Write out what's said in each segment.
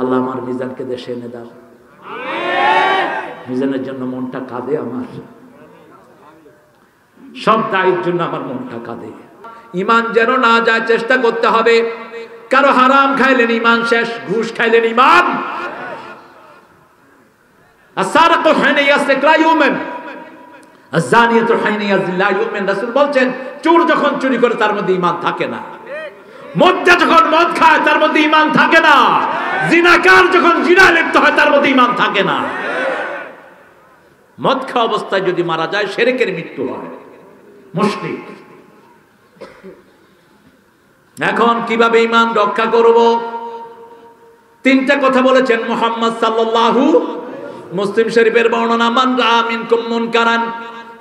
আল্লাহ আমার মিজানকে দেশে এনে দাও। মিজানের জন্য মনটা কাঁদে আমার, সব দায়ের জন্য আমার মনটা কাঁদে। ইমান যেন না যায় চেষ্টা করতে হবে। কারো হারাম খাইলেন ইমান শেষ, ঘুষ খাইলেন ইমান। আসারাকু হিনা ইয়াসরিক লা ইউমিন, আযানিয়াতু হিনা ইয়াzni লা ইউমিন। রাসূল বলছেন চোর যখন চুরি করে তার মধ্যে ঈমান থাকে না, মদ্যা যখন মদ খায় তার মধ্যে ঈমান থাকে না, জিনাকার যখন জিনায় লিপ্ত হয় তার মধ্যে ঈমান থাকে না। মদ খাওয়া অবস্থায় যদি মারা যায় শিরকের মৃত্যু হয়, মুশরিক। এখন কিভাবে ঈমান রক্ষা করব? তিনটা কথা বলেছেন মুহাম্মদ সাল্লাল্লাহু। মুসলিম শরীফের বর্ণনা, মান রাআ মিনকুম মুনকারান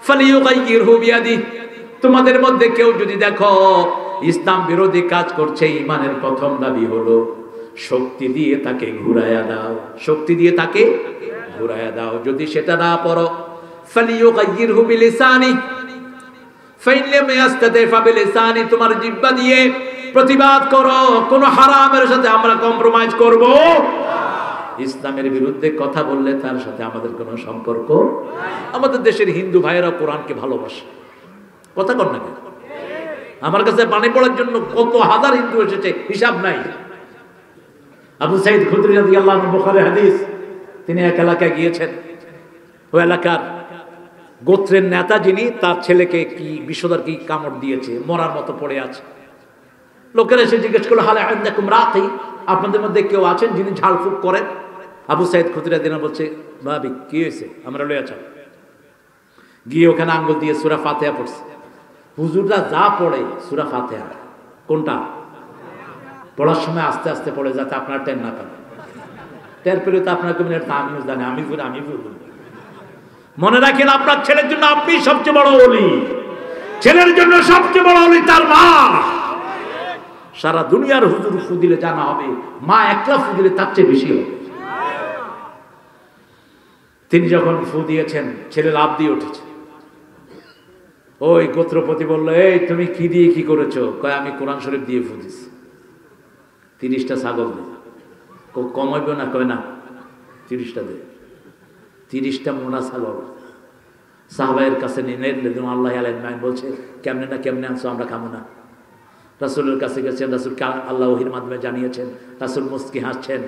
ফালিয়ুগাইয়িরহু বিয়াদিহি। তোমাদের মধ্যে কেউ যদি দেখো ইসলাম বিরোধী কাজ করছে, ঈমানের প্রথম দাবি হলো শক্তি দিয়ে তাকে ঘুরায়া দাও, শক্তি দিয়ে তাকে ঘুরায়া দাও। যদি সেটা না পারো ফালিয়ুগাইয়িরহু বিলিসানিহি ফাইন লাম ইয়াস্তাতি ফাবিলিসানি, তোমার জিহ্বা দিয়ে প্রতিবাদ করো। কোন হারামের সাথে আমরা কম্প্রোমাইজ করব? ইসলামের বিরুদ্ধে কথা বললে তার সাথে আমাদের কোনো সম্পর্ক। আমাদের দেশের হিন্দু ভাইয়েরা কোরআনকে ভালোবাসে, কথা কর না কেন? আমার কাছে পানি পড়ার জন্য কত হাজার হিন্দু এসেছে, হিসাব নাই। আবু সাঈদ খুদরি রাদিয়াল্লাহু আনহু, বুখারী হাদিস, তিনি এক এলাকায় গিয়েছেন। ওই এলাকার গোত্রের নেতা যিনি, তার ছেলেকে কি বিষধর কি কামড় দিয়েছে, মরার মতো পড়ে আছে। লোকেরা এসে জিজ্ঞেস করলো, হাল আনদাকুম রাকি, আপনাদের মধ্যে কেউ আছেন যিনি ঝাড়ফুঁক করেন? আবু সাঈদ খুদরি রাদিয়াল্লাহু আনহু বলছে, ভাবি কি হয়েছে, আমরা লইয়া যাও। গিয়ে ওখানে আঙ্গুল দিয়ে সূরা ফাতিহা পড়ছে। হুজুররা যা পড়ে সূরা ফাতিহা, কোনটা পড়ার সময় আস্তে আস্তে পড়ে, যাতে আপনার টেন না পান। টের পেলে তো আপনার কমিউনিটি আমিও জানি, আমি বলবো। মনে রাখেন, আপনার ছেলের জন্য আপনি সবচেয়ে বড় ওলি, ছেলের জন্য সবচেয়ে বড় ওলি তার মা। সারা দুনিয়ার হুজুর ফু দিলে জানা হবে, মা একলা ফু দিলে তার চেয়ে বেশি হবে। তিনি যখন ফু দিয়েছেন, ছেলে লাফ দিয়ে উঠেছে। ওই গোত্রপতি বলল, এই তুমি কি দিয়ে কি করেছো? কয় আমি কোরআন শরীফ দিয়ে ফু দিছি। 30টা ছাগল দে। কমাইবে না? কয় না, 30টা দে। 30টা মোনা ছাগল সাহাবায়ের কাছে নিয়ে আল্লাহ আলাইহিম বলছে, কেমনে না কেমনে আনছো, আমরা খাবো না। রাসূলের কাছে গেছেন, রাসূলকে আল্লাহ ওহীর মাধ্যমে জানিয়েছেন। রাসূল মুস্কি হাসছেন,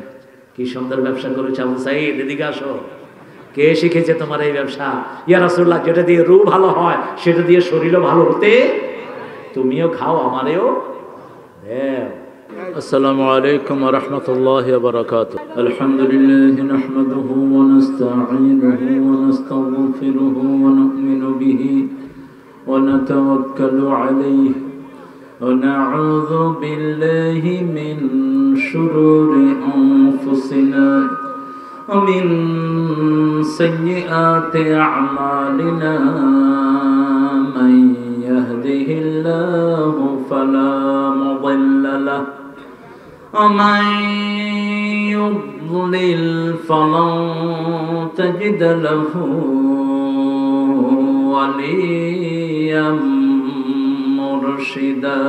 কি সুন্দর ব্যবসা করেছে আবু সাঈদ, এদিকে আসো। কে শিখেছে তোমার এই ব্যবসা? ইয়া রাসূলুল্লাহ, যেটা দিয়ে রূহ ভালো হয় সেটা দিয়ে শরীরও ভালো হতে, তুমিও খাও আমারেও দাও। আসসালামু আলাইকুম ওয়া রাহমাতুল্লাহি ওয়া বারাকাতুহু। আলহামদুলিল্লাহি নাহমাদুহু ওয়া নাস্তাঈনুহু ওয়া নাস্তাগফিরুহু ওয়া নু'মিনু বিহি ওয়া নাতাওয়াক্কালু আলাইহি ওয়া না'উযু বিল্লাহি মিন শুরুরি আনফুসিনা ওয়া মিন সাইয়্যাতি আ'মালিনা। মান ইয়াহদিহিল্লাহু ফালা মুদিল্লা লাহু ওয়া মান ইউদ্লিল ফালান তাজিদ লাহু ওয়ালিয়্যাম মুরশিদা।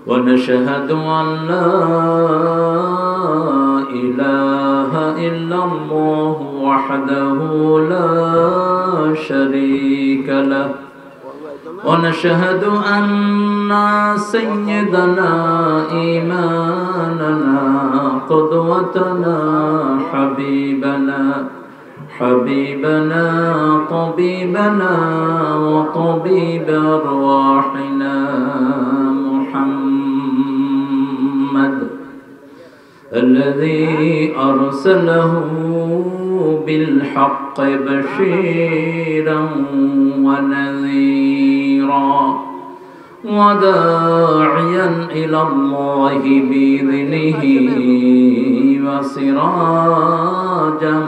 ওয়া নাশহাদু আন লা ইলাহা ইল্লাল্লাহু ওয়াহদাহু লা শারীকা লাহু ونشهد أن سيدنا إمامنا قدوتنا حبيبنا طبيبنا وطبيب أرواحنا محمد الذي أرسله بالحق بشيرا ونذيرا وداعيا إلى الله بإذنه وسراجا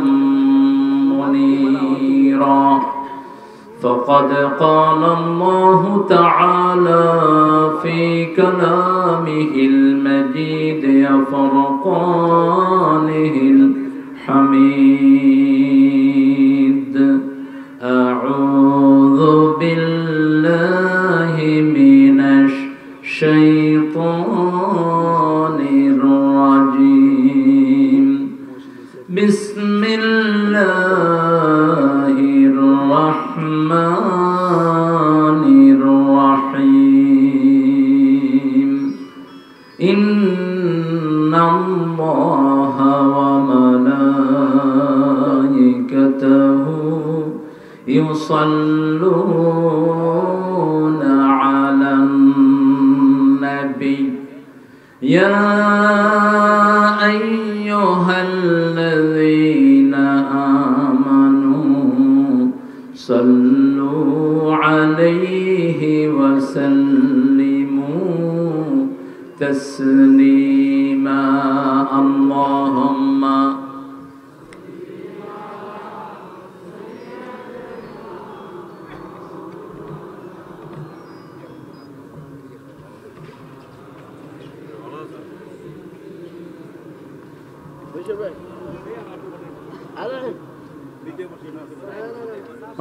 منيرا. فقد قال الله تعالى في كلامه المجيد وفرقانه الحميد: أعوذ بالله من الشيطان الرجيم. ইন্নাল্লাহা ওয়া মালাইকাতাহু ইউসাল্লুনা আলান নাবী ইয়া আইয়ুহাল্লাযীনা আমানু সাল্লু আলাইহি ওয়া সাল্লিমু তাসলিমা আল্লাহুম্মা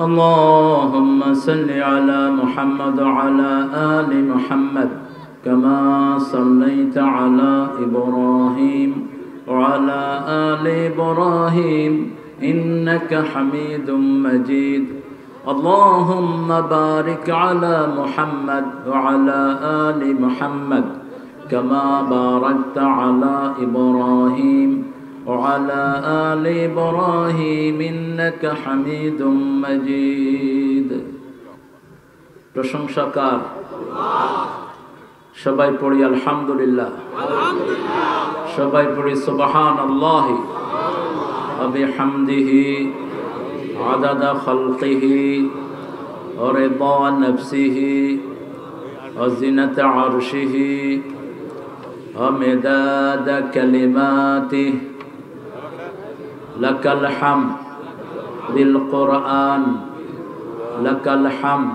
اللهم صل على محمد وعلى آل محمد كما صليت على إبراهيم وعلى آل إبراهيم إنك حميد مجيد اللهم بارك على محمد وعلى آل محمد كما باركت على إبراهيم وعلى آل إبراهيم إنك حميد مجيد প্রশংসাকার সবাই পড়ি আলহামদুলিল্লাহ সবাই পড়ি সুবহানাল্লাহি ওয়া বিহামদিহি আদাদা খালকিহি ওয়া রিদা নাফসিহি ওয়া জিনাতা আরশিহি ওয়া মিদাদা কালিমাতিহি لك الحمد بالقرآن لك الحمد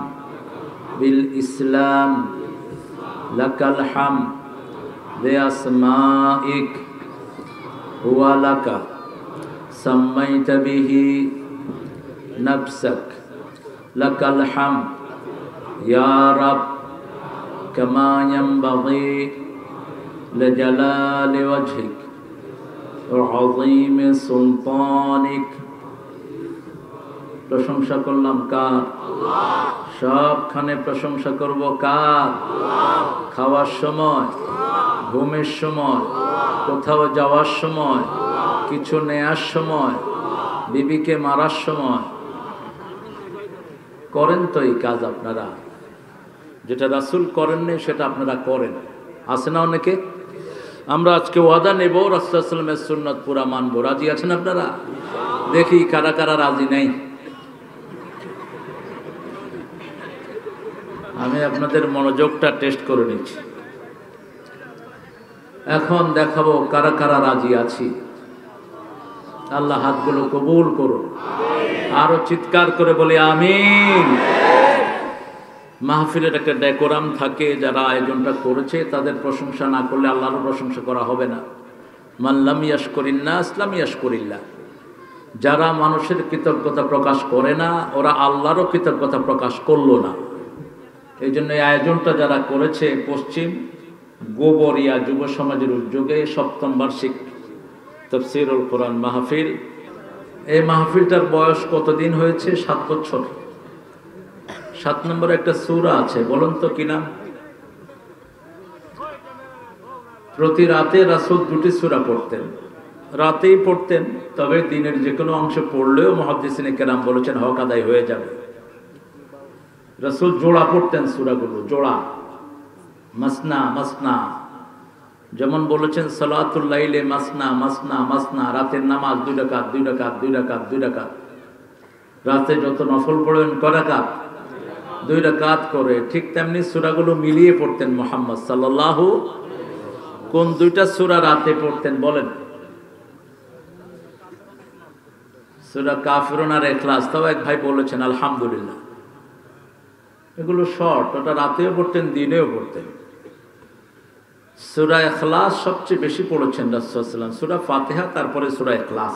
بالإسلام لك الحمد بأسمائك هو لك سميت به نفسك لك الحمد يا رب كما ينبغي لجلال وجهك وعظيم سلطانك প্রশংসা করলাম কার সবখানে প্রশংসা করব কার খাওয়ার সময় ঘুমের সময় কোথাও যাওয়ার সময় কিছু নেয়ার সময় বিবিকে মারার সময় করেন তো এই কাজ আপনারা যেটা রাসূল করেননি সেটা আপনারা করেন আছে না অনেকে আমরা আজকে ওয়াদা নেব রাসূল সাল্লাল্লাহু আলাইহি ওয়াসাল্লামের সুন্নাত পুরা মানব রাজি আছেন আপনারা দেখি কারা কারা রাজি নাই আমি আপনাদের মনোযোগটা টেস্ট করে নিচ্ছি এখন দেখাবো কারা কারা রাজি আছি আল্লাহ হাতগুলো কবুল করুন আরো চিৎকার করে বলি আমিন মাহফিলের একটা ডেকোরাম থাকে যারা আয়োজনটা করেছে তাদের প্রশংসা না করলে আল্লাহর প্রশংসা করা হবে না মান লাম ইয়াশকুরিন নাস লাম ইয়াশকুরিল্লাহ যারা মানুষের কৃতজ্ঞতা প্রকাশ করে না ওরা আল্লাহরও কৃতজ্ঞতা প্রকাশ করলো না এই জন্য এই আয়োজনটা যারা করেছে পশ্চিম গোবরিয়া যুব সমাজের উদ্যোগে 7ম বার্ষিক তাফসীরুল কোরআন মাহফিল এই মাহফিলটার বয়স কতদিন হয়েছে 7 বছর 7 নম্বরে একটা সূরা আছে বলুন তো কি নাম প্রতি রাতে রাসূল দুটি সূরা পড়তেন রাতেই পড়তেন তবে দিনের যে কোনো অংশ পড়লেও মুহাদ্দিসিনে কেরাম বলেছেন হক আদায় হয়ে যাবে রাসূল জোড়া পড়তেন সূরাগুলো জোড়া মাসনা মাসনা যেমন বলেছেন সালাতুল লাইলে মাসনা মাসনা মাসনা রাতের নামাজ 2 রাকাত 2 রাকাত 2 রাকাত 2 রাকাত রাতে যত নফল পড়েন কয় রাকাত 2 রাকাত করে ঠিক তেমনি সূরাগুলো মিলিয়ে পড়তেন মুহাম্মদ সাল্লাল্লাহু কোন দুইটা সূরা রাতে পড়তেন বলেন সূরা কাফিরুন আর ইখলাস তাও এক ভাই বলেছেন আলহামদুলিল্লাহ এগুলো শর্ট ওটা রাতেও পড়তেন দিনেও পড়তেন সূরা ইখলাস সবচেয়ে বেশি পড়েছেন রাসূল সাল্লাল্লাহু আলাইহি ওয়াসাল্লাম সূরা ফাতিহা তারপরে সূরা ইখলাস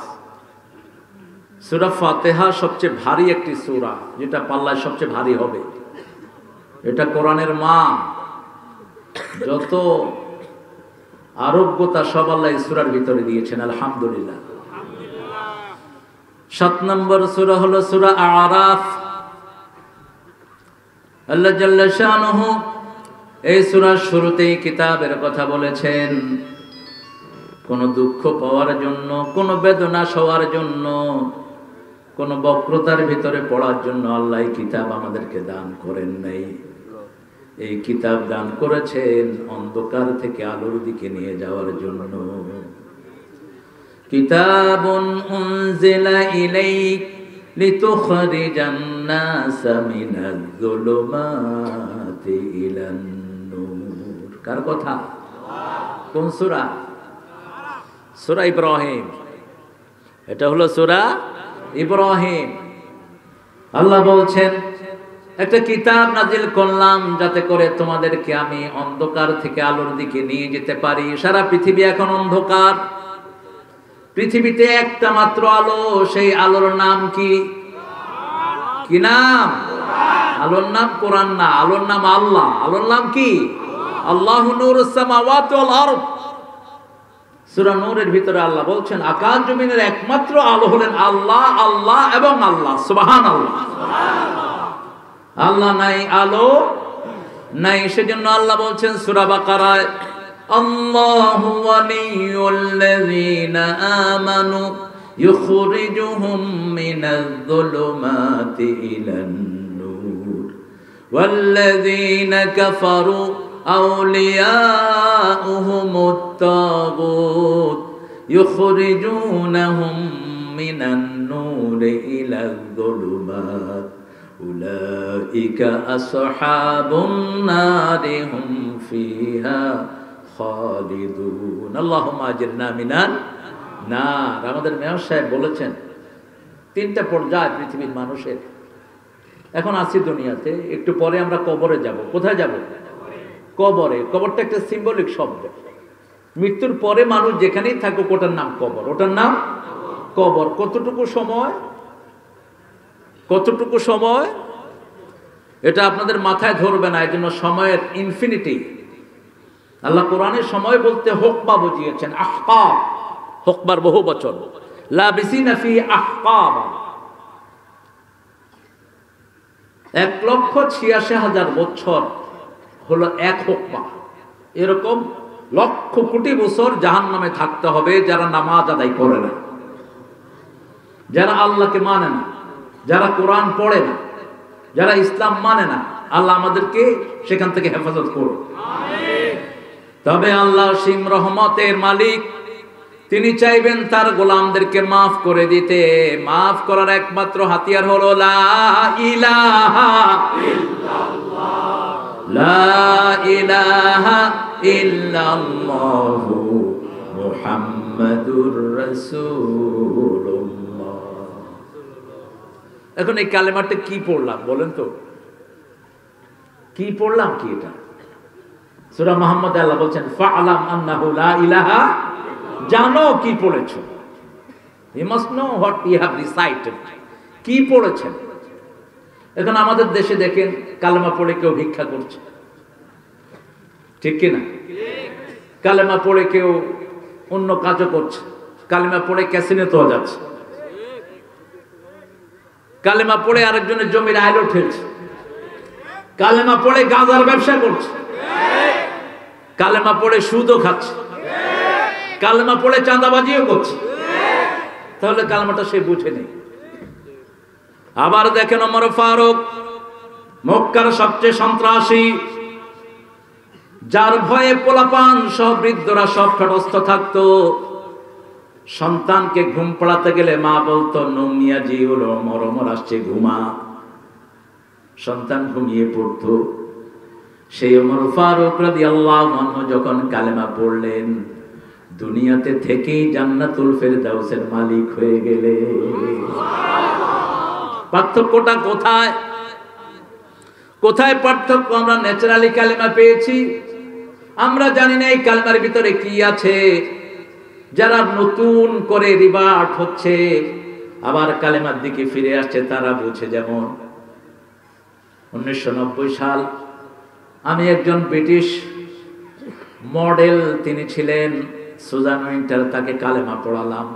সূরা ফাতিহা সবচেয়ে ভারী একটি সূরা যেটা পাল্লায় সবচেয়ে ভারী হবে এটা কোরআনের মা যত আরোগ্যতা সব আল্লাহ এই সূরার ভিতরে দিয়েছেন আলহামদুলিল্লাহ 7 নম্বর সূরা হলো সূরা আরাফ আল্লাহ জাল্লা শানুহু এই সূরার শুরুতেই কিতাবের কথা বলেছেন কোনো দুঃখ পাওয়ার জন্য, কোনো বেদনা সওয়ার জন্য, কোনো বক্রতার ভিতরে পড়ার জন্য আল্লাহ এই কিতাব আমাদেরকে দান করেন নাই। এই কিতাব দান করেছেন অন্ধকার থেকে আলোর দিকে নিয়ে যাওয়ার জন্য। কিতাবুন উনজিলা ইলাইক লিতুখরিজান নাসা মিনাজ যুলুমাতি ইলান নূর। কার কথা? কোন সূরা? সূরা ইব্রাহিম। এটা হলো সূরা ইব্রাহিম। আল্লাহ বলছেন একটা কিতাব নাজিল করলাম যাতে করে তোমাদেরকে আমি অন্ধকার থেকে আলোর দিকে নিয়ে যেতে পারি। সারা পৃথিবী এখন অন্ধকার, পৃথিবীতে একটা মাত্র আলো, সেই আলোর নাম কি? কি নাম? আলোর নাম কোরআন না, আলোর নাম আল্লাহ। আলোর নাম কি? আল্লাহু নূরুস সামাওয়াতি ওয়াল আরদ। সূরা নূরের ভিতরে আল্লাহ বলছেন আকাশ জমিনের একমাত্র আলো হলেন আল্লাহ, আল্লাহ এবং আল্লাহ। সুবহানাল্লাহ। আল্লাহ নাই, আলো নাই, সেজন্য আল্লাহ বলছেন সূরা বাকারায় আল্লাহু ওয়ালিয়ুল্লাযীনা আমানু ইখরিজুহুম মিনাজ যুলুমাতি ইলান নূর ওয়াল্লাযীনা কাফারু আউলিয়াউহুমুত তাগুত ইখরিজুনাহুম মিনান নূরি ইলাজ যুলুমাত উলাইকা আসহাবুন নারি হুম ফিহা খালিদুন। আল্লাহুম্মা আজিরনা মিনান নার। আমাদের মেয়র সাহেব বলেছেন তিনটা পর্যায় পৃথিবীর মানুষের। এখন আছি দুনিয়াতে, একটু পরে আমরা কবরে যাব। কোথায় যাব? কবরে। কবরটা একটা সিম্বলিক শব্দ। মৃত্যুর পরে মানুষ যেখানেই থাকুক ওটার নাম কবর। ওটার নাম কবর। কতটুকু সময়? কতটুকু সময় এটা আপনাদের মাথায় ধরবে না, এই জন্য সময়ের ইনফিনিটি। আল্লাহ কোরআনের সময় বলতে হুকবা বুঝিয়েছেন, আহকাব। হুকবার বহু বচন, লাবিসিনা ফি আহকাব। 1,86,000 বছর হলো এক হুকবা। এরকম লক্ষ কোটি বছর জাহান্নামে থাকতে হবে যারা নামাজ আদায় করে না, যারা আল্লাহকে মানে না, যারা কোরআন পড়ে না, যারা ইসলাম মানে না। আল্লাহ আমাদেরকে সেখান থেকে হেফাজত করুন। তবে আল্লাহ সীম রহমতের মালিক, তিনি চাইবেন তার গোলামদেরকে মাফ করে দিতে। মাফ করার একমাত্র হাতিয়ার হলো লা ইলাহা ইল্লাল্লাহ, লা ইলাহা ইল্লাল্লাহু মুহাম্মাদুর রাসূলুল্লাহ। এখন এই কালেমাটা কি পড়লাম বলেন তো? কি পড়লাম? কি এটা? সূরা মুহাম্মদ আল্লাহ বলছেন ফাআলাম আন্নাহু লা ইলাহা। জানো কি পড়েছো। You must know what you have recited. কি পড়েছেন? এখন আমাদের দেশে দেখেন কালেমা পড়ে কেউ ভিক্ষা করছে, ঠিক কি না? কালেমা পড়ে কেউ অন্য কাজও করছে, কালেমা পড়ে ক্যাসিনোতেও যাচ্ছে, কালেমা পড়ে আরেকজনের জমির আইল ঠেলছে, কালেমা পড়ে গাঁজার ব্যবসা করছে, কালেমা পড়ে সুদও খাচ্ছে, কালেমা পড়ে চাঁদাবাজিও করছে। তাহলে কালেমাটা সে বুঝে নেই। আবার দেখেন ওমর ফারুক, মক্কার সবচেয়ে সন্ত্রাসী, যার ভয়ে পোলাপান সব বৃদ্ধরা সব ঠটস্থ থাকতো। সন্তানকে ঘুম পড়াতে গেলে মা বলতো নমিয়া জি হলো ওমর, ওমর আসছে ঘুমা। সন্তান ঘুমিয়ে পড়তো। সেই ওমর ফারুক রাদিয়াল্লাহু আনহু যখন কালেমা পড়লেন, দুনিয়াতে থেকেই জান্নাতুল ফেরদাউসের মালিক হয়ে গেলে। পার্থক্যটা কোথায়? কোথায় পার্থক্য? আমরা ন্যাচারালি কালেমা পেয়েছি, আমরা জানি না এই কালেমার ভিতরে কি আছে। যারা নতুন করে রিভার্ট হচ্ছে, আবার কালেমার দিকে ফিরে আসছে, তারা বুঝে। যেমন 1990 সাল আমি একজন ব্রিটিশ মডেল, তিনি ছিলেন সুজান উইন্টার, তাকে কালেমা পড়ালাম।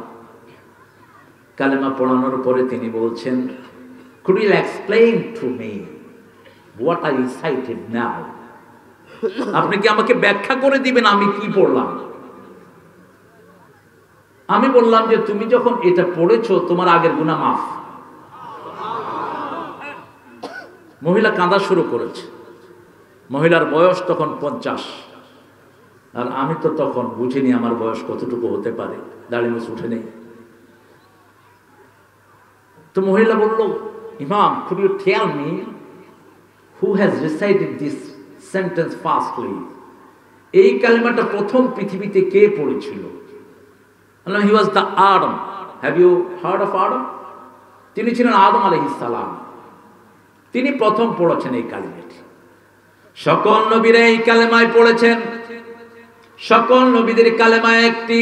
কালেমা পড়ানোর পরে তিনি বলছেন, could you explain to me what I recited now? আপনি কি আমাকে ব্যাখ্যা করে দিবেন আমি কি পড়লাম? আমি বললাম যে তুমি যখন এটা পড়েছো তোমার আগের গুনাহ মাফ। মহিলা কাঁদা শুরু করেছে। মহিলার বয়স তখন 50, আর আমি তো তখন বুঝিনি আমার বয়স কতটুকু হতে পারে, দাড়ি মুছ উঠে নেই। তো মহিলা বলল, ইমাম, could you tell me who has recited this sentence fastly? এই কালিমাটা প্রথম পৃথিবীতে কে পড়েছিল? He was the Adam. Have you heard of Adam? তিনি ছিলেন আদম আলাইহিস সালাম। তিনি প্রথম পড়েছেন এই কালিমাটি। সকল নবীরা এই কালেমায় পড়েছেন। সকল নবীদের কালেমায় একটি।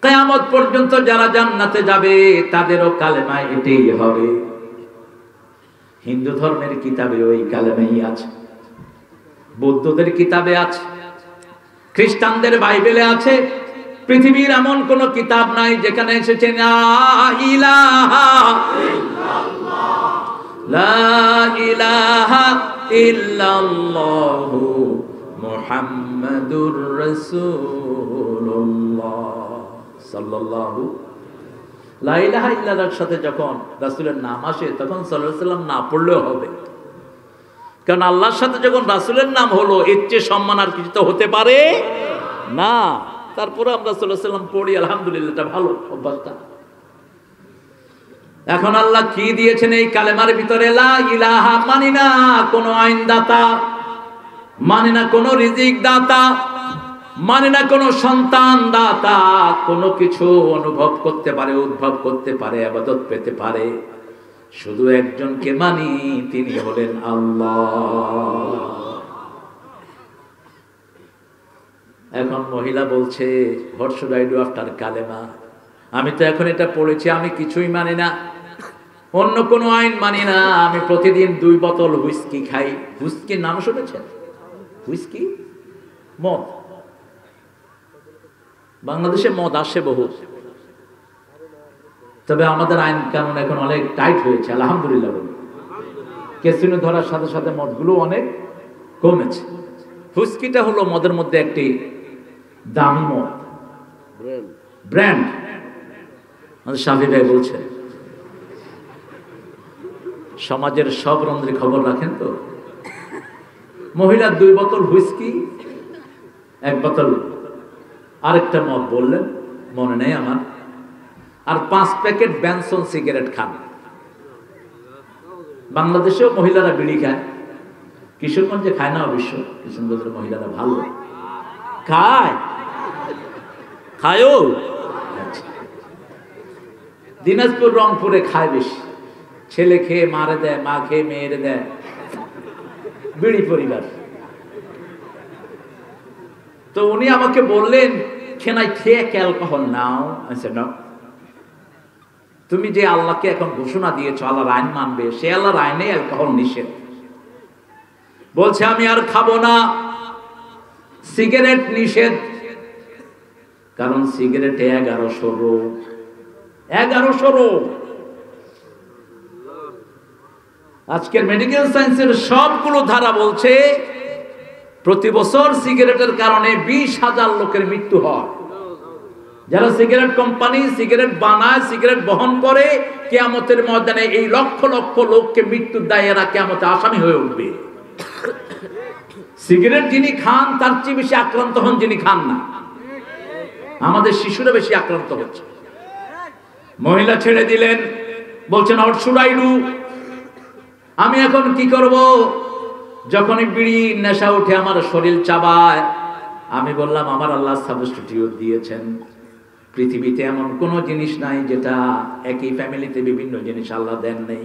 কিয়ামত পর্যন্ত যারা জান্নাতে যাবে তাদেরও কালেমায় এটাই হবে। হিন্দু ধর্মের কিতাবে ওই কালেমাই আছে, বৌদ্ধদের কিতাবে আছে, খ্রিস্টানদের বাইবেলে আছে। পৃথিবীর এমন কোন কিতাব নাই যেখানে এসেছে লা ইলাহা ইল্লাল্লাহ, লা ইলাহা ইল্লাল্লাহু মুহাম্মাদুর রাসূলুল্লাহ সাল্লাল্লাহু। লা ইলাহা ইল্লাল্লাহর সাথে যখন রাসূলের নাম আসে তখন সাল্লাল্লাহু আলাইহি ওয়াসাল্লাম না পড়লেও হবে, কারণ আল্লাহর সাথে যখন রাসূলের নাম হলো এর চেয়ে সম্মান আর কিছু তো হতে পারে না। তারপরে আমরা সাল্লাল্লাহু আলাইহি ওয়াসাল্লাম পড়ি, আলহামদুলিল্লাহ, এটা ভালো অভ্যাসটা। এখন আল্লাহ কি দিয়েছেন এই কালেমার ভিতরে? লা ইলাহা, মানি না কোনো আইনদাতা, মানি না কোনো রিজিক দাতা, মানি না কোনো সন্তান দাতা, কোনো কিছু অনুভব করতে পারে, উদ্ভব করতে পারে, ইবাদত পেতে পারে। শুধু একজনকে মানি, তিনি হলেন আল্লাহ। এখন মহিলা বলছে, what should I do after কালেমা? আমি তো এখন এটা পড়েছি, আমি কিছুই মানি না, অন্য কোনো আইন মানি না। আমি প্রতিদিন 2 বোতল হুইস্কি খাই। হুইস্কির নাম শুনেছেন? হুইস্কি, মদ। বাংলাদেশে মদ আসে বহু, তবে আমাদের আইন কানুন এখন অনেক টাইট হয়েছে, আলহামদুলিল্লাহ। ক্যাসিনো ধরার সাথে সাথে মদগুলো অনেক কমেছে। হুইস্কিটা হলো মদের মধ্যে একটি দামি মদ, ব্র্যান্ড। আমাদের শাফি ভাই বলছে, সমাজের সব রন্ধ্রে খবর রাখেন তো। মহিলার 2 বোতল হুইস্কি, 1 বোতল আরেকটা মদ বললেন, মনে নেই আমার, আর 5 প্যাকেট ব্যানসন সিগারেট খান। বাংলাদেশেও মহিলারা বিড়ি খায়, কিশোরগঞ্জে খায় না অবশ্য, কিশোরগঞ্জের মহিলারা ভালো খায়, খায়ও। দিনাজপুর, রংপুরে খায় বেশি। ছেলে খেয়ে মারে দেয়, মা খেয়ে মেয়েরে দেয়, বিড়ি পরিবার। তো উনি আমাকে বললেন, can I take alcohol now? I said no. তুমি যে আল্লাহকে এখন ঘোষণা দিয়েছো আল্লাহর আইন মানবে, সে আল্লাহর আইনে অ্যালকোহল নিষেধ। বলছে আমি আর খাবো না, সিগারেট নিষেধ, কারণ সিগারেটে 1100 রোগ। 1100 রোগ। আজকের মেডিকেল সায়েন্সের সবগুলো ধারা বলছে প্রতি বছর সিগারেটের কারণে 20,000 লোকের মৃত্যু হয়। যারা সিগারেট কোম্পানি সিগারেট বানায়, সিগারেট বহন করে, কিয়ামতের ময়দানে এই লক্ষ লক্ষ লোককে মৃত্যুর দায়ে এরা কিয়ামতে আসামি হয়ে উঠবে। সিগারেট যিনি খান তার চেয়ে বেশি আক্রান্ত হন যিনি খান না। আমাদের শিশুরা বেশি আক্রান্ত হচ্ছে। মহিলা ছেড়ে দিলেন, বলছেন হোয়াট শুড আই ডু? আমি এখন কি করব? যখনই বিড়ির নেশা উঠে আমার শরীর চাবায়, আমি বললাম আমার আল্লাহ সাবস্টিটিউট দিয়েছেন। পৃথিবীতে এমন কোনো জিনিস নাই যেটা একই ফ্যামিলিতে বিভিন্ন জিনিস আল্লাহ দেন নেই।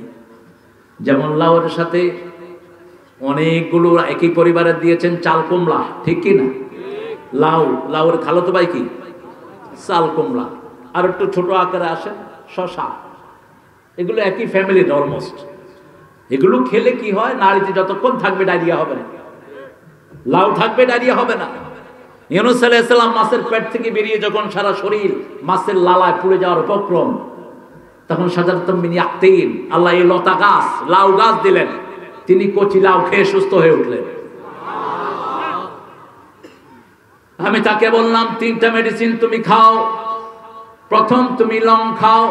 যেমন লাউয়ের সাথে অনেকগুলো একই পরিবারে দিয়েছেন চাল কুমড়া, ঠিক কি না? লাউ, লাউয়ের খালাতো ভাই কি? চাল কুমড়া। আর একটু ছোট আকারে আসে শশা। এগুলো একই ফ্যামিলির অলমোস্ট। এগুলো খেলে কি হয়? নাড়িতে যতক্ষণ থাকবে ডায়রিয়া হবে না। লাউ থাকবে, ডায়রিয়া হবে না। ইউনূস আলাইহিস সালাম মাছের পেট থেকে বেরিয়ে যখন সারা শরীর মাছের লালায় পুড়ে যাওয়ার উপক্রম, তখন শাজারাতুম মিন ইয়াকতিন, আল্লাহ এই লতা গাছ, লাউ গাছ দিলেন। তিনি কচি লাউ খেয়ে সুস্থ হয়ে উঠলেন। আমি তাকে বললাম 3টা মেডিসিন তুমি খাও, প্রথম তুমি লং খাও,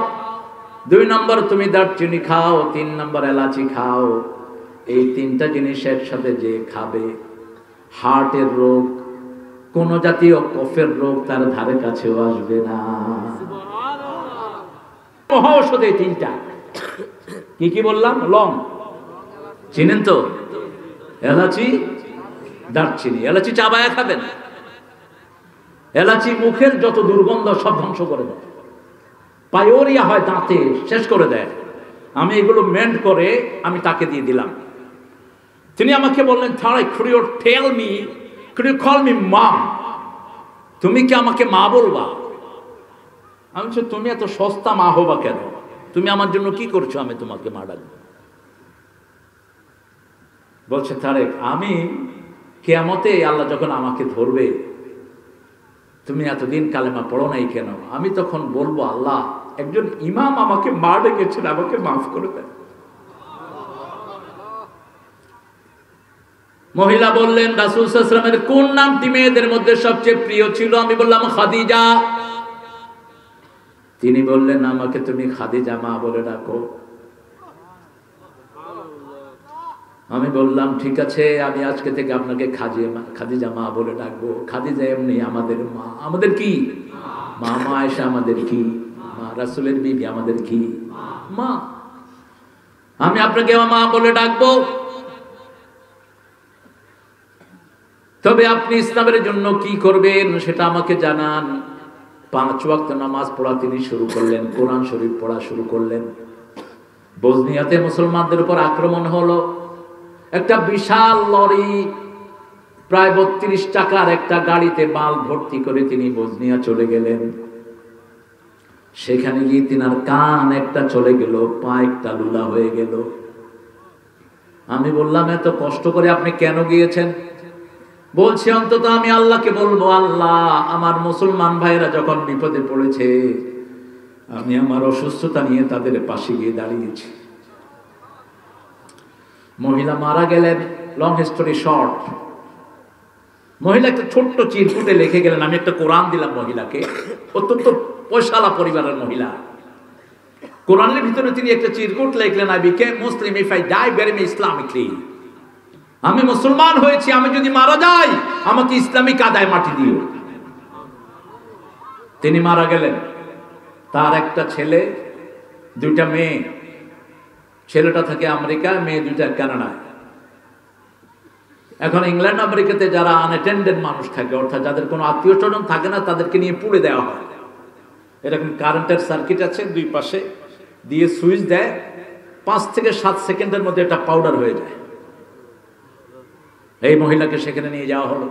2 নম্বর তুমি দারচিনি খাও, 3 নম্বর এলাচি খাও। এই 3টা জিনিস একসাথে যে খাবে, হার্টের রোগ, কোন জাতীয় কফের রোগ তার ধারে কাছেও আসবে না। মহা ঔষধ এই 3টা। কি কি বললাম? লং চিনেন তো, এলাচি, দারচিনি। এলাচি চাবায়া খাবেন। এলাচি মুখের যত দুর্গন্ধ সব ধ্বংস করে দেয়, পায়োরিয়া হয় দাঁতে, শেষ করে দেয়। আমি এগুলো মেন্ট করে আমি তাকে দিয়ে দিলাম। তিনি আমাকে বললেন, Tariq, could you tell me, could you call me mom? তুমি কি আমাকে মা বলবা? আমি বলছি, তুমি এত সস্তা মা হবা কেন? তুমি আমার জন্য কি করছো আমি তোমাকে মা ডাকবো? বলছে, তারেক, আমি কিয়ামতে আল্লাহ যখন আমাকে ধরবে, তুমি এতদিন কালেমা পড়ো নাই কেন? আমি তখন বলবো, আল্লাহ, একজন ইমাম আমাকে মা ডেকেছেন, আমাকে মাফ করে দেন। মহিলা বললেন, রাসূল সাল্লাল্লাহু আলাইহি ওয়াসাল্লামের কোন নামটি মেয়েদের মধ্যে সবচেয়ে প্রিয় ছিল? আমি বললাম, খাদিজা। তিনি বললেন, আমাকে তুমি খাদিজা মা বলে ডাকো। আমি বললাম, ঠিক আছে, আমি আজকে থেকে আপনাকে খাদিজা মা বলে ডাকবো। খাদিজা এমনি আমাদের মা। আমাদের কি মা? মা আয়েশা আমাদের কি মা? রাসূলের বিবি আমাদের কি মা? আমি আপনাকে মা বলে ডাকবো। তবে আপনি ইসলামের জন্য কি করবেন সেটা আমাকে জানান। 5 ওয়াক্ত নামাজ পড়া তিনি শুরু করলেন, কোরআন শরীফ পড়া শুরু করলেন। বসনিয়াতে মুসলমানদের উপর আক্রমণ হলো। একটা বিশাল লরি, প্রায় 32 টাকার একটা গাড়িতে মাল ভর্তি করে তিনি বসনিয়া চলে গেলেন। সেখানে গিয়ে তিনার কান একটা চলে গেল, পা একটা লুলা হয়ে গেল। আমি বললাম, এত কষ্ট করে আপনি কেন গিয়েছেন? বলছি, অন্তত আমি আল্লাহকে বলবো, আল্লাহ, আমার মুসলমান ভাইরা যখন বিপদে পড়েছে, আমি আমার অসুস্থতা নিয়ে তাদের পাশে গিয়ে দাঁড়িয়েছি। মহিলা মারা গেলেন। লং স্টোরি শর্ট, মহিলা একটা ছোট্ট চিরকুটে লিখে গেলেন। আমি একটা কোরআন দিলাম মহিলাকে, অত্যন্ত পয়সালা পরিবারের মহিলা। কোরআনের ভিতরে তিনি একটা চিরকুট লিখলেন, I became Muslim, if I die bury me Islamically. আমি মুসলমান হয়েছি, আমি যদি মারা যাই আমাকে ইসলামী কাদায় মাটি দিও। তিনি মারা গেলেন। তার একটা ছেলে, 2টা মেয়ে। ছেলেটা থাকে আমেরিকা, মেয়ে 2টা কানাডায়। এখন ইংল্যান্ড আমেরিকাতে যারা আনঅ্যাটেন্ডেড মানুষ থাকে, অর্থাৎ যাদের কোনো আত্মীয় স্বজন থাকে না, তাদেরকে নিয়ে পুড়ে দেওয়া হয়। এরকম কারেন্টের সার্কিট আছে, 2 পাশে দিয়ে সুইচ দেয়, 5 থেকে 7 সেকেন্ডের মধ্যে এটা পাউডার হয়ে যায়। এই মহিলাকে সেখানে নিয়ে যাওয়া হলো,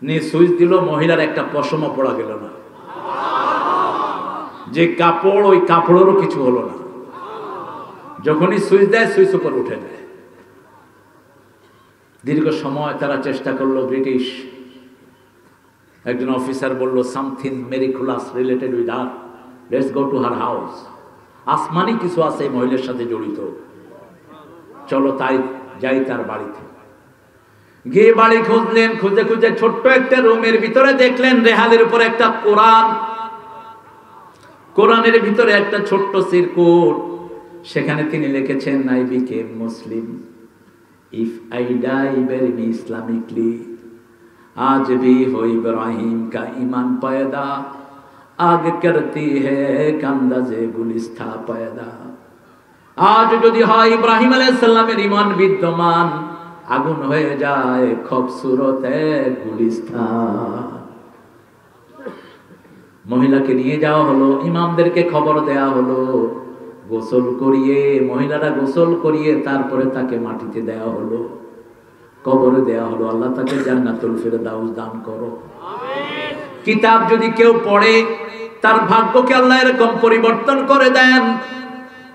নিয়ে সুইচ দিল। মহিলার একটা পশমও পড়া গেল না। যে কাপড়, ওই কাপড়েরও কিছু হলো না। যখনই সুইচ দেয়, সুইচ উপর উঠে যায়। দীর্ঘ সময় তারা চেষ্টা করলো। ব্রিটিশ একজন অফিসার বলল, something miraculous related with her, let's go to her house. আসমানি কিছু আছে এই মহিলার সাথে জড়িত, চলো তাই যাই তার বাড়িতে। গিয়ে বাড়ি খুঁজলেন, খুঁজে খুঁজে ছোট্ট একটা রুমের ভিতরে দেখলেন রেহালের উপর একটা কোরআন, কোরআনের ভিতরে একটা ছোট্ট চিরকুট। সেখানে তিনি লিখেছেন, I became Muslim, if I die bury me Islamically, आज भी हो इब्राहिम का ईमान पैदा, आग करती है कंदाजे गुलिस्ता पैदा। आज যদি হয় ইব্রাহিম আলাইহিস সালামের ঈমান বিদ্যমান, আগুন হয়ে যায় খুবসুরত এক গুলিস্তান। মহিলাকে নিয়ে যাওয়া হলো, ইমামদেরকে খবর দেয়া হলো, গোসল করিয়ে, মহিলারা গোসল করিয়ে তারপরে তাকে মাটিতে দেওয়া হলো, কবরে দেওয়া হলো। আল্লাহ তাকে জান্নাতুল ফেরদাউস দান করো। কিতাব যদি কেউ পড়ে, তার ভাগ্যকে আল্লাহ এরকম পরিবর্তন করে দেন।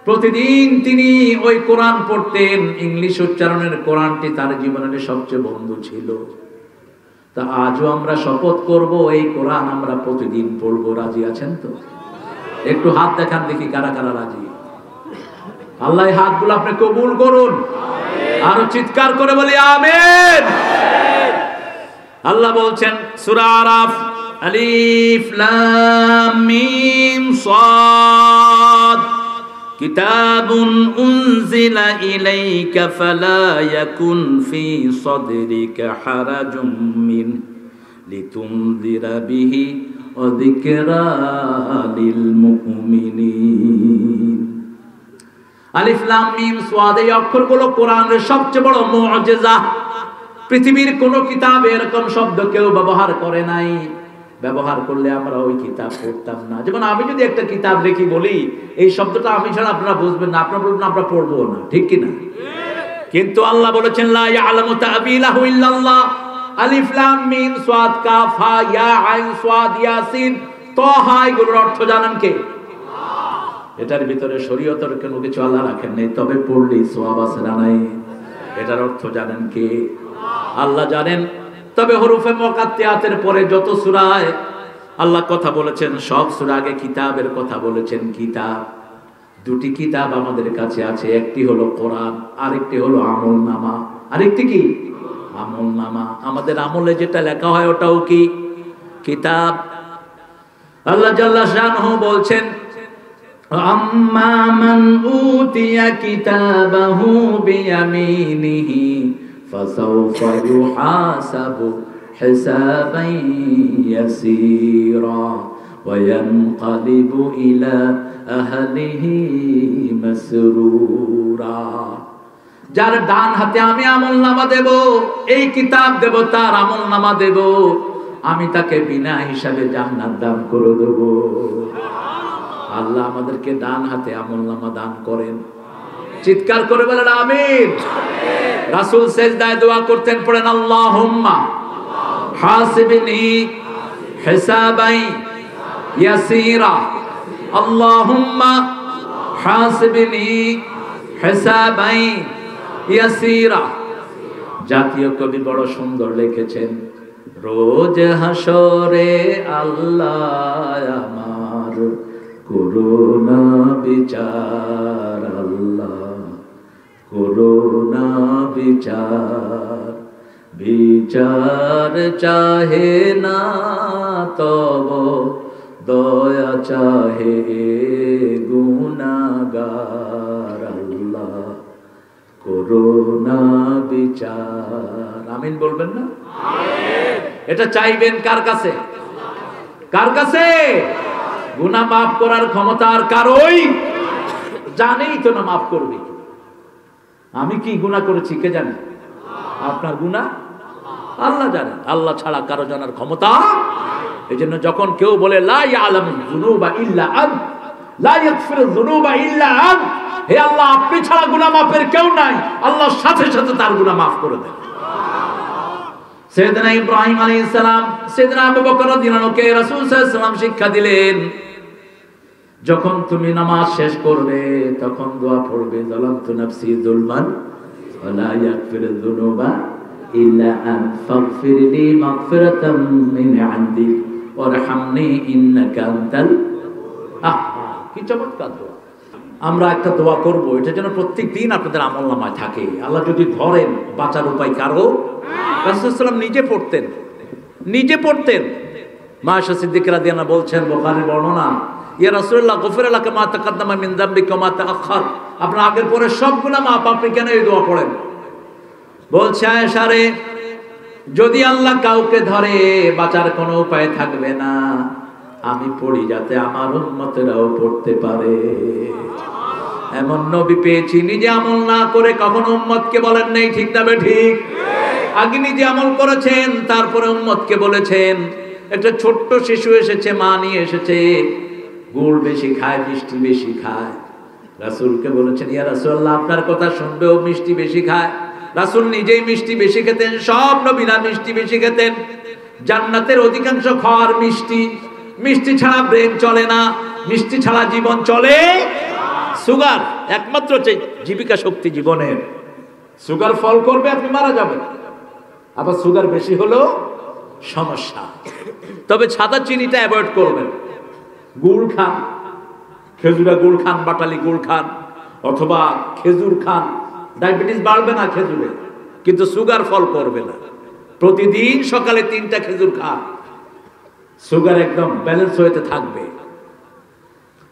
প্রতিদিন তিনি ওই কোরআন পড়তেন। ইংলিশ উচ্চারণের কোরআনটি তার জীবনের সবচেয়ে বন্ধু ছিল। তা আজও আমরা শপথ করব, এই কোরআন আমরা প্রতিদিন পড়বো। রাজি আছেন তো? একটু হাত দেখান দেখি কারা কারা রাজি। আল্লাহ হাতগুলো আপনি কবুল করুন। আরো চিৎকার করে বলি আমিন। আল্লাহ বলছেন সূরা আরাফ আলিফ লাম মিম সাদ কিতাবুন উনজিলা ইলাইকা ফালা ইয়াকুন ফি সাদরিকা হারাজুম মিন লিতুনজিরা বিহি ওয়া যিকরা লিল মুমিনিন। আলিফ লাম মিম সাদ, এই অক্ষরগুলো কোরআনের সবচেয়ে বড় মুআজিজা। পৃথিবীর কোন কিতাবে এরকম শব্দ কেউ ব্যবহার করে নাই। ব্যবহার করলে আমরা ওই কিতাব পড়তাম না। যেমন আমি যদি একটা কিতাব লিখি বলি এই শব্দটা আমি ছাড়া আপনারা বুঝবেন না, আপনারা বলবেন আমরা পড়বো না, ঠিক কি না? কিন্তু আল্লাহ বলেছেন লা ইয়ালামু তা'বিলাহু ইল্লাল্লাহ। আলিফ লাম মিম সাদ কাফ হা ইয়া আইন সাদ ইয়াসিন তাহা, এগুলোর অর্থ জানেন কে? এটার ভিতরে শরীয়তের কোনো কিছু আল্লাহ রাখেন নাই, তবে পড়লেই সওয়াব আছে না নাই? এটার অর্থ জানেন কে? আল্লাহ জানেন। তবে হরুফে মুকাত্তায়াতের পরে যত সূরায় আল্লাহ কথা বলেছেন সব সূরা আগে কিতাবের কথা বলেছেন। কিতাব, দুটি কিতাব আমাদের কাছে আছে, একটি হলো কোরআন, আরেকটি হলো আমলনামা। আরেকটি কি? আমলনামা। আমাদের আমলে যেটা লেখা হয় ওটাও কি কিতাব। আল্লাহ জাল্লা শানহু বলছেন আম্মা মান উতিয়া কিতাবাহু বিয়ামিনিহি ফাসাউফা ইউহাসাবু হিসাবান ইয়াসীরা ওয়া ইয়ানকালিবু ইলা আহলিহি মাসরুরা। যার ডান হাতে আমি আমলনামা দেব, এই কিতাব দেব, তার আমলনামা দেব, আমি তাকে বিনা হিসাবে জান্নাত দান করে দেব। আল্লাহ আমাদেরকে ডান হাতে আমলনামা দান করেন। চিৎকার করে বলেন আমিন। রাসূল সিজদায় দোয়া করতেন, পড়েন আল্লাহুম্মা হাসিবনি হিসাবাই ইয়াসীরা, আল্লাহুম্মা হাসিবনি হিসাবাই ইয়াসীরা। জাতীয় কবি বড় সুন্দর লিখেছেন, রোজ হাসরে আল্লাহ আমার করুণা বিচার, আল্লাহ করুণা বিচার, বিচার চাহে না তব দয়া চাহে গুনাহগার, আল্লাহ করুণা বিচার। আমিন বলবেন না? এটা চাইবেন কার কাছে? কার কাছে? গুনাহ মাফ করার ক্ষমতা আর কারই জানেই তো না মাফ করবে। আমি কি গুনাহ করেছি কে জানে? আপনার গুনাহ আল্লাহ জানেন। আল্লাহ ছাড়া কারো জানার ক্ষমতা। এজন্য যখন কেউ বলে লা ইয়ালামু যুনুবা ইল্লা আন, লা ইয়াগফিরু যুনুবা ইল্লা আন, হে আল্লাহ আপনি ছাড়া গুনাহ মাফের কেউ নাই, আল্লাহর সাথে সাথে তার গুনাহ মাফ করে দেন। সাইয়েদনা ইব্রাহিম আলাইহিস সালাম, সাইয়েদনা আবু বকর রাদিয়াল্লাহু আনহুকে রাসূল সাল্লাল্লাহু আলাইহি ওয়াসাল্লাম শিক্ষা দিলেন, যখন তুমি নামাজ শেষ করবে তখন দোয়া পড়বে, যালামতু নাফসি যুলমান ওয়া লা ইয়াগফিরু যুনুবা ইল্লা আন ফাগফিরলি মাগফিরাতাম মিন ইনদিক ওয়ারহামনি ইন্নাকা আনতাল। কি চমৎকার দোয়া। আমরা একটা দোয়া করব, এটা যেন প্রত্যেক দিন আপনাদের আমলনামায় থাকে। আল্লাহ যদি ধরেন বাঁচার উপায় কারো? রাসূল সাল্লাল্লাহু আলাইহি ওয়াসাল্লাম নিজে পড়তেন। মা আয়েশা সিদ্দিকা রাদিয়াল্লাহু আনহা বলছেন, বুখারীর বর্ণনা, ইয়া রাসূলুল্লাহ গফিরা লাকা মা তাকাদ্দামা মিন যামবিকা ওয়া মা তাআখার, আপনার আগের পরে সব গুনাহ মাফ, আপনি কেন এই দোয়া পড়েন? বলছে আয়েশা রে, যদি আল্লাহ কাউকে ধরে বাঁচার কোনো উপায় থাকবে না, আমি পড়ি যাতে আমার উম্মতেরাও পড়তে পারে। এমন নবী পেয়েছি নিজে আমল না করে কখনো উম্মতকে বলেন নাই, ঠিক না ঠিক? আগে নিজে আমল করেছেন, তারপরে উম্মতকে বলেছেন। একটা ছোট্ট শিশু এসেছে, মা নিয়ে এসেছে, গুড় বেশি খায়, মিষ্টি বেশি খায়। রাসূলকে বলেছেন, ইয়া রাসূলুল্লাহ আপনার কথা শুনবেও মিষ্টি বেশি খায়। রাসূল নিজেই মিষ্টি বেশি খেতেন, সব নবীরা মিষ্টি বেশি খেতেন। জান্নাতের অধিকাংশ খাওয়ার মিষ্টি, মিষ্টি ছাড়া ব্রেন চলে না, মিষ্টি ছাড়া জীবন চলে। সুগার একমাত্র জীবিকা শক্তি জীবনের। সুগার ফল করবে, আপনি মারা যাবেন। আবার সুগার বেশি হলেও সমস্যা। তবে সাদা চিনিটা অ্যাভয়েড করবেন। গুড় খান, খেজুরা গুড় খান, বাটালি গুড় খান, অথবা খেজুর খান। ডায়াবেটিস বাড়বে না খেজুরে, কিন্তু সুগার ফল করবে না। প্রতিদিন সকালে 3টা খেজুর খান, সুগার একদম ব্যালেন্স হইতে থাকবে।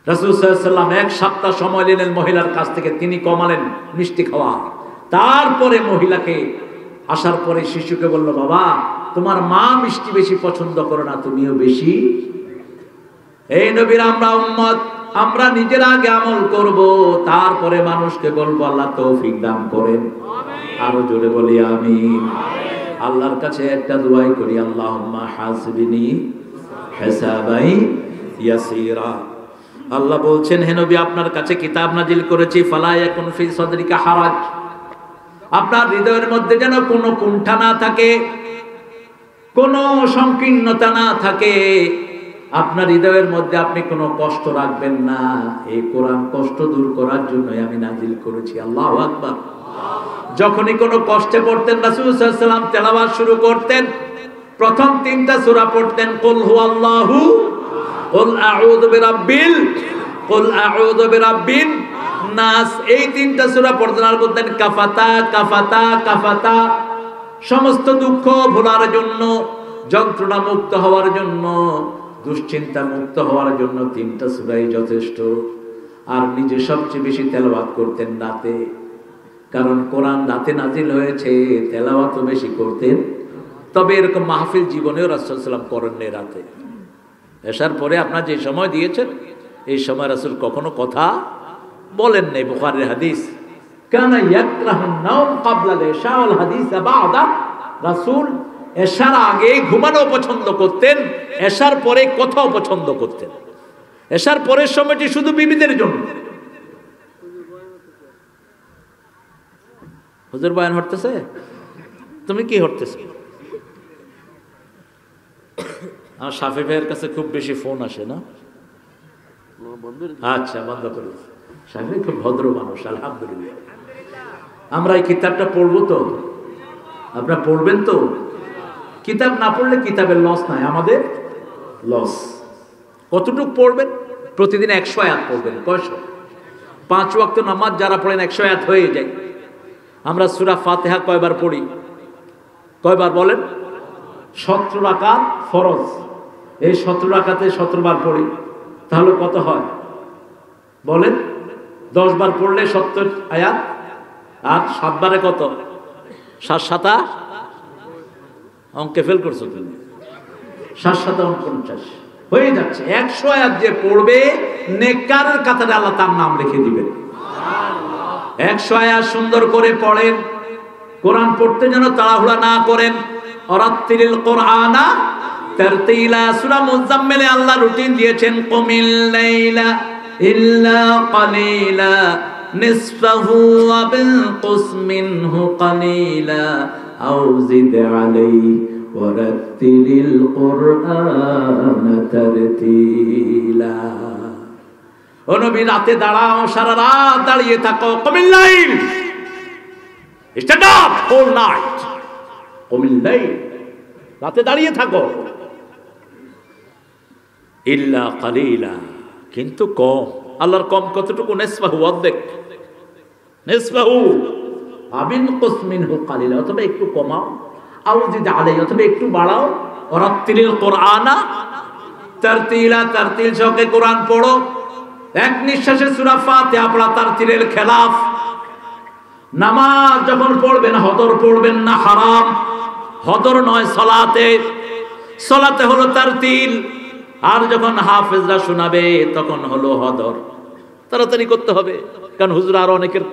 রাসূল সাল্লাল্লাহু আলাইহি ওয়াসাল্লাম এক সপ্তাহ সময় নিলেন মহিলার কাছ থেকে, তিনি কমালেন মিষ্টি খাওয়া। তারপরে মহিলাকে আসার পরে শিশুকে বলল, বাবা তোমার মা মিষ্টি বেশি পছন্দ করে না, তুমিও বেশি। এই নবীর আমরা উম্মত, আমরা নিজের আগে আমল করব, তারপরে মানুষকে বলবো। আল্লাহ তৌফিক দান করেন, আরো জোরে বলি আমিন। আল্লাহর কাছে একটা দোয়াই করি, আল্লাহুম্মা হাসিবনি হিসাবাই ইয়াসিরা। আল্লাহ বলছেন, হে নবী আপনার কাছে কিতাব নাজিল করেছি, ফালা ইয়াকুন ফি সাদরিকা হারাজ, আপনার হৃদয়ের মধ্যে যেন কোনো কুণ্ঠা না থাকে, কোনো সংকীর্ণতা না থাকে, আপনার হৃদয়ের মধ্যে আপনি কোনো কষ্ট রাখবেন না। এই কোরআন কষ্ট দূর করার জন্যই আমি নাজিল করেছি। আল্লাহু আকবার। যখনই কোনো কষ্টে পড়তেন রাসূল সাল্লাল্লাহু আলাইহি ওয়াসাল্লাম তেলাওয়াত শুরু করতেন, প্রথম 3টা সূরা পড়তেন, কুল হুয়াল্লাহু, কুল আউযু বিরাব্বিল, কুল আউযু বিরাব্বিন নাস, এই 3টা সূরা পড়তেন। আর বলতেন কাফাতা কাফাতা কাফাতা, সমস্ত দুঃখ ভোলার জন্য, যন্ত্রণা মুক্ত হওয়ার জন্য, দুশ্চিন্তা মুক্ত হওয়ার জন্য 3টা সূরাই যথেষ্ট। আর নিজে সবচেয়ে বেশি তেলাওয়াত করতেন রাতে, কারণ কোরআন রাতে নাজিল হয়েছে, তেলাওয়াতও বেশি করতেন। তবে এরকম মাহফিল জীবনেও রাসূল সাল্লাল্লাহু আলাইহি ওয়াসাল্লাম করেননি রাতে। এশার পরে আপনার যে সময় দিয়েছেন, এই সময় রাসূল কখনো কথা বলেন নাই। বুখারীর হাদিস, কানা ইয়াকরাহুন নাওম ক্বাবলা আল-ইশা ওয়াল হাদিস বা'দা, রাসূল এশার আগে ঘুমানো পছন্দ করতেন, এশার পরে কথাও পছন্দ করতেন। এশার পরের সময়টি শুধু বিবিদের জন্য। হুজুর বয়ান হতেছে, তুমি কি হতেছে? আর শাফি ভাইয়ের কাছে খুব বেশি ফোন আসে না? আচ্ছা, বন্ধ করি। শাফি খুব ভদ্র মানুষ, আলহামদুলিল্লাহ। আমরা এই কিতাবটা পড়বো তো, আপনারা পড়বেন তো? কিতাব না পড়লে কিতাবের লস নাই, আমাদের লস। কতটুক পড়বেন? প্রতিদিন 100 আয়াত পড়বেন। কয়শো? 5 ওয়াক্ত নামাজ যারা পড়েন 100 আয়াত হয়ে যায়। আমরা সূরা ফাতিহা কয়বার পড়ি? কয়বার বলেন? 17 রাকাত ফরজ। এই 17 রাকাতে 17 বার পড়ি, তাহলে কত হয় বলেন? 10 বার পড়লে 70 আয়াত, আর 7 বারে কত? 7 7 অঙ্কে ফেল করছো তুমি। 7 7 49 হয়ে যাচ্ছে। 100 আয়াত যে পড়বে নেককারের কাতারে আল্লাহ তার নাম লিখে দিবেন। 100 আয়াত সুন্দর করে পড়েন। কোরআন পড়তে যেন তাড়াহুড়া না করেন। ওয়ারাত্তিলিল কোরআনা তারতিলা। সূরা মুজাম্মিলে আল্লাহ রুটিন দিয়েছেন, কুমিল লাইলা ইল্লা কালিলা নিসফাহু ওয়া বিনকুস মিনহু কালিলা আও জিদ আলাইহি ওয়ারাত্তিলিল কোরআনা তারতিলা। ও নবী, রাতে দাঁড়াও, সারা রাত দাঁড়িয়ে থাকো। কুমিল লাইল, স্ট্যান্ড আপ হোল নাইট। কুমিল লাইল, রাতে দাঁড়িয়ে থাকো। ইল্লা কালিলা, কিন্তু কম। আল্লাহর কম কতটুকু? নিসফাহু, অর্ধেক। নিসফাহু আবিনকুস মিনহু কালিলা, অথবা একটু কমাও। আও জিদ আলাইহি, অথবা একটু বাড়াও। ওয়ারাত্তিলিল কোরআনা তারতিলা, তারতিল সহকারে কোরআন পড়ো। এক নিঃশ্বাসে সূরা ফাতিহা পড়া তারতিলের খেলাফ। নামাজ যখন পড়বেন হদর পড়বেন না, হারাম। হদর নয় সলাতে, সলাতে হলো তারতিল। আর যখন হাফেজরা শোনাবে তখন হলো হদর। তাড়াতাড়ি করতে হবে, কারণ হুজুর আরো অনেকের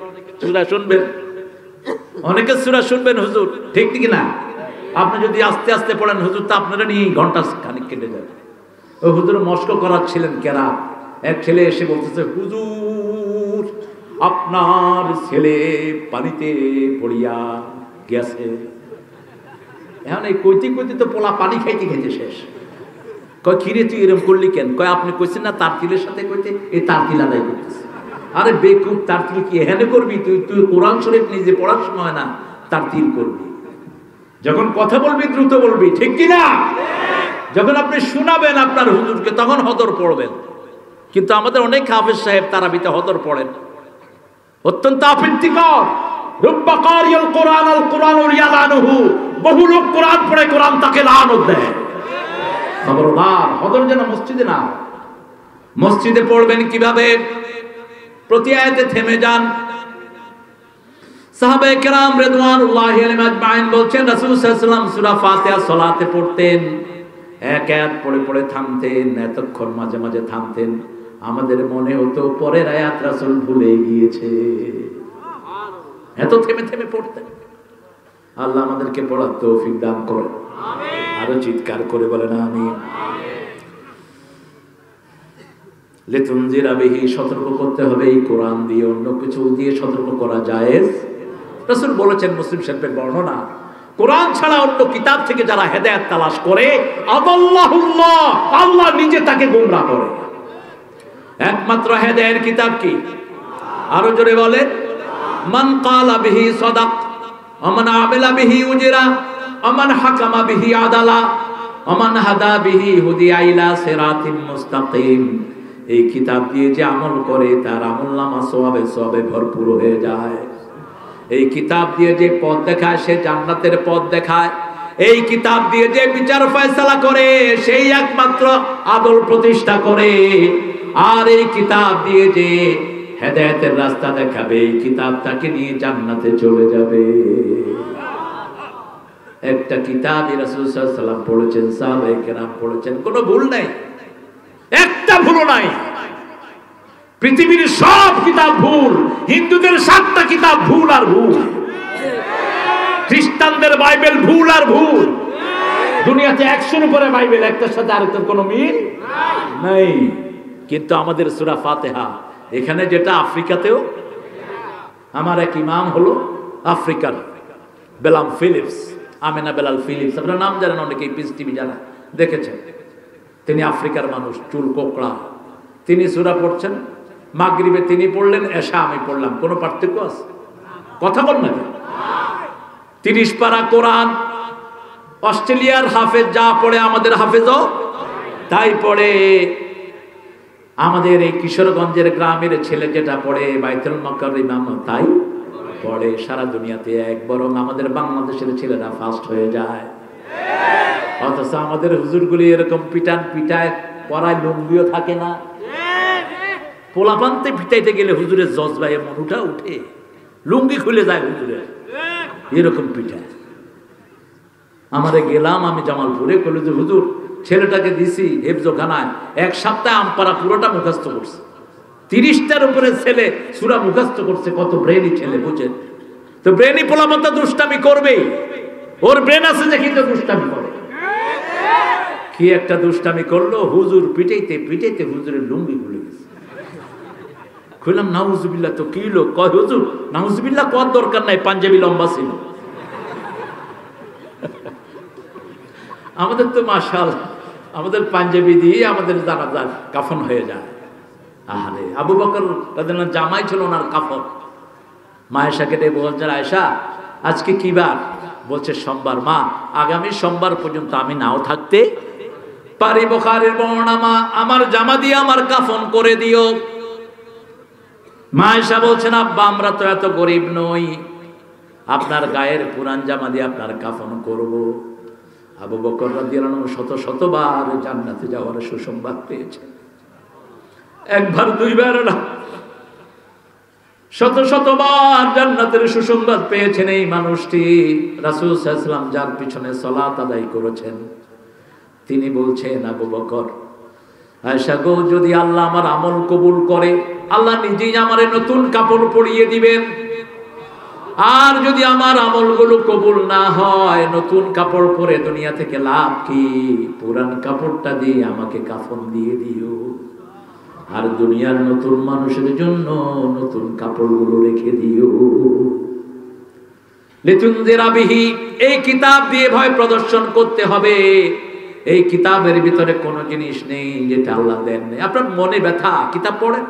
সূরা শুনবেন, অনেকের সূরা শুনবেন হুজুর, ঠিক ঠিক না? আপনি যদি আস্তে আস্তে পড়েন, হুজুর তো আপনারা নিয়ে ঘন্টা খানিক কেটে যাবে। ওই হুজুর মস্ক করাচ্ছিলেন কেরা। এক ছেলে এসে বলতেছে, হুজুর আপনার ছেলে পানিতে পড়িয়া গেছে। এখন এই কইতে কইতে তো পোলা পানি খাইতে খাইতে শেষ। কয়, কিরে তুই এরকম করলি কেন? কয়, আপনি কইছেন না তারতিলের সাথে কইতে, এই তারতিল আদায় করতেছে। আরে বেকুব, তারতিল কি এখানে করবি? তুই কোরআন শরীফ নিজে পড়ার সময় না তারতিল করবি। যখন কথা বলবি দ্রুত বলবি, ঠিক কিনা? যখন আপনি শোনাবেন আপনার হুজুরকে, তখন হদর পড়বেন। কিন্তু আমাদের অনেক হাফেজ সাহেব তারাবিতে হদর পড়েন, অত্যন্ত আপত্তিকর। রুব্বা কারিয়াল কোরআন আল কোরআন ইয়ালানুহু, বহু লোক কোরআন পড়ে, কোরআন তাকে লানত দেয়। খবরদার, হজর যেন মসজিদে না। মসজিদে পড়বেন কিভাবে? প্রতি আয়াতে থেমে যান। সাহাবায়ে কেরাম রিদওয়ানুল্লাহি আলাইহিম আজমাইন বলছেন রাসূল সাল্লাল্লাহু আলাইহি ওয়াসাল্লাম সূরা ফাতিহা সালাতে পড়তেন, এক আয়াত পড়ে পড়ে থামতেন, এতক্ষণ মাঝে মাঝে থামতেন, আমাদের মনে হতো পরের আয়াত রাসূল ভুলে গিয়েছে, এত থেমে থেমে পড়তেন। আল্লাহ আমাদেরকে পড়ার তৌফিক দান করেন, আমিন। আরো চিৎকার করে বলেন আমিন। লিতুনজিরা বিহি, সতর্ক করতে হবে এই কোরআন দিয়ে, অন্য কিছু দিয়ে সতর্ক করা জায়েজ। রাসূল বলেছেন, মুসলিম শরীফের বর্ণনা, কোরআন ছাড়া অন্য কিতাব থেকে যারা হেদায়েত তালাশ করে, আদাল্লাহুল্লাহ, আল্লাহ নিজে তাকে গোমরাহ করে। একমাত্র হেদায়েতের কিতাব কি? আরো জোরে বলেন, মান ক্বালা বিহি সাদাক ওয়া মান আমিলা বিহি উজরা ওয়া মান হাকামা বিহি আদালা ওয়া মান হাদা বিহি হুদিয়া ইলা সিরাতিন মুস্তাকিম। এই কিতাব দিয়ে যে আমল করে তার আমলনামা সওয়াবে সওয়াবে ভরপুর হয়ে যায়। এই কিতাব দিয়ে যে পথ দেখায় সে জান্নাতের পথ দেখায়। এই কিতাব দিয়ে যে বিচার ফয়সালা করে সেই একমাত্র আদল প্রতিষ্ঠা করে। আর এই কিতাব দিয়ে যে হেদায়েতের রাস্তা দেখাবে, এই কিতাব তাকে নিয়ে জান্নাতে চলে যাবে। একটা কিতাবই রাসূল সাল্লাল্লাহু আলাইহি ওয়াসাল্লাম পড়েছেন, সাহাবায়ে কেরাম পড়েছেন, কোনো ভুল নাই, একটা ভুল নাই। পৃথিবীর সব কিতাব ভুল, হিন্দুদের 7টা কিতাব ভুল আর ভুল, খ্রিস্টানদের বাইবেল ভুল আর ভুল। দুনিয়াতে 100-এর উপরে বাইবেল, একটার সাথে আরেকটার কোনো মিল নাই। কিন্তু আমাদের সূরা ফাতিহা, এখানে যেটা আফ্রিকাতেও, আমার এক ইমাম হলো আফ্রিকার, বেলাম ফিলিপস, আমেনা বেলাল ফিলিপস, আপনার নাম জানেন অনেকেই, পিস টিভি যারা দেখেছেন, তিনি আফ্রিকার মানুষ, চুল কোকড়া। তিনি সূরা পড়ছেন, মাগরিবে তিনি পড়লেন, এশা আমি পড়লাম, কোনো পার্থক্য আছে? কথা বল না। 30 পারা কোরআন। অস্ট্রেলিয়ার হাফেজ যা পড়ে আমাদের হাফেজও তাই পড়ে। আমাদের এই কিশোরগঞ্জের গ্রামের ছেলে যেটা পড়ে বাইতুল মুকাররম তাই পড়ে। সারা দুনিয়াতে এক, বরং আমাদের বাংলাদেশের ছেলেরা ফার্স্ট হয়ে যায়। অথচ আমাদের হুজুরগুলি এরকম পিটান পিটায়, পড়ায় লুঙ্গিও থাকে না। পোলাপান্তে পিটাইতে গেলে হুজুরের জজবায়ে মনুটা উঠে, লুঙ্গি খুলে যায় হুজুরের, এরকম পিটায়। আমারে গেলাম আমি জামালপুরে, কইল যে হুজুর ছেলেটাকে দিছি হেফজোখানায়, 1 সপ্তাহে আমপারা পুরোটা মুখস্থ করছে। 30টার উপরে ছেলে সূরা মুখস্থ করছে। কত ব্রেনি ছেলে, বুঝেন তো? ব্রেনি পোলাপান্তা দুষ্টামি করবেই, ওর ব্রেন আছে যে কিন্তু দুষ্টামি করে। কি একটা দুষ্টামি করলো, হুজুর পিটাইতে পিটাইতে হুজুরের লুঙ্গি খুলে গেছে। কইলাম নাউজুবিল্লাহ, তো কি লোক? কয় হুজুর নাউজুবিল্লাহ কর দরকার নাই, পাঞ্জাবি লম্বা ছিল। আমাদের তো মাশাআল্লাহ, আমাদের পাঞ্জাবি দিয়ে আমাদের জানাজার কাফন হয়ে যায়। আহারে, আবু বকর রাদিয়াল্লাহু আনহু জামাই ছিল ওনার কাফন। মা আয়েশাকে ডেকে বলছেন, আয়েশা আজকে কি বার? বলছে সোমবার। মা আগামী সোমবার পর্যন্ত আমি নাও থাকতে পারি। বুখারীর বর্ণনা, মা আমার জামা দিয়ে আমার কাফন করে দিও। মা আয়েশা বলছেন, আব্বা আমরা তো এত গরিব নই, আপনার গায়ের পুরান জামা দিয়ে আপনার কাফন করব। আবু বকর রাদিয়াল্লাহু আনহু শত শতবার জান্নাতে যাওয়ার সুসংবাদ পেয়েছেন, একবার দুইবার না, শত শতবার জান্নাতের সুসংবাদ পেয়েছেন এই মানুষটি। রাসূল সাল্লাল্লাহু আলাইহি ওয়াসাল্লাম যার পিছনে সালাত আদায় করেছেন, তিনি বলছেন, আবু বকর আয়েশা গো, যদি আল্লাহ আমার আমল কবুল করে আল্লাহ নিজেই আমারে নতুন কাপড় পরিয়ে দিবেন। আর যদি আমার আমলগুলো কবুল না হয়, নতুন কাপড় পরে দুনিয়া থেকে লাভ কি? পুরান কাপড়টা দিয়ে আমাকে কাফন দিয়ে দিও। আর দুনিয়ার নতুন মানুষের জন্য নতুন কাপড়গুলো রেখে দিও। লিতুনজিরা বিহি, এই কিতাব দিয়ে ভয় প্রদর্শন করতে হবে। এই কিতাবের ভিতরে কোনো জিনিস নেই যেটা আল্লাহ দেন নাই। আপনার মনে ব্যথা, কিতাব পড়েন।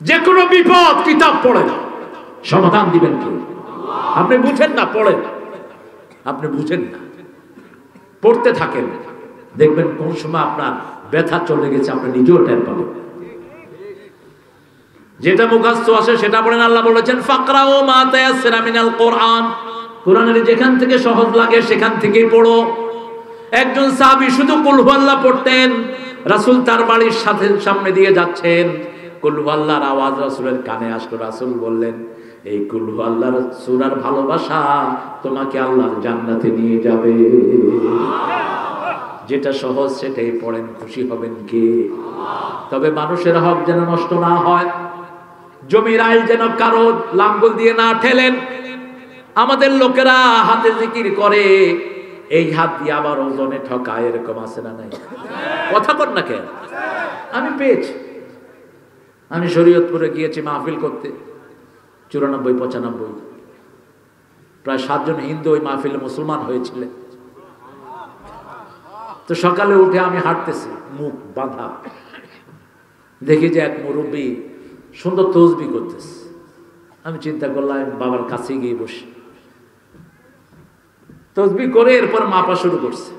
যে কোনো বিপদ কিতাব পড়েন, সমাধান দিবেন কি? আপনি বুঝেন না, পড়েন। আপনি বুঝেন না, পড়তে থাকেন, দেখবেন কোন সময় আপনার ব্যথা চলে গেছে, আপনি নিজেও টের পাবেন। যেটা মুখস্থ আসে সেটা পড়েন। আল্লাহ বলেছেন, ফাকরাউ মা তায়াসসারা মিনাল কোরআন, কোরআনের যেখান থেকে সহজ লাগে সেখান থেকেই পড়ো। একজন সাহাবী শুধু কুল হুয়াল্লাহ পড়তেন, রাসূল তার বাড়ির সামনে দিয়ে যাচ্ছেন, কুল হুয়াল্লাহর আওয়াজ রাসূলের কানে আসলো। রাসূল বললেন, এই কুল হুয়াল্লাহর সূরার ভালোবাসা তোমাকে আল্লাহর জান্নাতে নিয়ে যাবে। যেটা সহজ সেটাই পড়েন, খুশি হবেন কে? তবে মানুষের হক যেন নষ্ট না হয়, জমির আইল যেন কারো লাঙ্গল দিয়ে না ঠেলেন। আমাদের লোকেরা হাতে জিকির করে, এই হাত দিয়ে আবার ওজনে ঠকায়, এরকম আছে না নাই? কথা বল না কেন? আমি পেয়েছি। আমি শরীয়তপুরে গিয়েছি মাহফিল করতে, 94-95, প্রায় 7 জন হিন্দু ওই মাহফিলে মুসলমান হয়েছিলেন। তো সকালে উঠে আমি হাঁটতেছি, মুখ বাঁধা, দেখি যে এক মুরব্বী সুন্দর তসবিহ করতেছে। আমি চিন্তা করলাম বাবার কাছে গিয়ে বসি, তসবিহ করে এরপর মাপা শুরু করছে।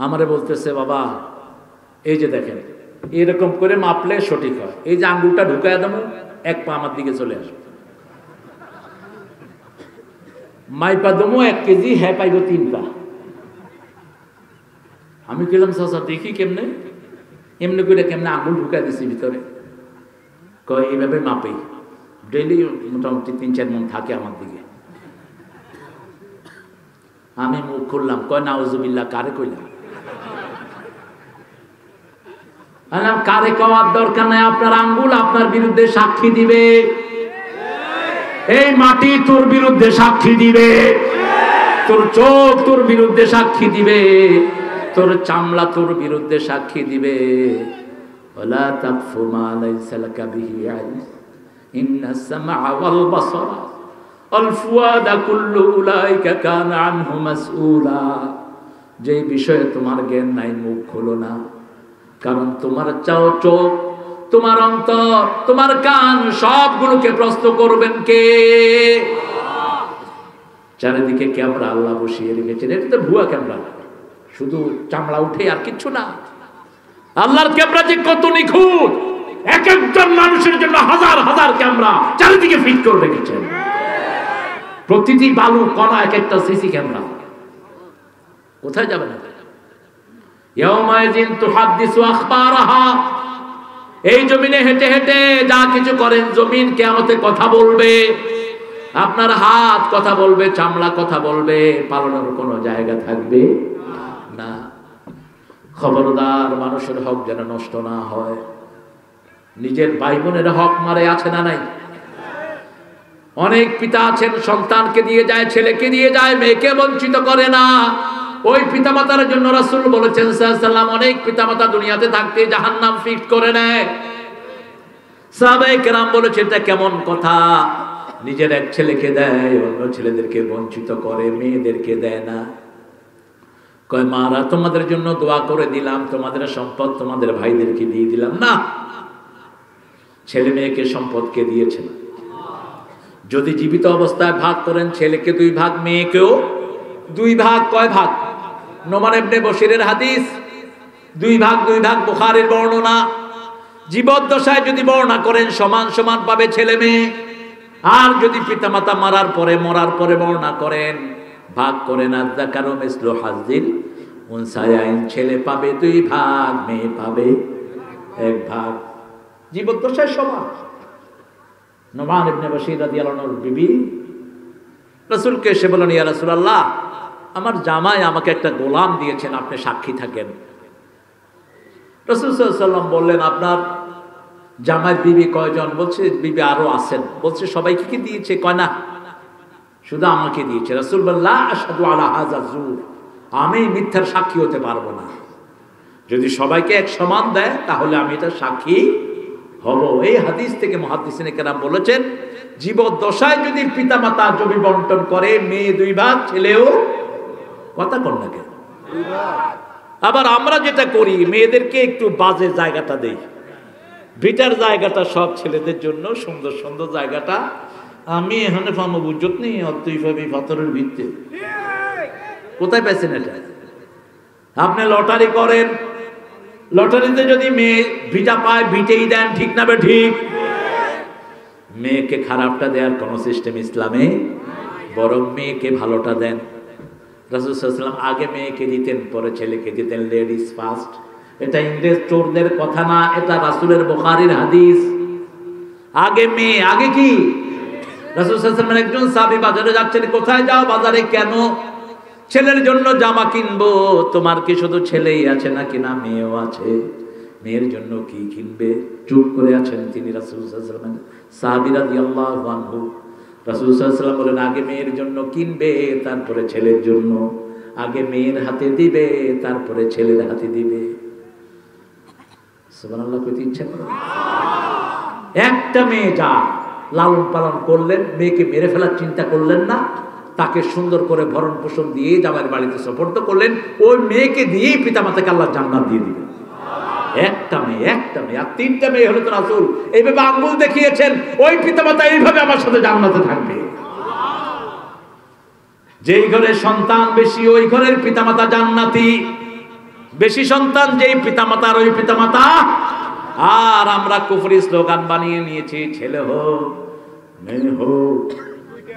আমারে বলতেছে, বাবা এই যে দেখেন, এরকম করে মাপলে সঠিক হয়, এই যে আঙ্গুলটা ঢুকায় দেবো, এক পা আমার দিকে চলে আসবে, মাইপা দেবো 1 কেজি, হ্যাঁ পাইব 3 পা। আমি গেলাম, চাচা দেখি কেমনে, এমনি করে কেমনে আঙ্গুল ঢুকাই দিছি ভিতরে। কয় এইভাবে মাপে, ডেইলি মোটামুটি 3-4 মণ থাকে আমার দিকে। আমি মুখ খুললাম, কয় নাউজুবিল্লাহ, কারে কইলাম? কারে কওয়ার দরকার নাই, আপনার আঙ্গুল আপনার বিরুদ্ধে সাক্ষী দিবে, এই মাটি তোর বিরুদ্ধে সাক্ষী দিবে, তোর চোখ তোর বিরুদ্ধে সাক্ষী দিবে, তোর চামড়া তোর বিরুদ্ধে সাক্ষী দিবে। ওয়ালা তাকফু মা লাইসা লাকা বিহি ইলম ইন্নাস সামআ ওয়াল বাসারা ওয়াল ফুয়াদা কুল্লু উলাইকা কানা আনহু মাসউলা। যে বিষয়ে তোমার জ্ঞান নাই, মুখ খোলো না, কারণ তোমার চোখ, তোমার অন্তর, তোমার কান সবগুলোকে প্রশ্ন করবেন কে? চারিদিকে ক্যামেরা আল্লাহ বসিয়ে রেখেছেন, এটা তো ভুয়া ক্যামেরা, শুধু চামড়া উঠে আর কিচ্ছু না। আল্লাহর ক্যামেরা যে কত নিখুঁত, এক একজন মানুষের জন্য হাজার হাজার ক্যামেরা চারিদিকে ফিট করে রেখেছেন, প্রতিটি বালু কণা এক একটা সিসি ক্যামেরা। কোথায় যাবে না? ইয়াউমাইযিন তুহাদ্দিসু আখবারাহা, এই জমিনে হেঁটে হেঁটে যা কিছু করেন, জমিন কিয়ামতে কথা বলবে, আপনার হাত কথা বলবে, চামড়া কথা বলবে, পালানোর কোনো জায়গা থাকবে না। খবরদার, মানুষের হক যেন নষ্ট না হয়। নিজের ভাই বোনের হক মারে, আছে না নাই? অনেক পিতা আছেন, সন্তানকে দিয়ে যায়, ছেলেকে দিয়ে যায়, মেয়েকে বঞ্চিত করে না। ওই পিতামাতার জন্য রাসূল বলেছেন সাল্লাল্লাহু আলাইহি ওয়াসাল্লাম, অনেক পিতামাতা দুনিয়াতে থাকতে জাহান্নাম ফিক্স করে নেয়। সাহাবায়ে কেরাম বলেছে, এটা কেমন কথা? নিজের এক ছেলেকে দেয়, অন্য ছেলেদেরকে বঞ্চিত করে, মেয়েদেরকে দেয় না। কয় মারা, তোমাদের জন্য দোয়া করে দিলাম, তোমাদের সম্পদ তোমাদের ভাইদেরকে দিয়ে দিলাম না। ছেলে মেয়েকে সম্পদকে দিয়েছেন। যদি জীবিত অবস্থায় ভাগ করেন, ছেলেকে 2 ভাগ, মেয়েকেও 2 ভাগ। কয় ভাগ? নোমান ইবনে বশিরের হাদিস, 2 ভাগ 2 ভাগ, বুখারীর বর্ণনা। জীবদ্দশায় যদি বর্ণনা করেন, সমান সমান পাবে ছেলে মেয়ে। আর যদি পিতামাতা মরার পরে বর্ণনা করেন, ভাগ করেন, আযযাকারু মিসলু হাযিল উনসায়াইন, ছেলে পাবে 2 ভাগ, মেয়ে পাবে 1 ভাগ। জীবদ্দশায় সমান। নোমান ইবনে বশির রাদিয়াল্লাহু আনহুর বিবি রাসূলকে এসে বলেন, ইয়া রাসূলুল্লাহ, আমার জামাই আমাকে একটা গোলাম দিয়েছেন, আপনি সাক্ষী থাকেন। রাসূল সাল্লাল্লাহু আলাইহি ওয়াসাল্লাম বললেন, আপনার জামাইয়ের বিবি কয়জন? বলছে বিবি আরো আছেন। বলছে সবাইকে কি দিয়েছে? কয় না, শুধু আমাকে দিয়েছে। রাসূল বললেন, লা আশহাদু আলা হাযা যুর, আমি মিথ্যার সাক্ষী হতে পারবো না। যদি সবাইকে এক সমান দেয় তাহলে আমি এটা সাক্ষী হব। এই হাদিস থেকে মুহাদ্দিসিনে কেরাম বলেছেন, জীবদ্দশায় যদি পিতামাতা জমি বন্টন করে, মেয়ে 2 ভাগ, ছেলেও, কথা কন না কেন? আবার আমরা যেটা করি, মেয়েদেরকে একটু বাজে জায়গাটা দেই, ভিটার জায়গাটা সব ছেলেদের জন্য, সুন্দর সুন্দর জায়গাটা আমি এখানে পাবো, বুঝত নেই, অত্যইভাবে পাথরের ভিত্তি। কোথায় পেয়েছেন এটা? আপনি লটারি করেন, লটারিতে যদি মেয়ে ভিটা পায়, ভিটেই দেন, ঠিক না? ঠিক। মেয়েকে খারাপটা দেওয়ার কোন সিস্টেম ইসলামে, বরং মেয়েকে ভালোটা দেন। রাসূল সাল্লাল্লাহু আলাইহি ওয়াসাল্লাম আগে মেয়েকে দিতেন পরে ছেলেকে দিতেন, লেডিস ফার্স্ট। এটা ইংরেজ চোরদের কথা না, এটা রাসূলের বুখারীর হাদিস। আগে মেয়ে, আগে কি? রাসূল সাল্লাল্লাহু আলাইহি ওয়াসাল্লাম একজন সাহাবী বাজারে যাচ্ছেন, কোথায় যাও? বাজারে। কেন? ছেলের জন্য জামা কিনবো। তোমার কি শুধু ছেলেই আছে নাকি না মেয়েও আছে? মেয়ের জন্য কি কিনবে? চুপ করে আছেন তিনি রাসূল সাল্লাল্লাহু আলাইহি ওয়াসাল্লাম। সাহাবী রাদিয়াল্লাহু আনহু, রাসূল সাল্লাল্লাহু আলাইহি ওয়াসাল্লাম বলেন আগে মেয়ের জন্য কিনবে তারপরে ছেলের জন্য, আগে মেয়ের হাতে দিবে তারপরে ছেলের হাতে দিবে। সুবহানাল্লাহ, কইতে ইচ্ছা করে। একটা মেয়ে যা লালন পালন করলেন, মেয়েকে মেরে ফেলার চিন্তা করলেন না, তাকে সুন্দর করে ভরণ পোষণ দিয়ে জামাইয়ের বাড়িতে সুপর্দ করলেন, ওই মেয়েকে দিয়েই পিতামাতাকে আল্লাহ জান্নাত দিয়ে দিবেন। একটা মেয়ে, একটা মেয়ে। আর 3টা মেয়ে হলে তো রাসূল এইভাবে আঙ্গুল দেখিয়েছেন, ওই পিতামাতা এইভাবে আমার সাথে জান্নাতে থাকবে। যেই ঘরে সন্তান বেশি ওই ঘরের পিতামাতা জান্নাতি, বেশি সন্তান যেই পিতামাতার ওই পিতামাতা। আর আমরা কুফরি স্লোগান বানিয়ে নিয়েছি, ছেলে হোক মেয়ে হোক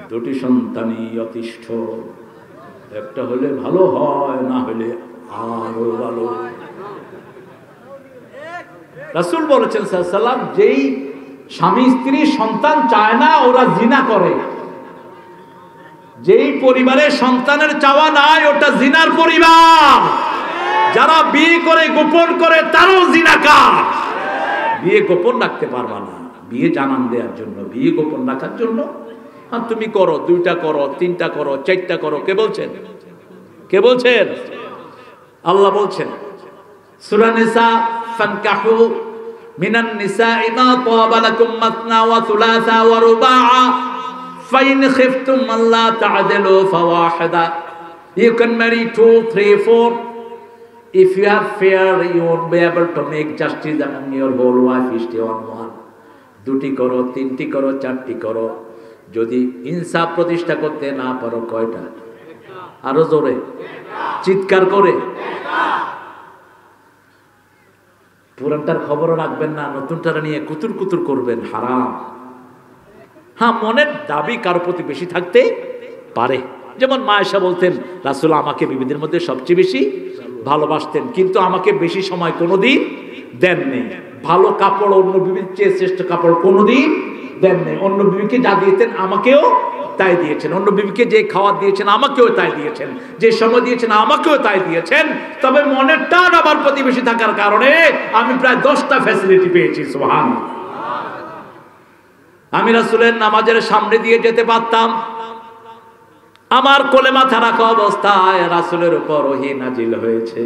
2টি সন্তানই যথেষ্ট, একটা হলে ভালো হয়, না হলে আরো ভালো। রাসূল বলেছেন সাল্লাল্লাহু আলাইহি ওয়াসাল্লাম, যেই স্বামী স্ত্রী সন্তান চায় না ওরা জিনা করে। যেই পরিবারে সন্তানের চাওয়া নাই ওটা জিনার পরিবার। যারা বিয়ে করে গোপন করে তারাও জিনাকার। বিয়ে গোপন রাখতে পারবা না, বিয়ে জানান দেওয়ার জন্য, বিয়ে গোপন রাখার জন্য। আর তুমি করো, 2টা করো, 3টা করো, 4টা করো। কে বলছেন? কে বলছেন? আল্লাহ বলছেন সূরা নিসা, ফানকাহু মিনান নিসাই মা তাবা লাকুম মাসনা ওয়া থুলাসা ওয়া রুবাআ ফাইন খিফতুম আল্লা তা'দিলু ফাওয়াহিদা। You can marry 2, 3, 4. If you have fear, you won't be able to make justice among your whole wife. Stay on one. 2টি করো, 3টি করো, 4টি করো। যদি ইনসাফ প্রতিষ্ঠা করতে না পারো কয়টা? আরো জোরে চিৎকার করে। পুরানটার খবরও রাখবেন না, নতুনটার নিয়ে কুতুর কুতুর করবেন, হারাম। হ্যাঁ, মনের দাবি কারো প্রতি বেশি থাকতে পারে। যেমন মা আয়েশা বলতেন, রাসূল আমাকে বিবিদের মধ্যে সবচেয়ে বেশি ভালোবাসতেন, কিন্তু আমাকে বেশি সময় কোনোদিন দেননি। ভালো কাপড় অন্য বিবির চেয়ে শ্রেষ্ঠ কাপড় কোনোদিন দেননি। অন্য বিবিকে যা দিয়েছেন আমাকেও তাই দিয়েছেন, অন্য বিবিকে যে খাওয়া দিয়েছেন আমাকেও তাই দিয়েছেন, যে সময় দিয়েছেন আমাকেও তাই দিয়েছেন। তবে মনের টান আমার প্রতি বেশি থাকার কারণে আমি প্রায় 10টা ফ্যাসিলিটি পেয়েছি। সুবহানাল্লাহ। আমি রাসূলের নামাজের সামনে দিয়ে যেতে পারতাম, আমার কোলে মাথা রাখা অবস্থায় রাসূলের উপর ওহী নাজিল হয়েছে।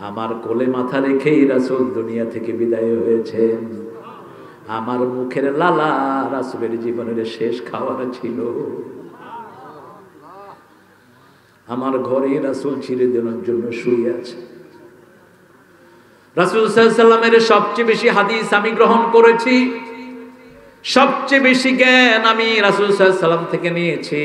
আমার কোলে মাথা রেখেই রাসূল দুনিয়া থেকে বিদায় হয়েছেন। আমার মুখের লালা রাসূলের জীবনের শেষ খাবার ছিল। আমার ঘরে রাসূল চিরদিনের জন্য শুয়ে আছে। রাসূল সাল্লাল্লাহু আলাইহি ওয়াসাল্লামের সবচেয়ে বেশি হাদিস আমি গ্রহণ করেছি, সবচেয়ে বেশি জ্ঞান আমি রাসূল সাল্লাল্লাহু আলাইহি ওয়াসাল্লাম থেকে নিয়েছি।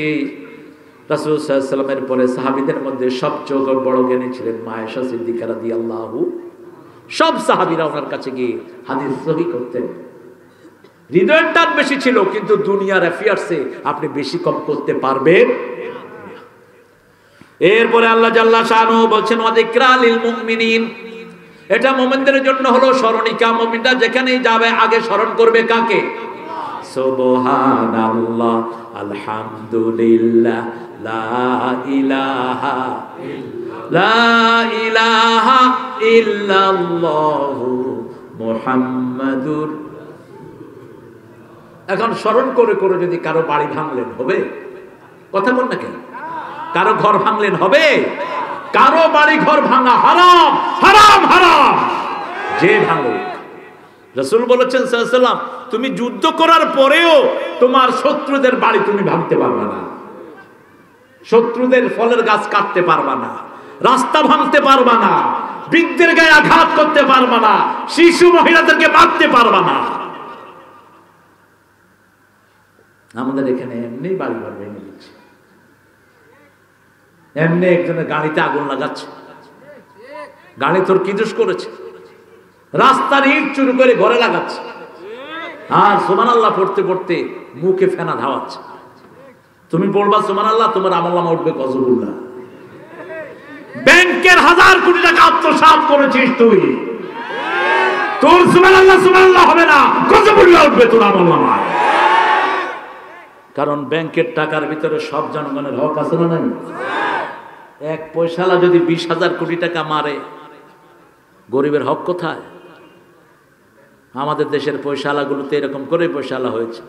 রাসূল সাল্লাল্লাহু আলাইহি ওয়াসাল্লামের পরে সাহাবীদের মধ্যে সবচেয়ে বড় জ্ঞানী ছিলেন মা আয়েশা সিদ্দিকা রাদিয়াল্লাহু। সব সাহাবীরা ওনার কাছে গিয়ে হাদিস সহিহ করতেন। হৃদয়ের টান বেশি ছিল, কিন্তু দুনিয়ার অ্যাফেয়ার্সে আপনি বেশি কম করতে পারবেন। এরপরে আল্লাহ জাল্লা শাআনুহু বলছেন ওয়া যিকরা লিল মুমিনিন, এটা মুমিনদের জন্য হলো স্মরণিকা। মুমিনরা যেখানেই যাবে আগে স্মরণ করবে কাকে? সুবহানাল্লাহ, আলহামদুলিল্লাহ, লা ইলাহা ইল্লাল্লাহু মুহাম্মাদুর। এখন স্মরণ করে করে যদি কারো বাড়ি ভাঙলেন হবে? কথা বল না কেন? কারো ঘর ভাঙলেন হবে? কারো বাড়ি ঘর ভাঙা হারাম, হারাম, হারাম। যে ভাঙো, রাসূল বলেছেন সাল্লাল্লাহু আলাইহি ওয়াসাল্লাম, তুমি যুদ্ধ করার পরেও তোমার শত্রুদের বাড়ি তুমি ভাঙতে পারবে না, শত্রুদের ফলের গাছ কাটতে পারবে না, রাস্তা ভাঙতে পারবে না, বৃদ্ধের গায়ে আঘাত করতে পারবে না, শিশু মহিলাদেরকে মারতে পারবে না। আমাদের এখানে এমনি বাড়ি ঘর ভেঙে দিচ্ছে, এমনি একজনের গাড়িতে আগুন লাগাচ্ছে। গাড়ি তোর কি দোষ করেছে? রাস্তার ইট চুরি করে ঘরে লাগাচ্ছে, আর সুবহানাল্লাহ পড়তে পড়তে মুখে ফেনা ধাওয়াচ্ছে। তুমি পড়বা সুবহানাল্লাহ, তোমার আমলনামা উঠবে গজবুল্লাহ। ব্যাংকের 1000 কোটি টাকা আত্মসাৎ করেছিস তুই, তোর সুবহানাল্লাহ সুবহানাল্লাহ হবে না, গজবুল্লাহ উঠবে তোর আমলনামায়। কারণ ব্যাংকের টাকার ভিতরে সব জনগণের হক আছে না নাই? এক পয়সালা যদি 20,000 কোটি টাকা মারে, গরিবের হক কোথায়? আমাদের দেশের পয়সালাগুলোতে এরকম করে পয়সালা হয়েছে।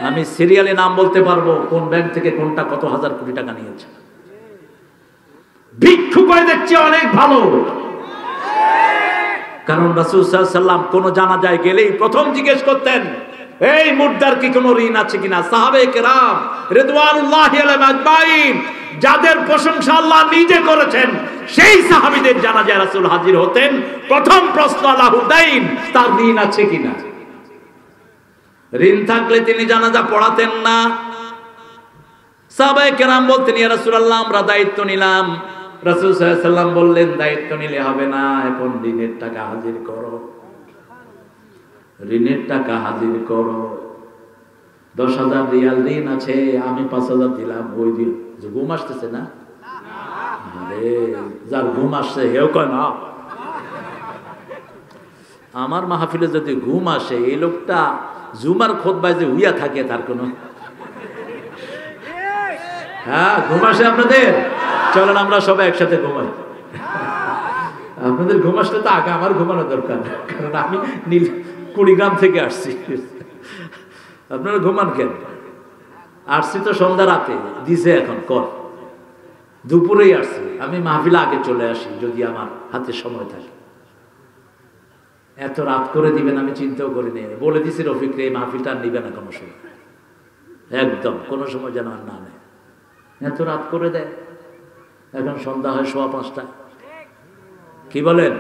আমি সিরিয়ালে নাম বলতে পারবো কোন ব্যাংক থেকে কোনটা কত হাজার কোটি টাকা নিয়েছে। ভিক্ষুক হয়ে দেখছি অনেক ভালো, কারণ রাসূল সাল্লাল্লাহু আলাইহি ওয়াসাল্লাম কোন জানাজায় গেলেই প্রথম জিজ্ঞেস করতেন, এই মুর্দার কি কোনো ঋণ আছে কিনা? সাহাবায়ে কেরাম রিদওয়ানুল্লাহি আলাইহিম আজমাইন, যাদের প্রশংসা আল্লাহ নিজে করেছেন, সেই সাহাবীদের জানাজায় রাসূল হাজির হতেন। প্রথম প্রশ্ন আল্লাহু দাইন, তার ঋণ আছে কিনা। ঋণ থাকলে তিনি জানাজা পড়াতেন না। সাহাবায়ে কেরাম বলতেন, ইয়া রাসূলুল্লাহ আমরা দায়িত্ব নিলাম। রাসূল সাল্লাল্লাহু আলাইহি ওয়াসাল্লাম বললেন, দায়িত্ব নিলে হবে না, এখন ঋণের টাকা হাজির করো, ঋণের টাকা হাজির করো। 10,000 রিয়াল ঋণ আছে, আমি 5,000 দিলাম। ওই দিন ঘুম আসতেছে না? আরে যার ঘুম আসছে হেও কয় না। আমার মাহফিলে যদি ঘুম আসে, এই লোকটা জুমার খুতবায় যে হুইয়া থাকে তার কোনো, হ্যাঁ ঘুম আসে আপনাদের? চলেন আমরা সবাই একসাথে ঘুমাই। আপনাদের ঘুম আসলে তো আগে আমার ঘুমানো দরকার, কারণ আমি কুড়িগ্রাম থেকে আসছি। আপনারা ঘুমান কেন? আসছি তো সন্ধ্যা রাতে দিছে, এখন কর দুপুরেই আসছি। আমি মাহফিলে আগে চলে আসি যদি আমার হাতে সময় থাকে। এত রাত করে দিবেন আমি চিন্তাও করিনি। বলে দিছি রফিক রে, এই মাহফিলটা আর নিবে না কোনো সময়, একদম কোনো সময় যেন আর না নেয়। এত রাত করে দেয়, এখন সন্ধ্যা হয় 5:15। কি বলেন?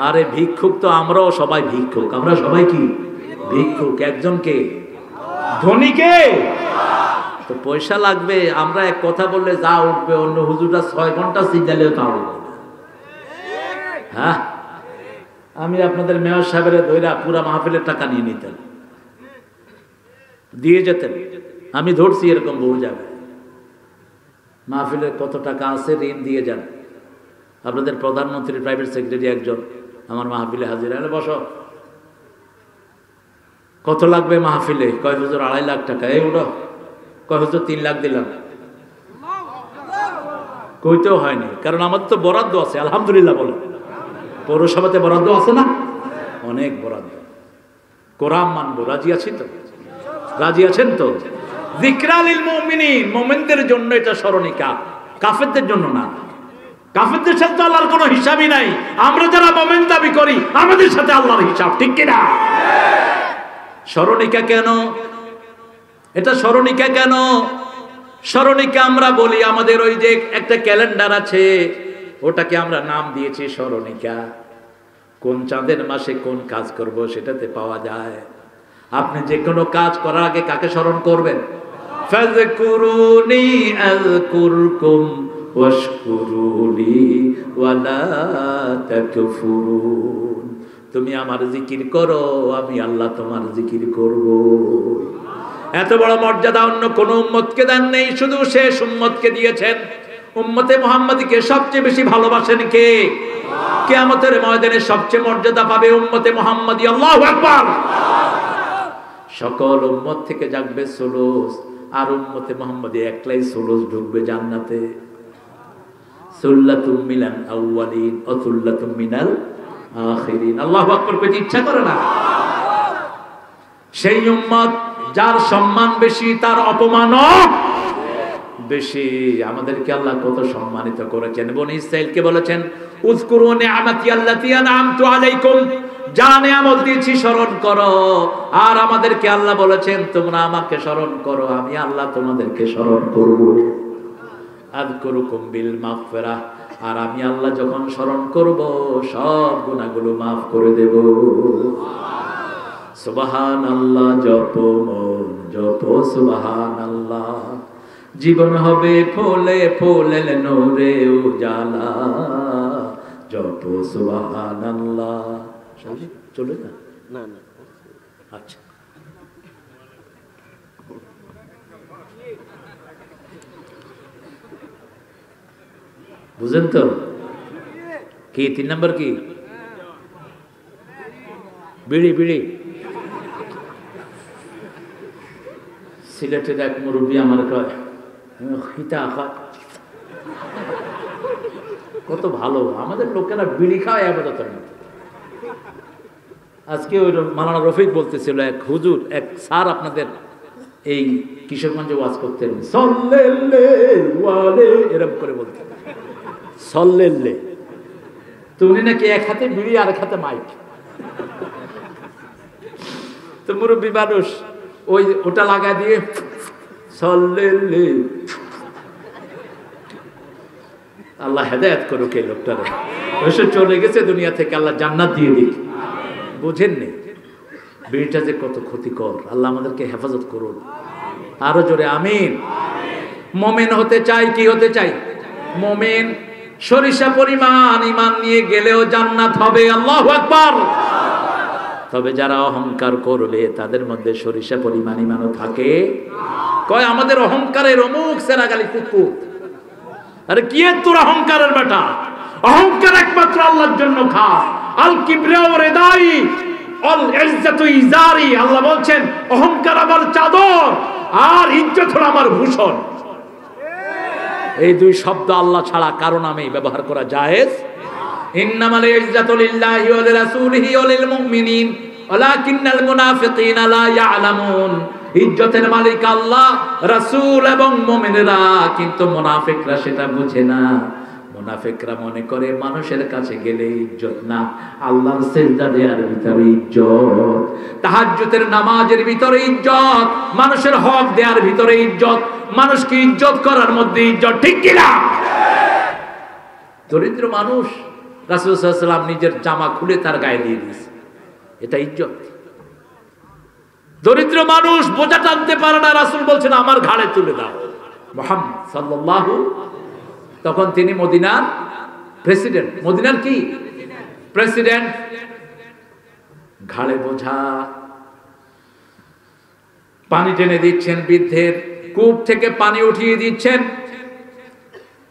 আরে ভিক্ষুক তো আমরাও সবাই ভিক্ষুক, আমরা সবাই কি ভিক্ষুক? একজনকে ধনীকে তো পয়সা লাগবে। আমরা এক কথা বললে যা উঠবে, অন্য হুজুরটা 6 ঘন্টা সিগনালেও তা উঠবে। হ্যাঁ, আমি আপনাদের মেয়র সাহেবের ধইরা পুরা মাহফিলের টাকা নিয়ে নিতেন, দিয়ে যেতেন। আমি ধরছি এরকম বহু জায়গায়, মাহফিলের কত টাকা আছে ঋণ দিয়ে যান। আপনাদের প্রধানমন্ত্রী প্রাইভেট সেক্রেটারি একজন আমার মাহফিলে হাজির হলে, বসো, কত লাগবে মাহফিলে? কয় হুজুর 2.5 লাখ টাকা। এই উঠো। কয় হুজুর 3 লাখ দিলাম। কইতেও হয়নি, কারণ আমাদের তো বরাদ্দ আছে আলহামদুলিল্লাহ। বলো, পৌরসভাতে বরাদ্দ আছে না? অনেক বরাদ্দ। কোরআন মানবো, রাজি আছি তো? রাজি আছেন তো? যিকরা লিল মুমিনিন, মুমিনদের জন্য এটা স্মরণিকা, কাফেরদের জন্য না। কাফেরদের সাথে আল্লাহর কোনো হিসাবই নাই। আমরা যারা মুমিন দাবি করি, আমাদের সাথে আল্লাহর হিসাব, ঠিক কি না? স্মরণিকা কেন? এটা স্মরণিকা কেন? স্মরণিকা আমরা বলি, আমাদের ওই যে একটা ক্যালেন্ডার আছে, ওটাকে আমরা নাম দিয়েছি স্মরণিকা। কোন চাঁদের মাসে কোন কাজ করব সেটাতে পাওয়া যায়। আপনি যে কোনো কাজ করার আগে কাকে স্মরণ করবেন? ফাযকুরুনি আযকুরকুম ওয়াশকুরুলি ওয়ালা তাকফুরুন। তুমি আমার জিকির করো, আমি আল্লাহ তোমার জিকির করব। এত বড় মর্যাদা অন্য কোন উম্মতকে দেন নেই, শুধু শেষ উম্মতকে দিয়েছেন। উম্মতে মুহাম্মাদীকে সবচেয়ে বেশি ভালোবাসেন কে? কিয়ামতের ময়দানে সবচেয়ে মর্যাদা পাবে উম্মতে মুহাম্মাদী। আল্লাহু আকবার। সকল উম্মত থেকে যাবে সুলুস, আর উম্মতে মুহাম্মাদী একলাই সুলুস ঢুকবে জান্নাতে। সুল্লাতুম মিনাল আউয়ালিন ওয়া সুল্লাতুম মিনাল আখিরিন। আল্লাহু আকবার। পেতে ইচ্ছা করে না? সেই উম্মত যার সম্মান বেশি, তার অপমানও বেশি। আমাদেরকে আল্লাহ কত সম্মানিত করেছেন। বনি ইসরাঈলকে বলেছেন, উযকুরু নি'মাতি আল্লাতী আন'আমতু আলাইকুম, যা নিয়ামত দিয়েছি স্মরণ করো। আর আমাদেরকে আল্লাহ বলেছেন, তোমরা আমাকে স্মরণ করো, আমি আল্লাহ তোমাদেরকে স্মরণ করব। আযকুরুকুম বিল মাগফিরাহ, আর আমি আল্লাহ যখন স্মরণ করব সব গুনাহগুলো maaf করে দেব। সুবহানাল্লাহ জপো মন জপো সুবহানাল্লাহ, জীবন হবে ফুলে ফুলে নূরে উজালা, জপো সুবহানাল্লাহ। চলে না? না, আচ্ছা। বুঝেন তো কি 3 নম্বর কি বিড়ি বিড়ি সিলেটের এক মুরব্বী আমার কয় খিতা খায় কত ভালো আমাদের লোকেরা বিড়ি খায় আবাদতের মতো। আজকে ওই মাওলানা রফিক বলতেছিল এক হুজুর এক স্যার আপনাদের এই কিশোরগঞ্জে ওয়াজ করতেন এরকম করে বলতেন সল্লেল্লে, তো উনি নাকি এক হাতে বিড়ি আর এক হাতে মাইক। তো মুরব্বী মানুষ ওই ওটা লাগা দিয়ে সল্লেল্লে। আল্লাহ হেদায়েত করুক এই লোকটারে, ওইসে চলে গেছে দুনিয়া থেকে, আল্লাহ জান্নাত দিয়ে দিক। বুঝেননি বিড়িটা যে কত ক্ষতিকর, আল্লাহ আমাদেরকে হেফাজত করুন। আরো জোরে আমিন। মুমিন হতে চাই, কি হতে চাই? মুমিন। সরিষা পরিমাণ ঈমান নিয়ে গেলেও জান্নাত হবে, আল্লাহু আকবার। তবে যারা অহংকার করবে তাদের মধ্যে সরিষা পরিমাণ ঈমানও থাকে। কয় আমাদের অহংকারের অমুক সেরাগালি কুকুর। আরে কি তোর অহংকারের বেটা? অহংকার একমাত্র আল্লাহর জন্য খাস। আল কিবরিয়াউ রিদাই আল ইজ্জাতু ইজারি। আল্লাহ বলছেন অহংকার আমার চাদর আর ইজ্জত হলো আমার ভূষণ। এই দুই শব্দ আল্লাহ ছাড়া কারো নামেই ব্যবহার করা জায়েজ। ইন্নামাল ইজ্জাতু লিল্লাহি ওয়া লিরাসূলিহি ওয়া লিল মুমিনিন ওয়ালাকিন্নাল মুনাফিকিনা লা ইয়ালামুন। ইজ্জতের মালিক আল্লাহ, রাসূল এবং মুমিনেরা, কিন্তু মুনাফিকরা সেটা বুঝে না। মুনাফিকরা মনে করে মানুষের কাছে গেলে ইজ্জত না, আল্লাহর সিজদা দেওয়ার ভিতরে ইজ্জত, তাহাজ্জুদের নামাজের ভিতরে ইজ্জত, মানুষের হক দেওয়ার ভিতরে ইজ্জত, মানুষকে ইজ্জত করার মধ্যে ইজ্জত। ঠিক কি না? দরিদ্র মানুষ রাসূল সাল্লাল্লাহু আলাইহি ওয়াসাল্লাম নিজের জামা খুলে তার গায়ে দিয়ে দিয়েছে, এটা ইজ্জত। দরিদ্র মানুষ বোঝা টানতে পারে না, রাসূল বলছেন আমার ঘাড়ে তুলে দাও। মুহাম্মদ সাল্লাল্লাহু, তখন তিনি মদিনার প্রেসিডেন্ট, মদিনার কি প্রেসিডেন্ট, ঘাড়ে বোঝা, পানি টেনে দিচ্ছেন, বৃদ্ধের কূপ থেকে পানি উঠিয়ে দিচ্ছেন।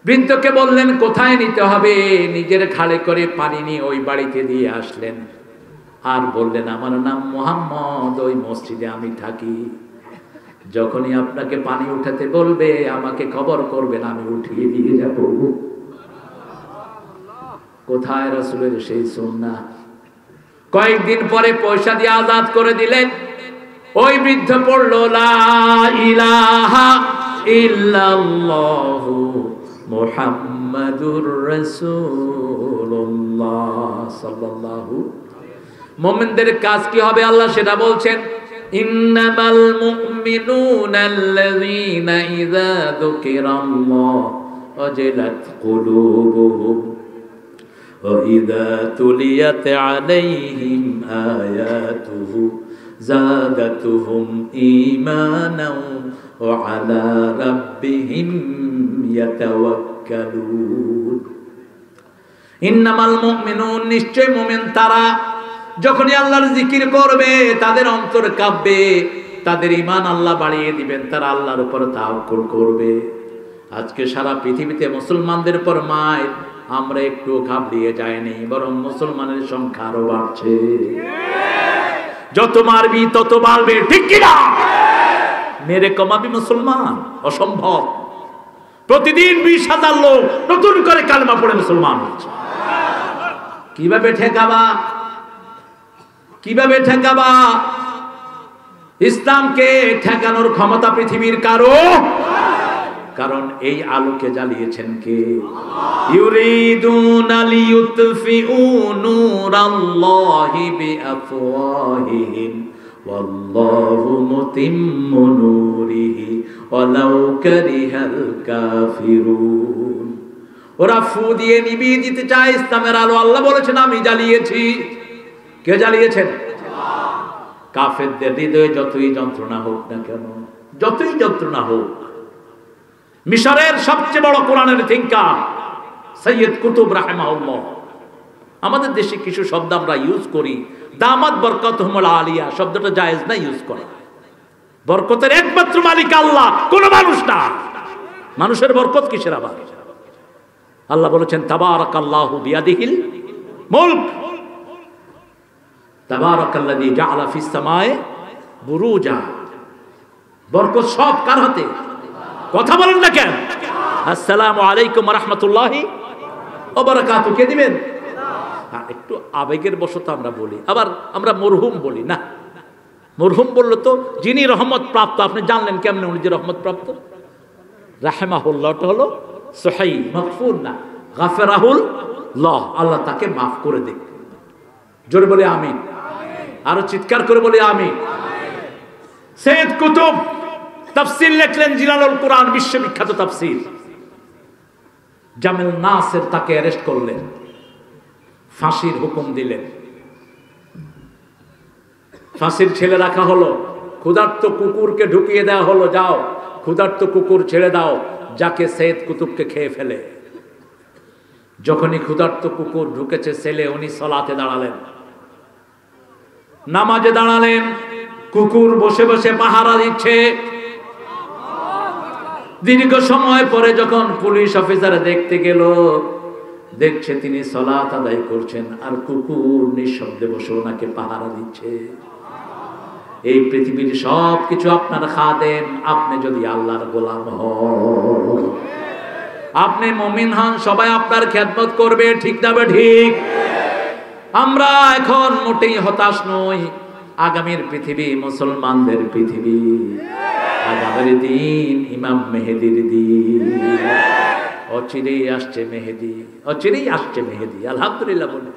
বৃদ্ধকে বললেন কোথায় নিতে হবে, নিজের ঘাড়ে করে পানি নিয়ে ওই বাড়িতে দিয়ে আসলেন। আর বললেন আমার নাম মুহাম্মদ, ওই মসজিদে আমি থাকি, যখনই আপনাকে পানি উঠাতে বলবে আমাকে খবর করবেন, আমি উঠিয়ে দিয়ে যাব। কোথায় রাসূলের সেই সুন্নাহ? কয়েকদিন পরে পয়সা দিয়ে আজাদ করে দিলেন। ওই বৃদ্ধ পড়ল লা ইলাহা ইল্লাল্লাহু মুহাম্মাদুর রাসূলুল্লাহ সাল্লাল্লাহু। মুমিনদের কাজ কি হবে আল্লাহ সেটা বলছেন, ইন্নামাল মুমিনুনা আল্লাযীনা ইযা যুকিরাল্লাহু ওয়াজিলাত কুলুবুহুম ওয়া ইযা তুলিয়াত আলাইহিম আয়াতুহু যাদাতুহুম ঈমানাও ওয়া আলা রাব্বিহিম ইয়াতাওয়াক্কালুন। ইন্নামাল মুমিনুন, নিশ্চয় মুমিন তারা যখনই আল্লাহর জিকির করবে তাদের অন্তর কাঁপবে, তাদের ঈমান আল্লাহ বাড়িয়ে দিবেন, তারা আল্লাহর উপর তাওয়াক্কুল করবে। আজকে সারা পৃথিবীতে মুসলমানদের পর মায়ের আমরা একটু ঘাবড়িয়ে যায়নি, বরং মুসলমানের সংখ্যা আরো বাড়ছে। যত মারবি তত বাড়বে, ঠিক কি না? মেরে কমাবি মুসলমান অসম্ভব। প্রতিদিন 20,000 লোক নতুন করে কালেমা পড়ে মুসলমান হচ্ছে। কিভাবে ঠেকাবা? কিভাবে ঠেকাবা? ইসলামকে ঠেকানোর ক্ষমতা পৃথিবীর কারো, কারণ এই আলোকে জ্বালিয়েছেন কে? ইউরিদুনা লিইউতফিউ নূরাল্লাহি বিআফওয়াহিহিম ওয়াল্লাহু মুতিম্মু নূরিহি ওয়ালাউ কারিহাল কাফিরুন। ওরা ফু দিয়ে নিভিয়ে দিতে চায় ইসলামের আলো। আল্লাহ বলেছেন আমি জ্বালিয়েছি। কে জ্বালিয়েছেন? কাফেরদের হৃদয়ে যতই যন্ত্রণা হোক না কেন, যতই যন্ত্রণা হোক। মিশরের সবচেয়ে বড় কোরআনের থিঙ্কার সৈয়দ কুতুব রাহিমাহুল্লাহ, আমাদের দেশে কিছু শব্দ আমরা ইউজ করি, দামাত বরকতুহুমুল আলিয়া শব্দটা জায়েজ না ইউজ করা। বরকতের একমাত্র মালিক আল্লাহ, কোন মানুষ না। মানুষের বরকত কিসের আবার? আল্লাহ বলেছেন তাবারাকাল্লাহু বিয়াদিহিল মুলক, তাবারাকাল্লাযী জাআলা ফিস সামায়ে বুরুজা। বরকত সব কার হাতে? কথা বলেন না কেন? আসসালামু আলাইকুম ওয়া রাহমাতুল্লাহি ওয়া বারাকাতুহু কে দিবেন? একটু আবেগের বশত আমরা বলি, আবার আমরা মরহুম বলি না। মরহুম বললো তো যিনি রহমত প্রাপ্ত, আপনি জানলেন কেমনে উনি যে রহমত প্রাপ্ত? রাহিমাহুল্লাহটা হলো সহিহ মাগফুর না, গাফিরাহুল লাহ, আল্লাহ তাকে মাফ করে দেখ। জোরে বলে আমিন, আরো চিৎকার করে বলে আমিন। সৈয়দ কুতুব তাফসীর লিখলেন, জিলালুল কুরআন, বিশ্ববিখ্যাত তাফসীর। জামিল নাসির তাকে অ্যারেস্ট করলেন, ফাঁসির হুকুম দিলেন। ফাঁসির ছেলে রাখা হলো, ক্ষুধার্ত কুকুরকে ঢুকিয়ে দেওয়া হলো, যাও ক্ষুধার্ত কুকুর ছেড়ে দাও যাকে সৈয়দ কুতুবকে খেয়ে ফেলে। যখনই ক্ষুধার্ত কুকুর ঢুকেছে ছেলে, উনি সালাতে দাঁড়ালেন, নামাজে দাঁড়ালেন, কুকুর বসে বসে পাহারা দিচ্ছে। দীর্ঘ সময় পরে যখন পুলিশ অফিসার দেখতে গেল, দেখছে তিনি সালাত আদায় করছেন আর কুকুর নিঃশব্দে বসে ওনাকে পাহারা দিচ্ছে। এই পৃথিবীর সব কিছু আপনার খাদেম, আপনি যদি আল্লাহর গোলাম হন, আপনি মুমিন হন, সবাই আপনার খেদমত করবে, ঠিক না? ঠিক। আমরা এখন মোটেই হতাশ নই। আগামীর পৃথিবী মুসলমানদের পৃথিবী, আগামীর দিন ইমাম মেহেদির দিন। অচিরেই আসছে মেহেদি, অচিরেই আসছে মেহেদি, আলহামদুলিল্লাহ বলে।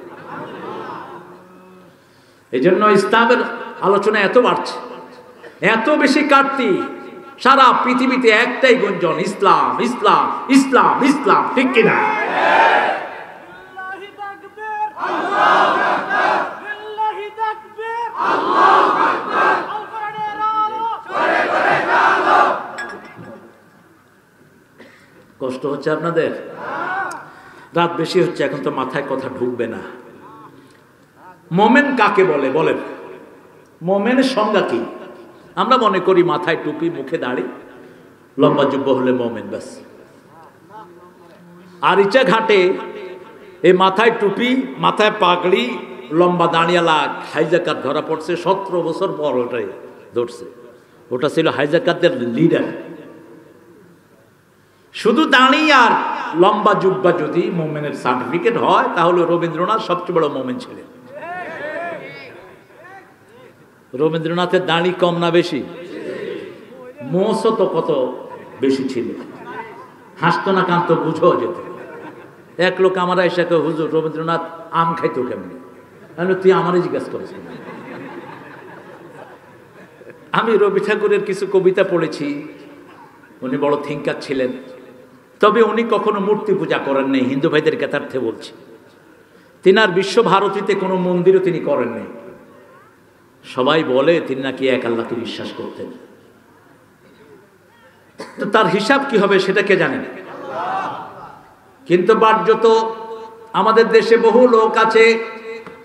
এই জন্য ইসলামের আলোচনা এত বাড়ছে, এত বেশি কাটতি। সারা পৃথিবীতে একটাই গুঞ্জন, ইসলাম ইসলাম ইসলাম ইসলাম, ঠিক কিনা? কষ্ট হচ্ছে আপনাদের? রাত বেশি হচ্ছে, এখন তো মাথায় কথা ঢুকবে না। মোমেন কাকে বলে বলেন? মোমেনের সংজ্ঞা কি? আমরা মনে করি মাথায় টুপি, মুখে দাড়ি, লম্বা জুব্ব হলে মোমেন, ব্যাস। আর ইচ্ছা ঘাটে এই মাথায় টুপি, মাথায় পাগড়ি, লম্বা দাঁড়িয়ালা হাইজাকার ধরা পড়ছে, 17 বছর পর ওটাই ধরছে। ওটা ছিল হাইজাকারদের লিডার। শুধু দাঁড়ি আর লম্বা জুব্বা যদি মোমেনের সার্টিফিকেট হয়, তাহলে রবীন্দ্রনাথ সবচেয়ে বড় মোমেন ছিলেন। রবীন্দ্রনাথের দাঁড়ি কম না বেশি? মোসও তো কত বেশি ছিল, হাসতো না কাঁদতো বুঝো যেত। এক লোক আমার এসে কে, হুজুর রবীন্দ্রনাথ আম খাইতো কেমনি? তুই আমারই জিজ্ঞাসা করেছিস। আমি রবি ঠাকুরের কিছু কবিতা পড়েছি, উনি বড় থিঙ্কার ছিলেন, তবে উনি কখনো মূর্তি পূজা করেন নাই, হিন্দু ভাইদের জ্ঞাতার্থে বলছি। তিনার বিশ্বভারতীতে কোনো মন্দিরও তিনি করেন নাই। সবাই বলে তিনি নাকি এক আল্লাহকে বিশ্বাস করতেন। তো তার হিসাব কি হবে সেটা কে জানেন? কিন্তু বাহ্যত আমাদের দেশে বহু লোক আছে,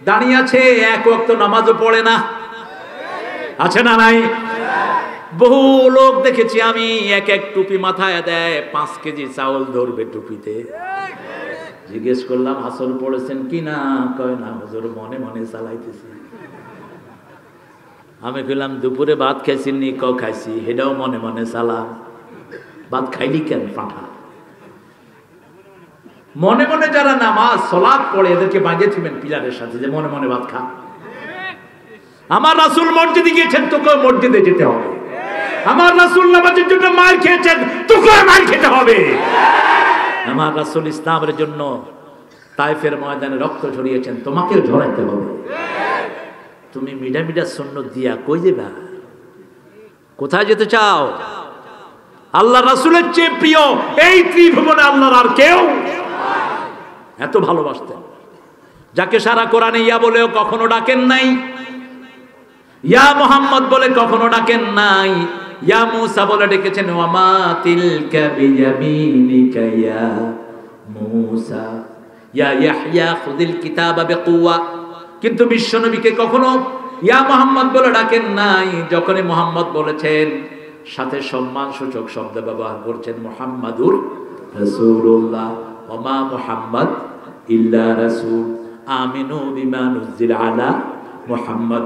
দাঁড়িয়ে আছে, এক ওয়াক্ত নামাজও পড়ে না, আছে না নাই? বহু লোক দেখেছি আমি, এক এক টুপি মাথায় দেয়, 5 কেজি চাউল ধরবে টুপিতে। জিজ্ঞেস করলাম আসল পড়েছেন কি না? কয় না হুজুর, মনে মনে চালাইতেছি। আমি কইলাম দুপুরে ভাত খাইছি নি? ক খাইছি, হেটাও মনে মনে চালাম। ভাত খাইলি কেন পাঠা? মনে মনে যারা নামাজ সালাত পড়ে, এদেরকে বাঁধিয়ে থিবেন পিলারের সাথে, যে মনে মনে ভাত খা। আমার রাসূল মসজিদে গিয়েছেন, তোকে মসজিদে যেতে হবে। আমার রাসূল নামাজের জন্য মার খেয়েছেন, তোকে মার খেতে হবে। আমার রাসূল ইসলামের জন্য তায়েফের ময়দানে রক্ত ঝরিয়েছেন, তোমাকেও ঝরাইতে হবে। তুমি মিডা মিডা সুন্নত দিয়া কই যাবা? কোথায় যেতে চাও? আল্লাহ রাসূলের চেয়ে প্রিয় এই ত্রিভুবনে আল্লাহর আর কেউ এত ভালোবাসতেন, যাকে সারা কোরআনে ইয়া বলেও কখনো ডাকেন নাই, ইয়া মুহাম্মদ বলে কখনো ডাকেন নাই, ইয়া মূসা বলে ডেকেছেন, ওয়া মা তিলকা বিয়ামিনিকা ইয়া মূসা, ইয়া ইয়াহইয়া খুযিল কিতাবা বিকুওয়া। কিন্তু বিশ্বনবীকে কখনো ইয়া মুহাম্মদ বলে ডাকেন নাই। যখনই মুহাম্মদ বলেছেন, সাথে সম্মান সূচক শব্দ ব্যবহার করছেন, মুহাম্মাদুর রাসূলুল্লাহ। ওমা মুহাম্মদ ইল্লা রাসূল আমিনু বিমা নুজিলা আলা মুহাম্মদ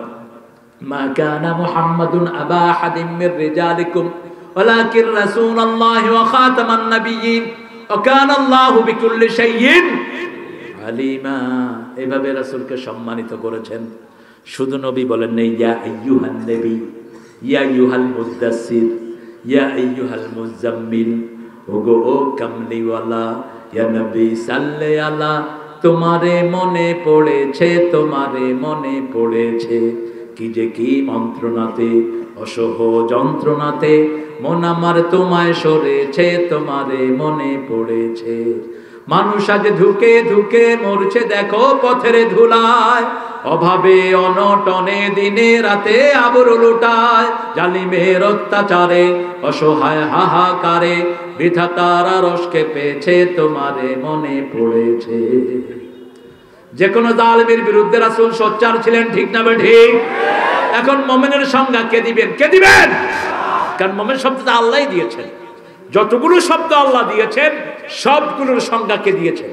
মা কানা মুহাম্মাদুন আবা আহাদিম মির রিজালিকুম ওয়ালাকিন রাসূলুল্লাহি ওয়া খাতামান নাবিয়্যিন ওয়া কানা আল্লাহু বিকুল্লি শাইইন আলিমা। এভাবে রাসূলকে সম্মানিত করেছেন। শুধু নবী বলেন নাই ইয়া আইয়ুহান নবী, ইয়া আইয়ুহাল মুদ্দাসসির, ইয়া আইয়ুহাল মুজাম্মিল, ওগো ও কামলিওয়ালা, ইয়া নবী সাল্লে আলা। তোমারে মনে পড়েছে, তোমারে মনে পড়েছে, কি যে কি মন্ত্রণাতে অসহ যন্ত্রণাতে মন আমার তোমায় সরেছে, তোমারে মনে পড়েছে। মানুষ আজ ধুকে ধুকে মরছে দেখো পথের ধুলায়, অভাবে অনটনে দিনে রাতে আবরু লুটায়, জালিমের অত্যাচারে অসহায় হাহাকারে বিধাতার রসকে পেয়েছে, তোমারে মনে পড়েছে। যে কোনো জালিমের বিরুদ্ধে রাসূল সোচ্চার ছিলেন, ঠিক না ঠিক? এখন মুমিনের সংজ্ঞা কে দিবেন? কে দিবেন? কারণ মুমিন শব্দটা আল্লাহই দিয়েছেন। যতগুলো শব্দ আল্লাহ দিয়েছেন সবগুলোর সংজ্ঞা কে দিয়েছেন?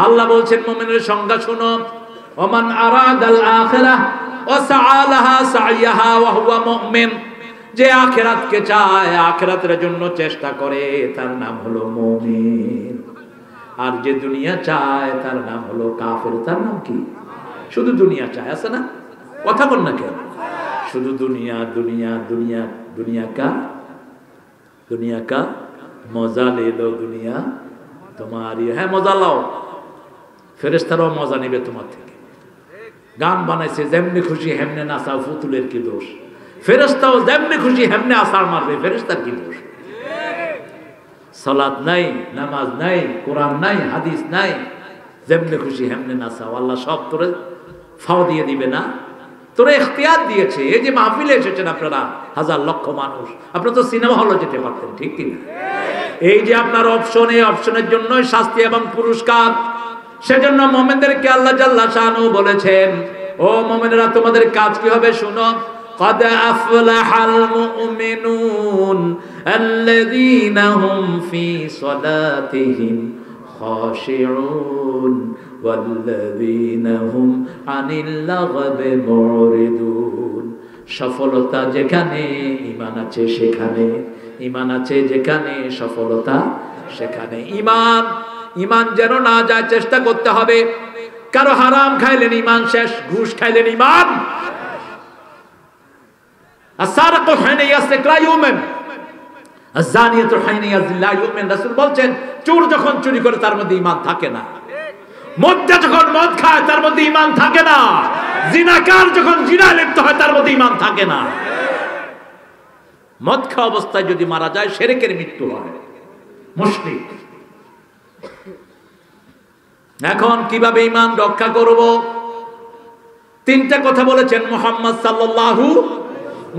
আল্লাহ বলছেন মুমিনের সংজ্ঞা শুনো, ওমান আরাদাল আখিরাহ ওয়া সাআলাহা সাইয়াহা ওয়া হুয়া মুমিন। যে আখিরাতকে চায়, আখিরাতের জন্য চেষ্টা করে, তার নাম হলো মুমিন। আর যে দুনিয়া চায় তার নাম হলো কাফের। তার নাম কি? শুধু দুনিয়া চায়, আছে না? কথা বল না কেন? শুধু দুনিয়া দুনিয়া দুনিয়া। দুনিয়া কা মজা লে লো, দুনিয়া তোমারই। হ্যাঁ মজা লাও, ফেরেশতারাও মজা নেবে তোমার থেকে। গান বানাইছে যেমনি খুশি হেমনে নাচাও, ফুতুলের কি দোষ? ফেরেশতাও যেমনি খুশি হেমনে আসার মারবে, ফেরেশতার কি দোষ? সালাত নাই, নামাজ নাই, কোরআন নাই, হাদিস নাই, যেমনি খুশি হেমনে নাচাও। আল্লাহ সব তোরে ফাও দিয়ে দিবে না? তোরা ইখতিয়ার দিয়েছে। এই যে মাহফিলে এসেছেন আপনারা হাজার লক্ষ মানুষ, আপনারা তো সিনেমা হলে যেতে পারতেন, ঠিক কিনা? এই যে আপনার অপশন, এই অপশনের জন্যই শাস্তি এবং পুরস্কার। সেজন্য মুমিনদেরকে আল্লাহ জাল্লা শানু বলেছেন, ও মুমিনেরা তোমাদের কাজ কি হবে শুনো। قد أفلح المؤمنون الذين هم في صلاتهم خاشعون والذين هم عن اللغو معرضون। সফলতা যেখানে ঈমান আছে সেখানে, ঈমান আছে যেখানে সফলতা সেখানে। ঈমান যেন না যায় চেষ্টা করতে হবে। কারো হারাম খাইলেন ঈমান শেষ, ঘুষ খাইলেন ঈমান। আস-সারিকু হিনা ইয়াসরিক লা ইউমিন, আয-যানিয়াতু হিনা ইয়াzni লা ইউমিন। রাসূল বলছেন চোর যখন চুরি করে তার মধ্যে ঈমান থাকে না, মদ্যপ যখন মদ খায় তার মধ্যে ঈমান থাকে না, জিনাকার যখন জিনায় লিপ্ত হয় তার মধ্যে ঈমান থাকে না। মদ খাওয়া অবস্থায় যদি মারা যায় শিরকের মৃত্যু হয়, মুশরিক। এখন কিভাবে ঈমান রক্ষা করব? তিনটা কথা বলেছেন মুহাম্মদ সাল্লাল্লাহু।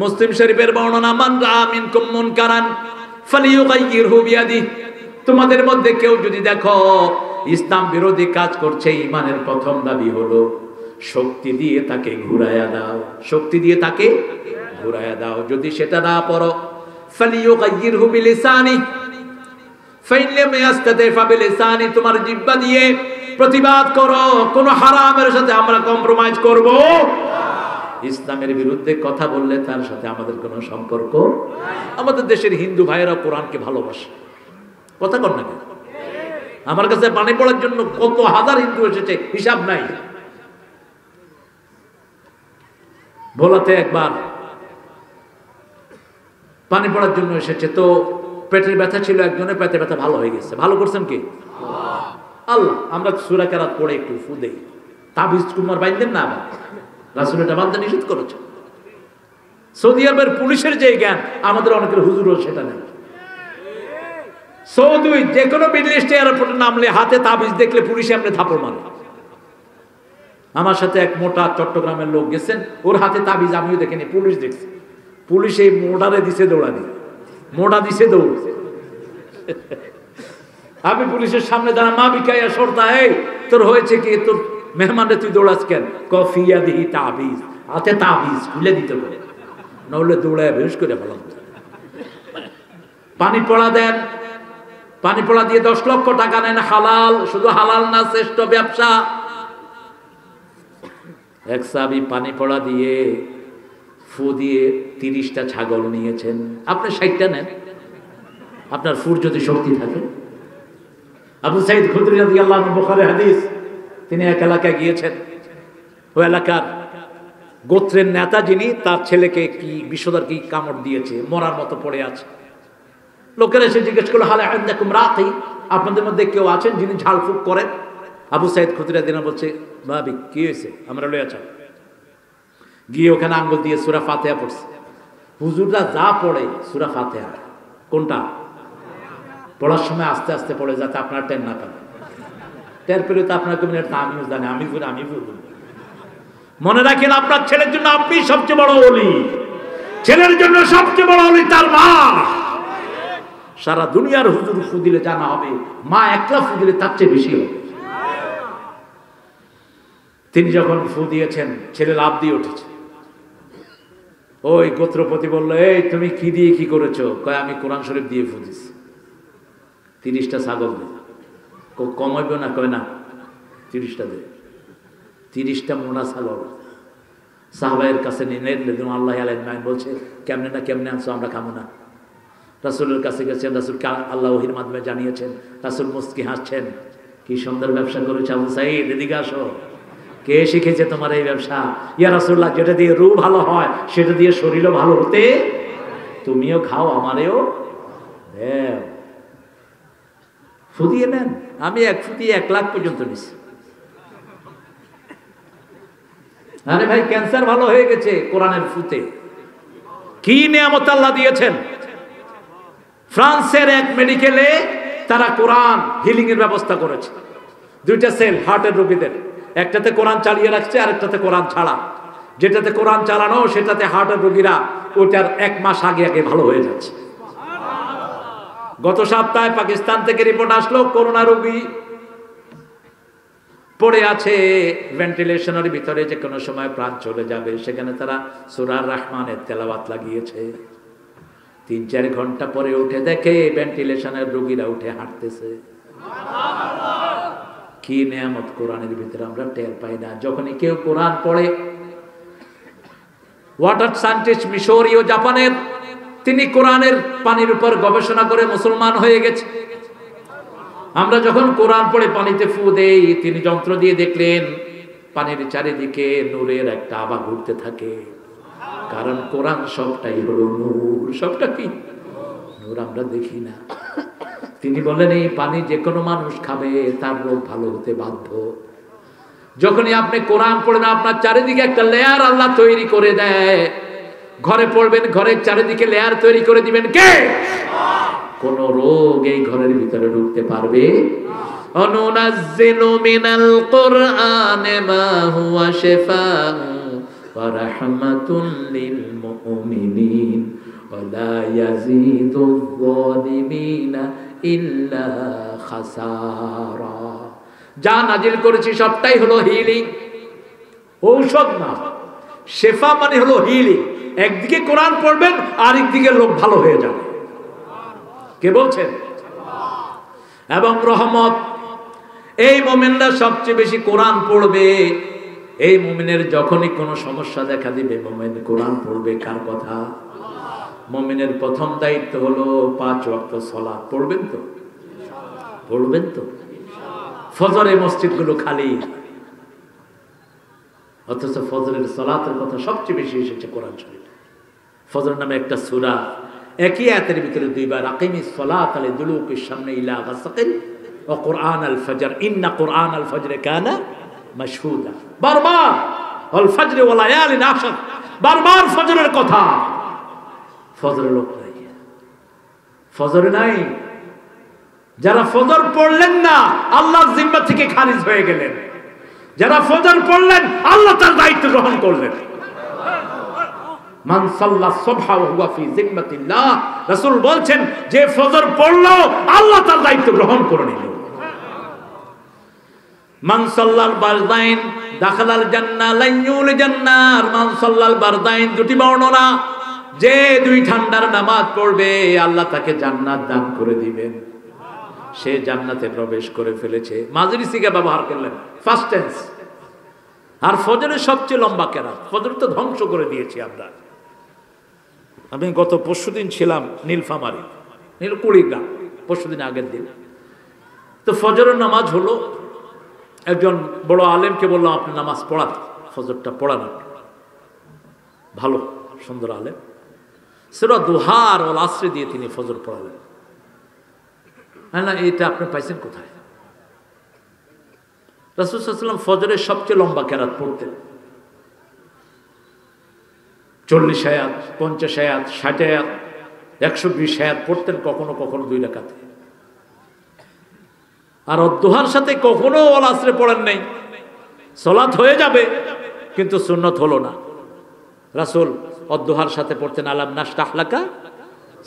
মুসলিম শরীফের বর্ণনা, মান রাআ মিনকুম মুনকারান ফালিয়ুগাইয়িরহু বিয়াদিহি। তোমাদের মধ্যে কেউ যদি দেখো ইসলাম বিরোধী কাজ করছে, ঈমানের প্রথম দাবি হলো শক্তি দিয়ে তাকে ঘুরায়া দাও, শক্তি দিয়ে তাকে ঘুরায়া দাও। যদি সেটা না পারো ফালিয়ুগাইয়িরহু বিলিসানি ফাইন লাম ইয়াস্তাতি ফাবিলিসানি, তোমার জিহ্বা দিয়ে প্রতিবাদ করো। কোন হারামের সাথে আমরা কম্প্রোমাইজ করব? ইসলামের বিরুদ্ধে কথা বললে তার সাথে আমাদের কোনো সম্পর্ক। আমাদের দেশের হিন্দু ভাইয়েরা কোরআনকে ভালোবাসে, কথা কর না কেন? আমার কাছে পানি পড়ার জন্য কত হাজার হিন্দু এসেছে, হিসাব নাই। ভোলাতে একবার পানি পড়ার জন্য এসেছে, তো পেটের ব্যথা ছিল একজনের, পেটের ব্যথা ভালো হয়ে গেছে। ভালো করছেন কি আল্লাহ। আমরা সূরা কেরাত পড়ে একটু ফু দেই, তাবিজ কুমার বাইন্দেন না, আবার রাসূল এটা বান্দা নিষেধ করেছে। সৌদি আরবের পুলিশের যে জ্ঞান আমাদের অনেকের হুজুরও সেটা নেই। সৌদি যে কোনো মিডল ইস্ট এয়ারপোর্টে নামলে হাতে তাবিজ দেখলে পুলিশে আপনি থাপড় মারে। আমার সাথে এক মোটা চট্টগ্রামের লোক গেছেন, ওর হাতে তাবিজ আমিও দেখিনি, পুলিশ দেখছি। পুলিশ এই মোটারে দিছে দৌড়ানি, মোটা দিছে দৌড়। আমি পুলিশের সামনে দাঁড়া, মা বিকাইয়া সরতা, এই তোর হয়েছে কি, তোর মেহমানরে তুই দৌড়াস কেন? কফিয়া দিহি তাবিজ, হাতে তাবিজ খুলে দিতে পারে, নইলে দৌড়ায় বেশ করে ভালো। পানি পড়া দেন, পানি পড়া দিয়ে 10 লক্ষ টাকা নেন, হালাল। শুধু হালাল না, শ্রেষ্ঠ ব্যবসা। এক সাহাবী পানি পড়া দিয়ে ফু দিয়ে 30টা ছাগল নিয়েছেন। আপনি 60টা নেন, আপনার ফুর যদি শক্তি থাকে। আবু সাইদ খুদরি রাদিয়াল্লাহু আনহু, বুখারী হাদিস, তিনি এক এলাকায় গিয়েছেন। ওই এলাকার গোত্রের নেতা যিনি, তার ছেলেকে কি বিষধর কি কামড় দিয়েছে, মরার মতো পড়ে আছে। লোকেরা এসে জিজ্ঞেস করলো, হালে আনদাকুম রাকি, আপনাদের মধ্যে কেউ আছেন যিনি ঝাড়ফুঁক করেন? আবু সাইদ খুদরি রাদিয়াল্লাহু আনহু বলছে, ভাবি কি হয়েছে, আমরা লইয়া চাই। গিয়ে ওখানে আঙ্গুল দিয়ে সূরা ফাতিহা পড়ছে। হুজুররা যা পড়ে সূরা ফাতিহা, কোনটা পড়ার সময় আস্তে আস্তে পড়ে, যাতে আপনার টেন না পান। টের পেলে তো আপনার কমিউনিটি আমিও জানি, আমি বলবো। মনে রাখেন, আপনার ছেলের জন্য আপনি সবচেয়ে বড় ওলি, ছেলের জন্য সবচেয়ে বড় ওলি তার মা। সারা দুনিয়ার হুজুর ফু দিলে জানা হবে, মা একলা ফু দিলে তার চেয়ে বেশি হবে। তিনি যখন ফু দিয়েছেন, ছেলে লাফ দিয়ে উঠেছে। ওই গোত্রপতি বলল, এই তুমি কি দিয়ে কি করেছো? কয়, আমি কোরআন শরীফ দিয়ে ফু দিছি। 30টা ছাগল দিয়ে। কমাইব না? কয় না, 30টা দে। 30টা মোনা ছাগল সাহাবায়ের কাছে নিয়ে আল্লাহ আলাইহিম বলছে, কেমনে না কেমনে আনছো, আমরা খাবো না। রাসূলের কাছে গেছেন, রাসূলকে আল্লাহ ওহীর মাধ্যমে জানিয়েছেন। রাসূল মুস্কি হাসছেন, কি সুন্দর ব্যবসা করেছে আবু সাঈদ, এদিকে আসো। কে শিখেছে তোমার এই ব্যবসা? ইয়া রাসূলুল্লাহ, যেটা দিয়ে রূহ ভালো হয় সেটা দিয়ে শরীরও ভালো হতে, তুমিও খাও, আমারেও দেও। ফুদিয়ে নেন। আমি এক ফুদিয়ে 1 লাখ পর্যন্ত নিছি। আরে ভাই, ক্যান্সার ভালো হয়ে গেছে কোরআনের ফুতে। কি নিয়ামত আল্লাহ দিয়েছেন। ফ্রান্সের এক মেডিকেলে তারা কোরআন হিলিং এর ব্যবস্থা করেছে। 2টা সেল হার্টের রোগীদের, একটাতে কোরআন চালিয়ে রাখছে আর একটাতে কোরআন ছাড়া। যেটাতে কোরআন চালানো সেটাতে হার্টের রোগীরা ওটার 1 মাস আগে আগে ভালো হয়ে যাচ্ছে। গত সপ্তাহে পাকিস্তান থেকে রিপোর্ট আসলো, করোনা রোগী পড়ে আছে ভেন্টিলেশনের ভিতরে, যে কোনো সময় প্রাণ চলে যাবে। সেখানে তারা সূরা রহমানের তেলাওয়াত লাগিয়েছে। 3-4 ঘন্টা পরে উঠে দেখে ভেন্টিলেশনের রোগীরা উঠে হাঁটতেছে। কি নিয়ামত কোরআনের ভিতরে, আমরা টের পাই না। যখনই কেউ কোরআন পড়ে, ওয়াটার সায়েন্টিস্ট মিশরীয় জাপানের, তিনি কোরআনের পানির উপর গবেষণা করে মুসলমান হয়ে গেছে। আমরা যখন কোরআন পড়ে পানিতে ফু দেই, তিনি যন্ত্র দিয়ে দেখলেন পানির চারিদিকে নূরের একটা আভা ঘুরতে থাকে। কারণ কোরআন সবটাই হলো নূর। সবটা কি নূর, আমরা দেখি না। তিনি বললেন, এই পানি যে কোনো মানুষ খাবে, তার রোগ ভালো হতে বাধ্য। যখনই আপনি কোরআন পড়েন, আপনার চারিদিকে একটা লেয়ার আল্লাহ তৈরি করে দেয়। ঘরে পড়বেন, ঘরের চারিদিকে লেয়ার তৈরি করে দিবেন কে? কোন রোগ এই ঘরের ভিতরে ঢুকতে পারবে। অনুনাজ্জিলু মিনাল কুরআনি মা হুয়া শিফাউ ওয়া রাহমাতুল লিল মুমিনিন ওয়া লা ইয়াজিদুয যালিমিনা ইল্লা খাসারা। যা নাজিল করেছি সবটাই হলো হিলিং, ঔষধ না। শেফা মানে হলো হিলিং। একদিকে কোরআন পড়বেন, আরেকদিকে লোক ভালো হয়ে যাবে। কে বলছেন? এবং রহমত। এই মুমিনরা সবচেয়ে বেশি কোরআন পড়বে। এই মুমিনের যখনই কোনো সমস্যা দেখা দিবে, মুমিন কোরআন পড়বে। কার কথা? মুমিনের প্রথম দায়িত্ব হলো 5 ওয়াক্ত সালাত। পড়বেন তো? পড়বেন তো? ফজরে মসজিদগুলো খালি, অথচ ফজরের সালাতের কথা সবচেয়ে বেশি এসেছে কোরআন শরীফে। ফজর নামে একটা সূরা, একই আয়াতের ভিতরে 2 বার, আকিমিস সালাতা লিদুলুকিশ শামসি ইলা গাসাকিল ওয়া কুরআনাল ফজর ইন্না কুরআনাল ফজরি কানা মাশহুদা। বারবার ওয়াল ফজরি ওয়া লায়ালিন আশর, বারবার ফজরের কথা। ফজরের লোক নাই, ফজরে নাই। যারা ফজর পড়লেন না, আল্লাহর জিম্মা থেকে খারিজ হয়ে গেলেন। যারা ফজর পড়লেন, আল্লাহ তার দায়িত্ব গ্রহণ করলেন। মান সাল্লা সুবহা ওয়া হুয়া ফি জিম্মাতিল্লাহ, রাসূল বলছেন, যে ফজর পড়লো আল্লাহ তার দায়িত্ব গ্রহণ করে নিল। মান সাল্লাল বারদাইন দাখালাল জান্নাহ লা ইউল জান্নাহ। মান সাল্লাল বারদাইন, 2টি বর্ণনা। যে 2 ঠান্ডার নামাজ পড়বে, আল্লাহ তাকে জান্নাত দান করে দিবেন। সে জান্নাতে প্রবেশ করে ফেলেছে। মাঝারি সিগা ব্যবহার করলেন, ফার্স্ট টেন্স। আর ফজরের সবচেয়ে লম্বা কেরাত, ফজর তো ধ্বংস করে দিয়েছি আমরা। আমি গত পরশুদিন ছিলাম নীলফামারী, কুড়িগ্রাম, পরশুদিন আগের দিন। তো ফজরের নামাজ হলো, একজন বড় আলেমকে বললাম আপনি নামাজ পড়ান, ফজরটা পড়ান। ভালো সুন্দর আলেম, সূরা দুহার ওয়াল আসরে দিয়ে তিনি ফজর পড়ালেন। না এটা আপনি পাইছেন কোথায়? রাসূল সাল্লাল্লাহু আলাইহি ওয়াসাল্লাম ফজরের সবচেয়ে লম্বা কেরাত পড়তেন, 40 আয়াত, 50 আয়াত, 60 আয়াত, 120 আয়াত পড়তেন, কখনো কখনো 2 রাকাতে। আর দুহার সাথে কখনো ওয়াল আসরে পড়েন নাই। সালাত হয়ে যাবে কিন্তু সুন্নত হলো না। রাসূল দুহার সাথে পড়তেন আলাম নাশরাহ লাকা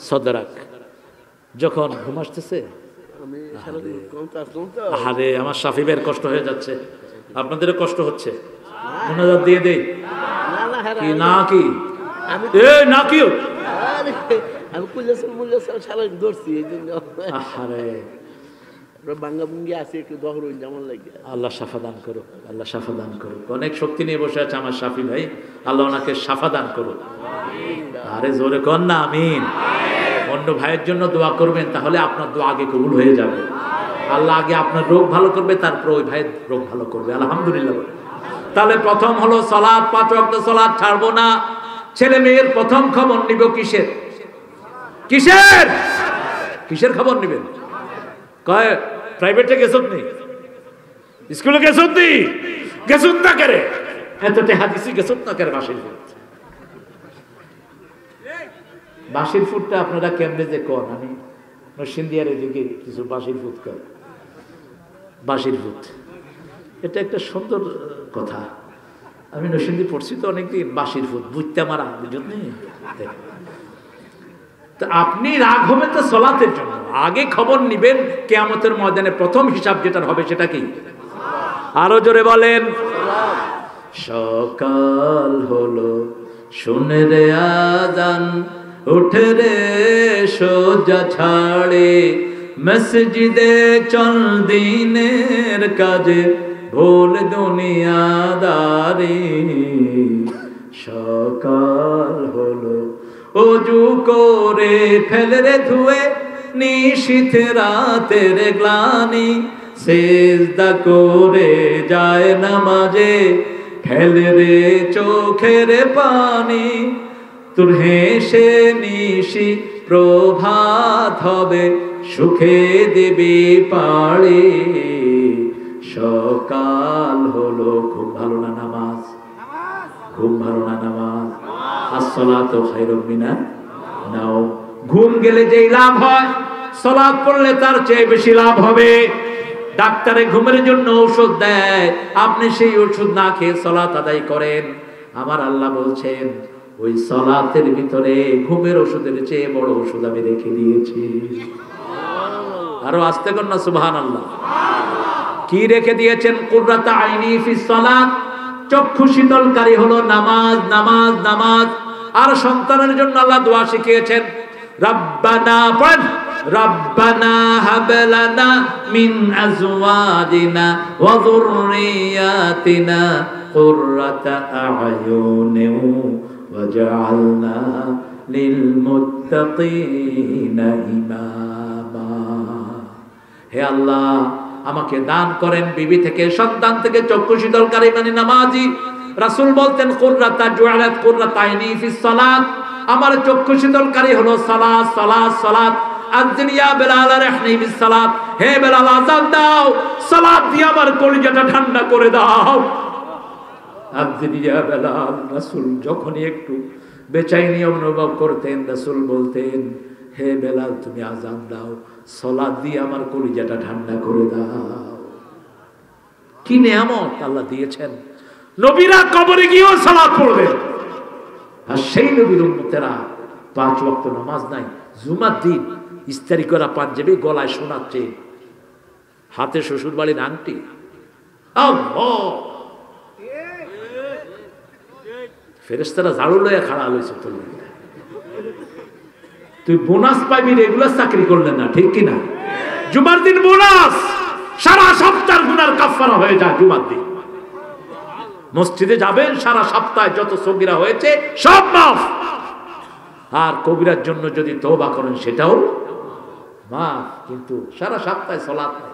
সদরাক। যখন ঘুম আসতেছে, আরে আমার শাফি ভাইয়ের কষ্ট হয়ে যাচ্ছে, আপনাদেরও কষ্ট হচ্ছে, মোনাজাত দিয়ে দেই কি না কি? এ না কি আমি সারাদিন ধরছি এই জন্য। আরে বাঙ্গাবুঙ্গি আছে একটু দহর যেমন লাগে। আল্লাহ শাফা দান করুক, আল্লাহ শাফা দান করুক। অনেক শক্তি নিয়ে বসে আছে আমার শাফি ভাই, আল্লাহ ওনাকে শাফা দান করুক। আরে জোরে কর না আমিন। অন্য ভাইয়ের জন্য দোয়া করবেন, তাহলে আপনার দোয়া আগে কবুল হয়ে যাবে। আল্লাহ আগে আপনার রোগ ভালো করবে, তারপর ওই ভাইয়ের রোগ ভালো করবে। আলহামদুলিল্লাহ। তাহলে প্রথম হলো সালাত, 5 ওয়াক্ত সালাত ছাড়বো না। ছেলে মেয়ের প্রথম খবর নিব কিসের? কিসের কিসের খবর নিবেন? কয় প্রাইভেটে গেছত নি, স্কুলে গেছত নি, গেছত না করে এতটা হাদিসি গেছত না করে। বাঁশির ফুটটা আপনারা কেমনে যে কন, আমি নরসিংদীর এদিকে কিছু বাঁশির ফুট কর, বাঁশির ফুট এটা একটা সুন্দর কথা। আমি নরসিংদী পড়ছি তো অনেকদিন। বাঁশির ফুট বুঝতে মারা বুঝত নেই। তো আপনি রাগ হবে তো সলাতের জন্য, আগে খবর নিবেন কিয়ামতের ময়দানে প্রথম হিসাব যেটা হবে সেটা কি? আরো জোরে বলেন। সকাল হলো শুনে রে আজান, উঠে রে সোজা ছাড়ে, মসজিদে চল দিনের কাজে, ভুল দুনিয়াদারি। সকাল হলো ওযু করে ফেলে রে ধুয়ে, নিশীথ রাতের গ্লানি, সিজদা করে যায় নামাজে, ফেলে রে চোখের পানি। তোর হেসে নিশি প্রভাত হবে, সুখে দিবি পাড়ি। সকাল হলো, খুব ভালো না নামাজ? খুব ভালো না নামাজ? আসসালাতু খায়রুম মিনান নাওম। ঘুম গেলে যেই লাভ হয়, সালাত পড়লে তার চেয়ে বেশি লাভ হবে। ডাক্তারে ঘুমের জন্য ঔষধ দেয়, আপনি সেই ওষুধ না খেয়ে সালাত আদায় করেন। আমার আল্লাহ বলছেন ওই সালাতের ভিতরে ঘুমের ওষুধের চেয়ে বড় ওষুধ আমি রেখে দিয়েছি। আরো আস্তে কর না সুবহানাল্লাহ। কি রেখে দিয়েছেন? কুররাতা আইনি ফিস সালাত, চক্ষু শীতলকারী হলো নামাজ, নামাজ, নামাজ। আর সন্তানের জন্য আল্লাহ দোয়া শিখিয়েছেন, রব্বানা পড়েন, রব্বানা হাব লানা মিন আজওয়াজিনা ওয়া যুররিয়াতিনা কুররাতা আ'য়ুনিন ওয়াজআলনা লিল মুত্তাকিনা ইমামা। হে আল্লাহ, আমাকে দান করেন বিবি থেকে, সন্তান থেকে চক্ষু শীতলকারী মানে নামাজি। রাসূল বলতেন কুররাতা জুআলাত কুররাতাইনি ফিস সালাত, আমার চক্ষু শীতলকারী হলো সালাত, সালাত, সালাত। আযিন ইয়া বেলাল রাহনি বিস সালাত, হে বেলাল আযান দাও, সালাত দিয়ে আমার কলিজাটা ঠান্ডা করে দাও। আযিন ইয়া বেলাল। রাসূল যখনই একটু বেচাইনি অনুভব করতেন, রাসূল বলতেন, হে বেলাল তুমি আযান দাও, সালাত দিয়ে আমার কলিজাটা ঠান্ডা করে দাও। কি নিয়ামত আল্লাহ দিয়েছেন। নবীরা কবরে গিয়েও সালাত পড়বেন, আর সেই নবীর উম্মতেরা 5 ওয়াক্ত নামাজ নাই। জুমার দিন ইস্তারি করা পাঞ্জাবি, গলায় সোনার চেইন, হাতে শ্বশুর বাড়ির আংটি। ফেরেশতারা ঝাড়ু লইয়া খাড়া লইছে তোর। তুই বোনাস পাবি, রেগুলার চাকরি করলেন না, ঠিক কিনা? জুমার দিন বোনাস, সারা সপ্তাহের গুনার কাফারা হয়ে যায় জুমার দিন। মসজিদে যাবেন, সারা সপ্তাহে যত সগীরা হয়েছে সব মাফ, আর কবিরার জন্য যদি তওবা করেন সেটাও মাফ। কিন্তু সারা সপ্তাহে সালাত নাই,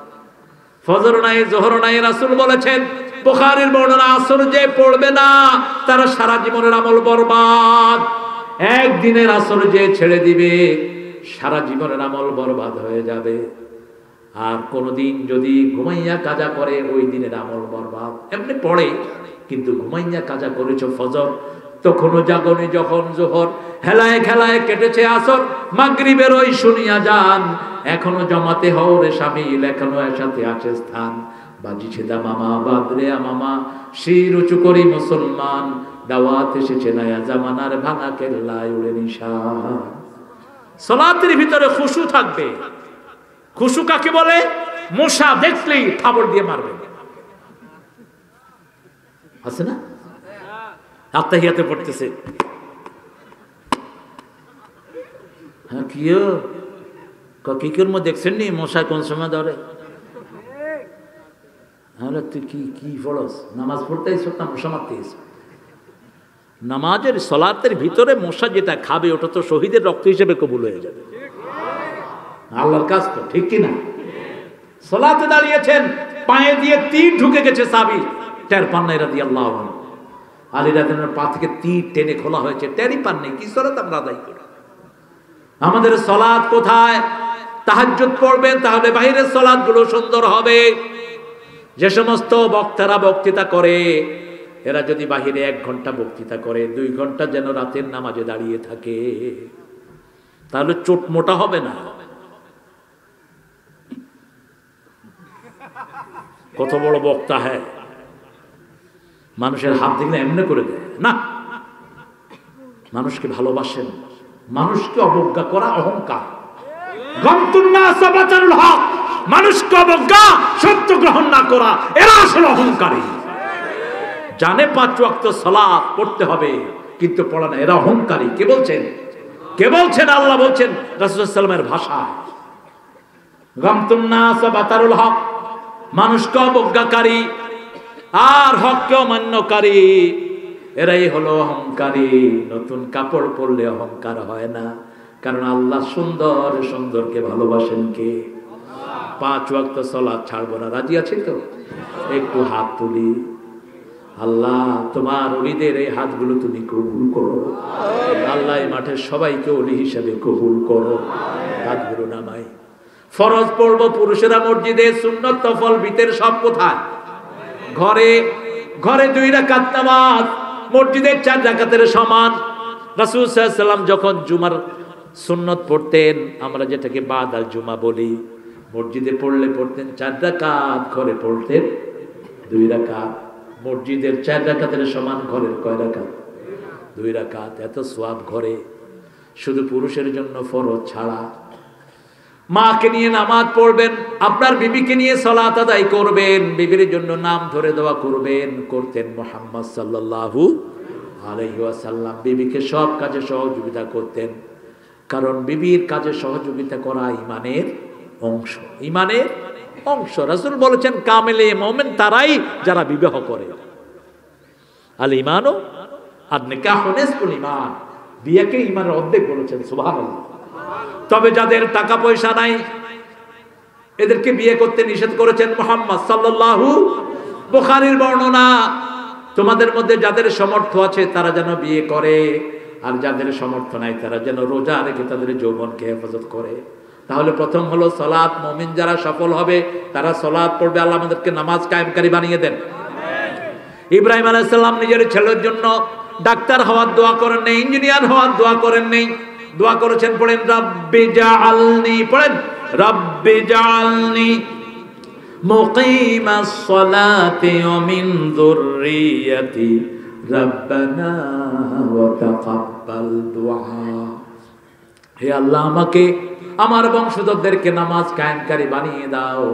ফজর নাই, যোহর নাই। রাসূল বলেছেন, বুখারীর বর্ণনা, আসর যে পড়বে না তার সারা জীবনের আমল বরবাদ। একদিনের আসর যে ছেড়ে দিবে সারা জীবনের আমল বরবাদ হয়ে যাবে। আর কোনদিন যদি ঘুমাইয়া কাজা করে ওই দিনের আমল বরবাদ। এমনি পড়ে কিন্তু ঘুমাইয়া কাজা করেছো ফজর, তখনও জাগনি, যখন জোহর, হেলায় খেলায় কেটেছে আসর, মাগরিবের ওই শুনিয়া যান, এখনো জমাতে হও রে শামিল, এখনো একসাথে আছে স্থান। বাজিছে দা মামা বাদরে মামা, শির উঁচু করি মুসলমান, দাওয়াত এসেছে নয়া জামানার, ভাঙা কেল্লায় উড়ে নিশান। সালাতের ভিতরে খুশু থাকবে। খুশু কাকে বলে? মশা দেখলেই থাবড় দিয়ে মারবে, আছে না? আত্তাহিয়াতে পড়তেছে, হ্যাঁ কি করব দেখছেন নি মশা কোন সময় ধরে? তাহলে তুই কি পড়স? নামাজ পড়তে এসো না মশা মারতে এসো? নামাজের সালাতের ভিতরে মশা যেটা খাবে ওটা তো শহীদের রক্ত হিসেবে কবুল হয়ে যাবে। আল্লাহর কাজ তো, ঠিক কিনা? সালাতে দাঁড়িয়েছেন, পায়ে দিয়ে তীর ঢুকে গেছে, সাহাবী টের পান নাই রাদিয়াল্লাহু আনহু। আলী রাদিয়াল্লাহু পা থেকে তীর টেনে খোলা হয়েছে, টেরই পান নাই। কি সালাত আমরা আদায় করি? আমাদের সালাত কোথায়? তাহাজ্জুদ পড়বেন, তাহলে বাহিরের সালাতগুলো সুন্দর হবে। যে সমস্ত বক্তারা বক্তৃতা করে, এরা যদি বাহিরে 1 ঘন্টা বক্তৃতা করে, 2 ঘন্টা যেন রাতের নামাজে দাঁড়িয়ে থাকে, তাহলে চোট মোটা হবে না? কত বড় বক্তা, হ্যাঁ, মানুষের হাত দেখলে এমনি করে দেয় না। মানুষকে ভালোবাসেন, মানুষকে অবজ্ঞা করা অহংকার। মানুষকে অবজ্ঞা, সত্য গ্রহণ না করা, এরা আসলে অহংকারী। জানে 5 ওয়াক্ত সালাত পড়তে হবে কিন্তু পড়া না, এরা অহংকারী। কে বলছেন? কে বলছেন? আল্লাহ বলছেন রাসূলুল্লাহ সাল্লাল্লাহু আলাইহি ওয়াসাল্লামের ভাষায়, গামতুন নাস বাতারুল হক, মানুষকে অবজ্ঞাকারী আর হককে অমান্যকারী, এরাই হলো অহংকারী। নতুন কাপড় পরলে অহংকার হয় না, কারণ আল্লাহ সুন্দর সুন্দরকে ভালোবাসেন কে? 5 ওয়াক্ত সালাত ছাড়বো না, রাজি আছে তো? একটু হাত তুলি। আল্লাহ, তোমার ওলিদের এই হাতগুলো তুমি কবুল করো। আল্লাহ, এই মাঠের সবাইকে ওলি হিসাবে কবুল করো। হাতগুলো নামাই। ফরজ পড়বো পুরুষেরা মসজিদে, সুন্নত নফল ভিতর সব কোথায়? ঘরে। ঘরে 2 রাকাত নামাজ, মসজিদে 4 রাকাতের সমান। রাসূল সাল্লাল্লাহু আলাইহি ওয়াসাল্লাম যখন জুমার সুন্নত পড়তেন, আমরা যেটাকে বাদাল জুমা বলি, মসজিদে পড়লে পড়তেন 4 রাকাত, ঘরে পড়তেন 2 রাকাত। মসজিদের 4 রাকাতের সমান, ঘরের কয় রাকাত? 2 রাকাত। এত সওয়াব ঘরে, শুধু পুরুষের জন্য ফরজ ছাড়া। মাকে নিয়ে নামাজ পড়বেন, আপনার বিবিকে নিয়ে সালাত আদায় করবেন, বিবির জন্য নাম ধরে দোয়া করবেন। করতেন মুহাম্মদ সাল্লাল্লাহু আলাইহি ওয়াসাল্লাম। বিবিকে সব কাজে সহযোগিতা করতেন, কারণ বিবির কাজে সহযোগিতা করা ঈমানের অংশ। ঈমানের অংশ। রাসূল বলেছেন, কামেলে মুমিন তারাই যারা বিবাহ করে। আল ঈমানু আন নিকাহু নিসফুল ঈমান, বিয়েকে ঈমানের অর্ধেক বলেছেন। সুবহানাল্লাহ। তবে যাদের টাকা পয়সা নাই, এদেরকে বিয়ে করতে নিষেধ করেছেন মুহাম্মদ সাল্লাল্লাহু। বুখারীর বর্ণনা, তোমাদের মধ্যে যাদের সামর্থ্য আছে তারা যেন বিয়ে করে, আর যাদের সামর্থ্য নাই তারা যেন রোজা রেখে তাদের যৌবনকে হেফাজত করে। তাহলে প্রথম হলো সালাত। মুমিন যারা সফল হবে তারা সালাত পড়বে। আল্লাহ আমাদেরকে নামাজ কায়েমকারী বানিয়ে দেন। ইব্রাহিম আলাইহিস সালাম নিজের ছেলের জন্য ডাক্তার হওয়ার দোয়া করেন নেই, ইঞ্জিনিয়ার হওয়ার দোয়া করেন নেই, দোয়া করেছেন, পড়েন রাব্বি জাআলনি, পড়েন রাব্বি জাআলনি মুকিমাস সালাতি ওয়া মিন যুররিয়াতি রাব্বানা ওয়া তাকাব্বাল দুআ। হে আল্লাহ, আমাকে আমার বংশধরদেরকে নামাজ কায়েমকারী বানিয়ে দাও,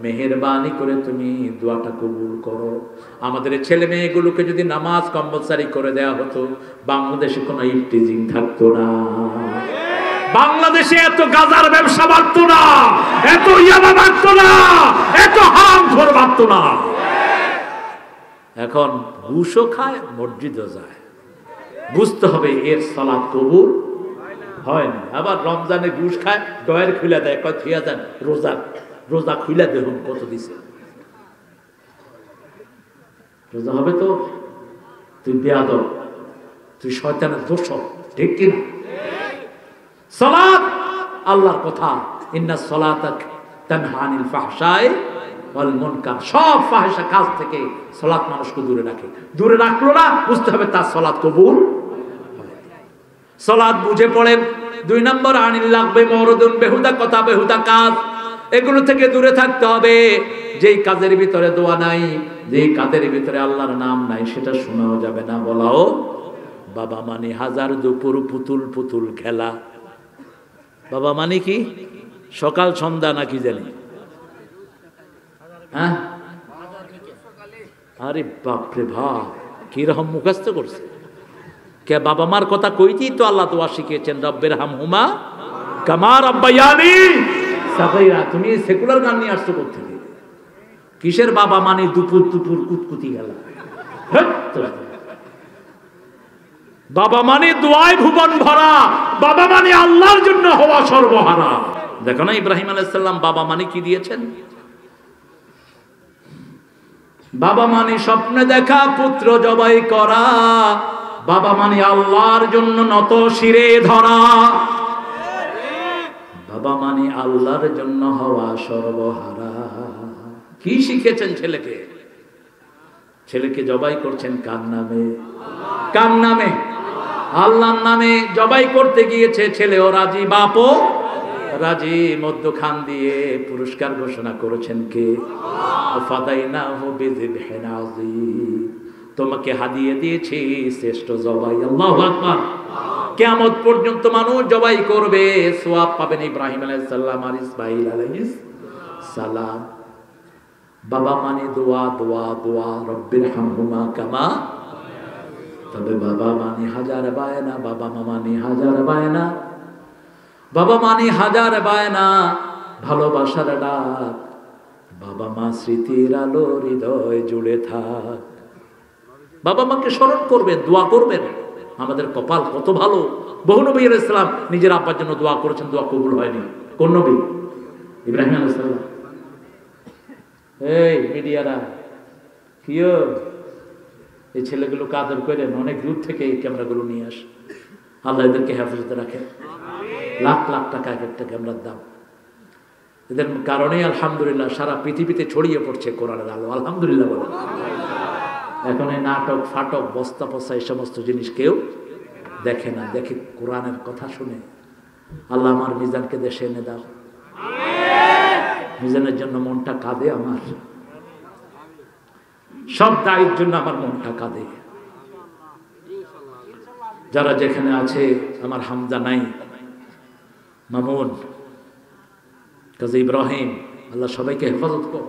মেহেরবানি করে তুমি দোয়াটা কবুল করো। আমাদের ছেলে মেয়েগুলোকে যদি নামাজ কম্পালসারি করে দেওয়া হতো, বাংলাদেশে কোনো ইফতিজিং থাকতো না। বাংলাদেশে এত গাজার ব্যবসা বাড়ত না, এত ইয়াবা বাড়ত না, এত হারামখোর বাড়ত না। এখন ঘুষও খায়, মসজিদও যায়। বুঝতে হবে এর সালাত কবুল হয় না। আবার রমজানে ঘুষ খায়, ডয়ের খুলে দেয়, কয় থিয়া যান রোজা, রোজা খুলে দেখুন কত দিছে। রোজা হবে তো তুই বেয়াদব, তুই শয়তানের দোষর, ঠিক কিনা? সালাত আল্লাহর কথা, ইন্না সালাতাক তানহা আনিল ফাহশাই ওয়াল মুনকার। সব ফাহিশা কাজ থেকে সালাত মানুষকে দূরে রাখে। দূরে রাখলো না, বুঝতে হবে তার সালাত কবুল। সালাত বুঝে পড়েন। 2 নম্বর, আনিল লাগবে মরদুন, বেহুদা কথা, বেহুদা কাজ, এগুলো থেকে দূরে থাকতে হবে। যেই কাজের ভিতরে দোয়া নাই, যেই কাজের ভিতরে আল্লাহর নাম নাই, সেটা শোনাও যাবে না, বলাও। বাবা মানে হাজার দুপুর পুতুল পুতুল খেলা। বাবা মানে কি? সকাল সন্ধ্যা নাকি জানি? হ্যাঁ, আরে বাপরে বাপ, কিরকম মুখস্থ করছে। কে বাবা মার কথা কইতেই তো আল্লাহ দোয়া শিখিয়েছেন, রব্বের হামহুমা কামা রাব্বায়ানি সাগীরা। তুমি সেকুলার গান নিয়ে আসছো কোত্থেকে? কিসের বাবা মানে দুপুর দুপুর কুতকুতি গেলা? বাবা মানে দোয়ায় ভুবন ভরা, বাবা মানে আল্লাহর জন্য হওয়া সর্বহারা। দেখো না ইব্রাহিম আলাইহিস সালাম বাবা মানে কি দিয়েছেন? বাবা মানে স্বপ্নে দেখা পুত্র জবাই করা, বাবা মানে আল্লাহর জন্য নত শিরে ধরা, বাবা মানে আল্লাহর জন্য হওয়া সর্বহারা। কি শিখেছেন ছেলেকে? ছেলেকে জবাই করছেন কার নামে? কার নামে? আল্লাহর নামে জবাই করতে গিয়েছে, ছেলেও রাজি, বাপও রাজি। মধ্যখান দিয়ে পুরস্কার ঘোষণা করেছেন কে? ফাদাইনাহু বিযিবহিন আযীম, তোমাকে হাদিয়ে দিয়েছি শ্রেষ্ঠ জবাই। আল্লাহু আকবার। কিয়ামত পর্যন্ত মানুষ জবাই করবে, সওয়াব পাবেন ইব্রাহিম আলাইহিস সালাম আর ইসমাঈল আলাইহিস সালাম। বাবা মানে দোয়া, দোয়া, দোয়া, রব্বির হামহুমা কামা। তবে বাবা মানে হাজার বায়না, বাবা মা মানে হাজার বায়না, বাবা মানে হাজার বায়না, ভালোবাসার ডাক, বাবা মা স্মৃতির আলো হৃদয় জুড়ে থাক। বাবা মাকে স্মরণ করবেন, দোয়া করবেন। আমাদের কপাল কত ভালো। বহু নবী আলাইহিস সালাম নিজের আব্বার জন্য দোয়া করেছেন, দোয়া কবুল হয়নি। কোন নবী? ইব্রাহিম আলাইহিস সালাম। এই মিডিয়ারা কিও, এই ছেলেগুলোকে আদর করেন, অনেক দূর থেকে এই ক্যামেরাগুলো নিয়ে আসে। আল্লাহ এদেরকে হেফাজতে রাখেন। লাখ লাখ টাকা এক একটা ক্যামেরার দাম। এদের কারণে আলহামদুলিল্লাহ সারা পৃথিবীতে ছড়িয়ে পড়ছে কোরআনের আলো। আলহামদুলিল্লাহ বলে। এখন এই নাটক ফাটক বস্তা পচা এই সমস্ত জিনিস কেউ দেখে না, দেখে কোরআনের কথা শুনে। আল্লাহ আমার মিজানকে দেশে এনে দাও। মিজানের জন্য মনটা কাঁদে আমার, সব দায়ের জন্য আমার মনটা কাঁদে। যারা যেখানে আছে, আমার হামজা নাই, মামুন, কাজী ইব্রাহিম, আল্লাহ সবাইকে হেফাজত কর।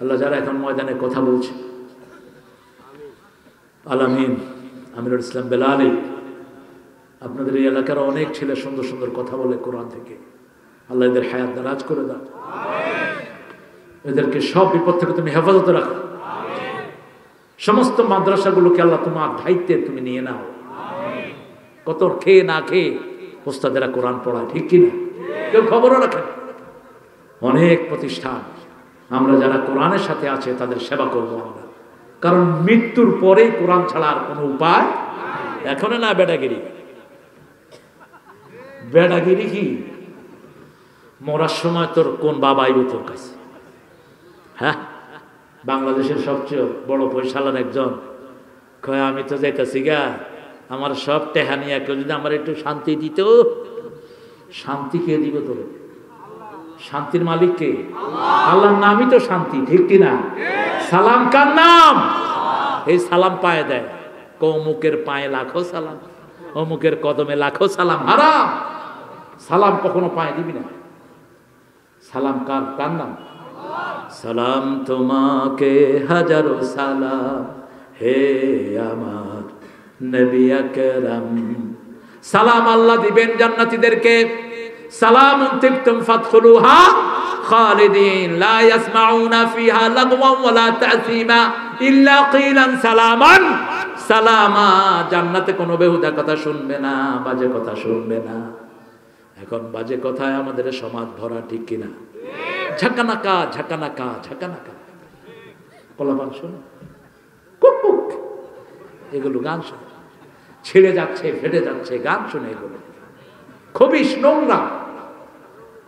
আল্লাহ যারা এখন ময়দানে কথা বলছে, আলামিন, আমিরুল ইসলাম বেলালি, আপনাদের এই এলাকার অনেক ছেলে সুন্দর সুন্দর কথা বলে কোরআন থেকে। আল্লাহ এদের হায়াত দারাজ করে দাও। এদেরকে সব বিপদ থেকে তুমি হেফাজতে রাখো। সমস্ত মাদ্রাসাগুলোকে আল্লাহ তোমার দায়িত্বে তুমি নিয়ে নাও। কত খেয়ে না খেয়ে ওস্তাদেরা কোরআন পড়ায়, ঠিক কিনা? কেউ খবরও রাখে। অনেক প্রতিষ্ঠান আমরা যারা কোরআনের সাথে আছে তাদের সেবা করবো আমরা, কারণ মৃত্যুর পরেই কোরআন ছাড়া আর কোনো উপায়। এখনো না বেডাগিরি, বেডাগিরি কি? মরার সময় তোর কোন বাবা আইব তোর কাছে? হ্যাঁ, বাংলাদেশের সবচেয়ে বড় পয়সালার একজন কয়, আমি তো যাইতেছি গা, আমার সব টেহা নিয়ে কেউ যদি আমার একটু শান্তি দিত। শান্তি কে দিব তোর? শান্তির মালিক কে? আল্লাহর নামই তো শান্তি, ঠিক কিনা? সালাম কার নাম? এই সালাম পায়ে দেয়। অমুকের পায়ে লাখো সালাম, অমুকের কদমে লাখো সালাম। হারাম। সালাম কখনো পায়ে দিবি না। সালাম কার? কার নাম? সালাম তোমাকে হাজারো সালাম হে আমার নবী আকরাম, সালাম আল্লাহ দিবেন জান্নাতীদেরকে, সালামুন তিবতুম ফাদখুলুহা খালিদিন লা ইয়াসমাউনা ফিহা লাগওয়ান ওয়ালা তাসীমা ইল্লা কিলান সালামান সালামা। জান্নাতে কোনো বেহুদা কথা শুনবে না, বাজে কথা শুনবে না। এখন বাজে কথায় আমাদের সমাজ ভরা, ঠিক কিনা? ঝাঁকানাকা ঝাঁকানাকা ঝাঁকানাকা, পোলাপান শোনে, কুক এগুলো গান শোনে, ছিঁড়ে যাচ্ছে ফেটে যাচ্ছে গান শুনে, এগুলো খুবই নোংরা,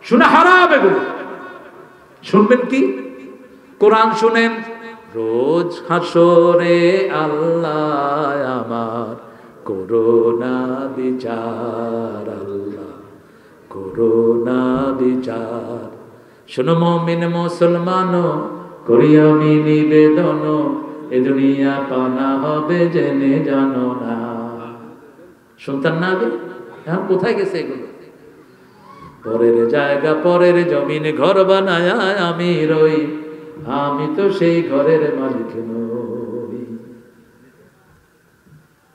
শুনে হারাম। এগুলো শুনবেন কি? কোরআন শুনেন। রোজ হাসরে আল্লাহ আমার করোনা বিচার, আল্লাহ করোনা বিচার। শোনো মুমিন মুসলমান, করি আমি নিবেদন, এ দুনিয়া পানা হবে জেনে জানো না। শুনতেন না আগে? এখন কোথায় গেছে এগুলো? পরের জায়গা পরের জমিনে ঘর বানায় আমি রই, আমি তো সেই ঘরের মালিক নই।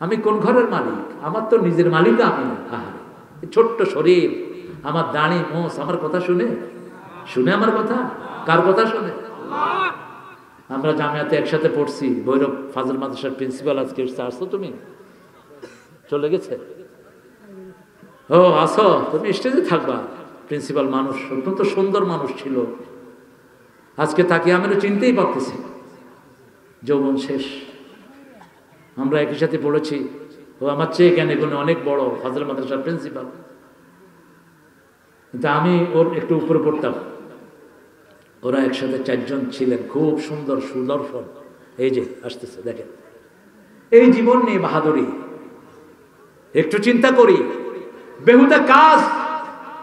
আমি কোন ঘরের মালিক? আমার তো নিজের মালিক আমি না। ছোট্ট শরীর, আমার দাড়ি মোষ আমার কথা শুনে আমার কথা? কার কথা শুনে? আমরা জামিয়াতে একসাথে পড়ছি, ভৈরব ফাজিল মাদ্রাসার প্রিন্সিপাল আজকে আসছো, তুমি চলে গেছে? ও আসো, তুমি স্টেজে থাকবা। প্রিন্সিপাল মানুষ, অত্যন্ত সুন্দর মানুষ ছিল। আজকে তাকে আমি চিনতেই পারতেছি, যৌবন শেষ। আমরা একই সাথে পড়েছি, ও আমার চেয়ে জ্ঞানে গুণে অনেক বড়, ফাজিল মাদ্রাসার প্রিন্সিপাল। কিন্তু আমি ওর একটু উপরে পড়তাম। ওরা একসাথে 4 জন ছিলেন, খুব সুন্দর সুদর্শন। এই যে আসতেছে, দেখেন এই জীবন নিয়ে বাহাদুরি। একটু চিন্তা করি, বেহুদা কাজ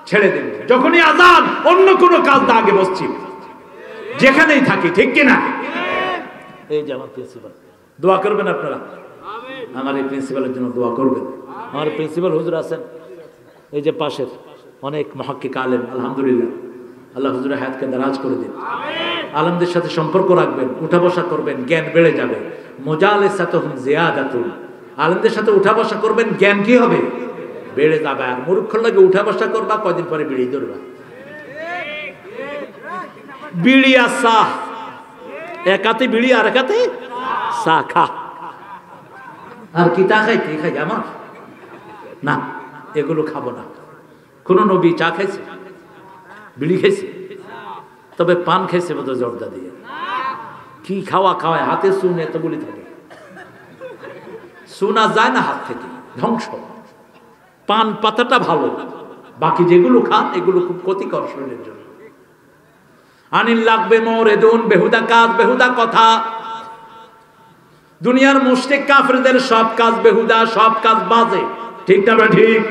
ছেড়ে দেব, যখনই আজান অন্য কোনো কাজ না আগে বসছি, যেখানেই থাকি, ঠিক কিনা? এই যে আমার প্রিন্সিপাল, দোয়া করবেন আপনারা, আমার এই প্রিন্সিপালের জন্য দোয়া করবেন। আমার প্রিন্সিপাল হুজুর আছেন এই যে পাশের, অনেক মুহাক্কিক আলেম, আলহামদুলিল্লাহ। আল্লাহ হুজুরের হায়াতকে দারাজ করে দিন। আলেমদের সাথে সম্পর্ক রাখবেন, উঠা বসা করবেন, জ্ঞান বেড়ে যাবে। মুজালিসাতুহুম জিয়াদাতুন, আলেমদের সাথে উঠা বসা করবেন, জ্ঞান কি হবে? বেড়ে যাবে। আর মূর্খর লাগে উঠা বসা করবা, কয়দিন পরে বিড়ি ধরবা। বিড়ি আর চা, এক হাতে বিড়ি আর এক হাতে চা খা, আর কি তা খাইতে খাই আমার না, এগুলো খাবো না। কোন নবী চা খাইছে, বিড়ি খাইছে? তবে পান খাইছে বোধ জর্দা দিয়ে। কি খাওয়া খাওয়ায়, হাতে চুন এতগুলি থাকে, শোনা যায় না হাত থেকে, ধ্বংস। পান পাতাটা ভালো, বাকি যেগুলো খান এগুলো খুব ক্ষতিকর শরীরের জন্য। আনিল লাগবে মরেদুন, বেহুদা কাজ, বেহুদা কথা। দুনিয়ার মুশরিক কাফেরদের সব কাজ বেহুদা, সব কাজ বাজে, ঠিক না? ঠিক।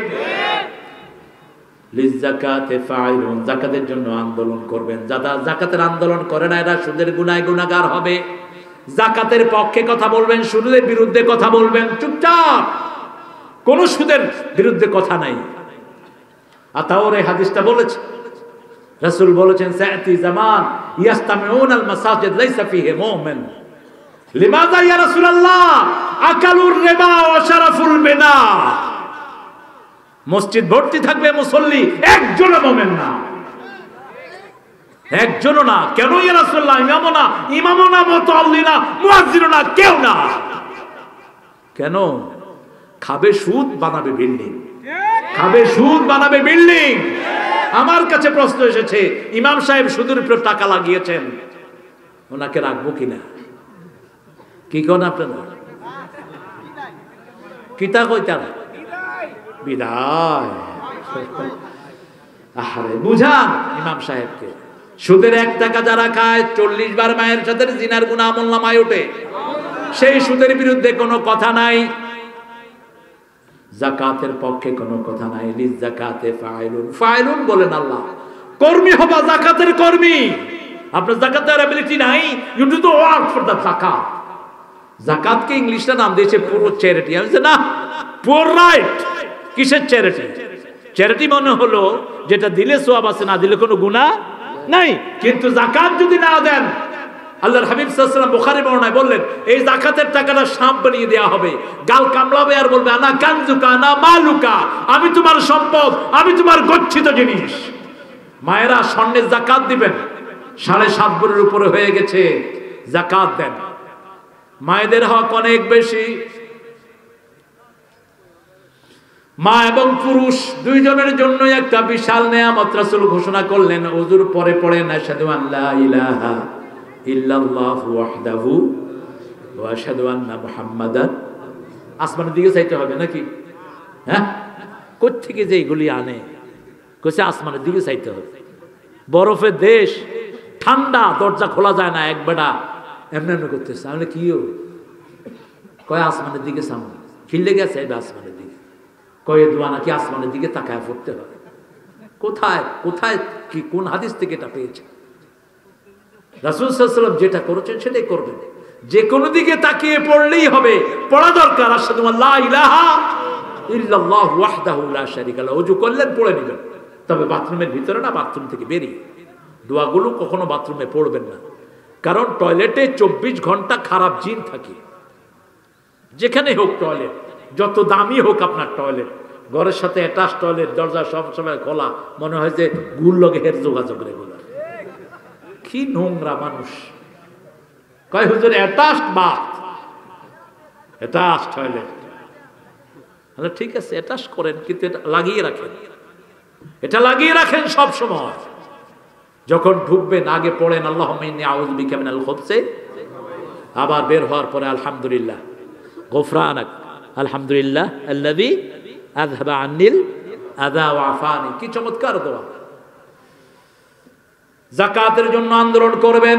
লিযাকাতে ফাইলুন, যাকাতের জন্য আন্দোলন করবেন। যারা যাকাতের আন্দোলন করে না, এরা সুদের গুনায় গুনাহগার হবে। যাকাতের পক্ষে কথা বলবেন, সুদের বিরুদ্ধে কথা বলবেন, চুপচাপ, কোন সুদের বিরুদ্ধে কথা নাই। আতাওর এই হাদিসটা বলেছে, রাসূল বলেছেন, সায়াতি জামান ইয়াস্তামিউন আল মাসাজিদ লাইসা ফিহি মুমিন। লিমাযা ইয়া রাসূলুল্লাহ? আকালুর রিবা ওয়া শারাফুল বিনা। মসজিদ ভর্তি থাকবে মুসল্লি, একজনও মুমিন না, একজনও না। কেন ইয়া রাসূলুল্লাহ? ইমামও না, মুতাল্লি না, মুয়াজ্জিনও না, কেউ না। কেন? খাবে সুদ, বানাবে বিল্ডিং, খাবে সুদ, বানাবে বিল্ডিং। আমার কাছে প্রশ্ন এসেছে, ইমাম সাহেব সুদের উপর টাকা লাগিয়েছেন, ওনাকে রাখবো কিনা? কি কোন আপনারা? কিতা কইতার বিদায়। আরে বুঝান ইমাম সাহেবকে, সুদের 1 টাকা যারা খায়, 40 বার মায়ের সাথে জিনার গুনাহ আমলনামায় ওঠে, সেই সুদের বিরুদ্ধে কোনো কথা নাই। যাকাতের পক্ষে কোনো কথা নাই। লিযাকাতে ফাইলুন, ফাইলুন বলেন আল্লাহ, কর্মী হবা, যাকাতের কর্মী। আপনার যাকাতের এবিলিটি নাই, you do the work for the zakat. যাকাতকে ইংলিশটা নাম দিয়েছে পুরো চ্যারিটি। আমি বলছি না, পুর রাইট। কিসের চ্যারিটি? চ্যারিটি মনে হলো যেটা দিলে সওয়াব আছে, না দিলে কোনো গুনাহ নাই। কিন্তু যাকাত যদি না দেন, আল্লাহর হাবিব সাল্লাল্লাহু আলাইহি ওয়াসাল্লাম বুখারী বর্ণনায় বললেন, এই যাকাতের টাকাটা সাপ বানিয়ে দেওয়া হবে, গাল কামড়াবে আর বলবে আনা কানজুকা আনা মালুকা, আমি তোমার সম্পদ, আমি তোমার গচ্ছিত জিনিস। মায়েরা স্বর্ণের যাকাত দিবেন, 7.5 ভরির উপরে হয়ে গেছে, যাকাত দেন। মায়েদের হক অনেক বেশি। মা এবং পুরুষ দুইজনের জন্য একটা বিশাল নেয়ামত রাসূল ঘোষণা করলেন। ওযুর পরে পড়েন আশহাদু আল্লা ইলাহা ইল্লাল্লাহু ওয়াহদাহু ওয়া আশহাদু আন্না মুহাম্মাদান। আসমানের দিকে চাইতে হবে নাকি? হ্যাঁ, কোথা থেকে যে এগুলি আনে? কইছে আসমানের দিকে চাইতে হবে। বরফের দেশ, ঠান্ডা, দরজা খোলা যায় না, এক বেটা এমনি এমনি করতেছে। আমি কি কয় আসমানের দিকে সামনে খিল্লে গেছে আসমানের দিকে, কয়ে দোয়া নাকি আসমানের দিকে তাকায় পড়তে হবে। কোথায় কোথায় কি কোন হাদিস থেকে এটা পেয়েছে? রাসূল সাল্লাল্লাহু আলাইহি ওয়াসাল্লাম যেটা করেছেন সেটাই করবেন। যে কোনো দিকে তাকিয়ে পড়লেই হবে, পড়া দরকার আশহাদু আল্লা ইলাহা ইল্লাল্লাহু ওয়াহদাহু লা শারীকা লাহু। ওযু করলেন, পড়ে নেবেন, তবে বাথরুমের ভিতরে না, বাথরুম থেকে বেরিয়ে। দোয়াগুলো কখনো বাথরুমে পড়বেন না, কারণ টয়লেটে 24 ঘন্টা খারাপ জিন থাকে। যেখানে হোক টয়লেট, যত দামি হোক আপনার টয়লেট, ঘরের সাথে অ্যাটাচ টয়লেট, দরজা সবসময় খোলা, মনে হয় যে গুল লগে হের যোগাযোগ রেগুলার। কি নোংরা মানুষ! কয় হুজুর অ্যাটাচ বাথ, অ্যাটাচ টয়লেট। ঠিক আছে, অ্যাটাচ করেন, কিন্তু এটা লাগিয়ে রাখেন, এটা লাগিয়ে রাখেন সব সময়। যখন ঢুকবেন আগে পড়েন আল্লাহুম্মা ইন্নী আউযু বিকা মিনাল খুবসি, আবার বের হওয়ার পরে আলহামদুলিল্লাহ গুফরানাক আলহামদুলিল্লাহ আল্লাযী আযহাবা আন্নিল আযা ওয়া আফানি। কি চমৎকার দোয়া! যাকাতের জন্য আন্দোলন করবেন।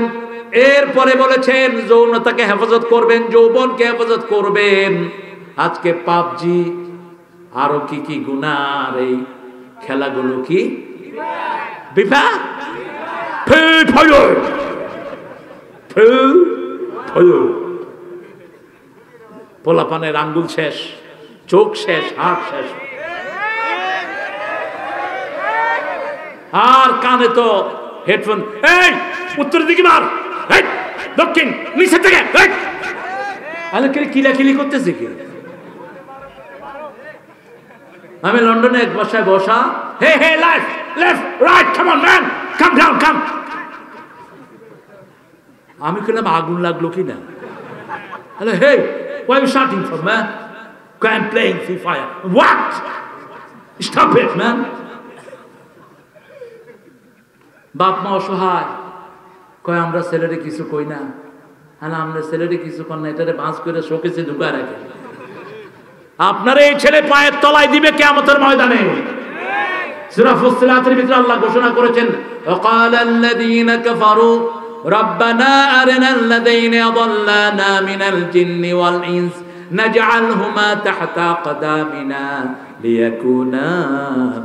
এরপরে বলেছেন যৌনতাকে হেফাজত করবেন, যৌবনকে হেফাজত করবেন। আজকে পাবজি আরো কি কি গুনার এই খেলাগুলো কি বিভা পোলাপানের আঙ্গুল শেষ, চোখ শেষ, হাত শেষ, আর কানে তো হেডফোন। এই উত্তর দিকে মার, দক্ষিণ নিচে থেকে কিলাকিলি করতেছে কি? আমি লন্ডনে এক বাসায় বসা, hey hey left left right, come on man, come down come. আমি বললাম আগুন লাগলো কি না? Hello, hey why are you shouting for, man? I'm playing Free Fire. What? Stop it, man. বাপ মা অসহায়, কয় আমরা ছেলেরে কিছু কই না। হ্যাঁ, আমরা ছেলেরে কিছু কর না, এটারে বাঁচ করে শোকেসে ঢুকায় রাখে। আপনার এই ছেলে পায়ের তলায় দিবে কিয়ামতের ময়দানে। সূরা ফুসসিলাতের ভিতরে আল্লাহ ঘোষণা করেছেন, ওয়াকালাল্লাযীনা কাফারু রাব্বানা আরিনাল্লাযীনা আযাল্লানা মিনাল জিন্নি ওয়াল ইনস নাজআলহুমা তাহতা আকদামিনা লিয়াকুনা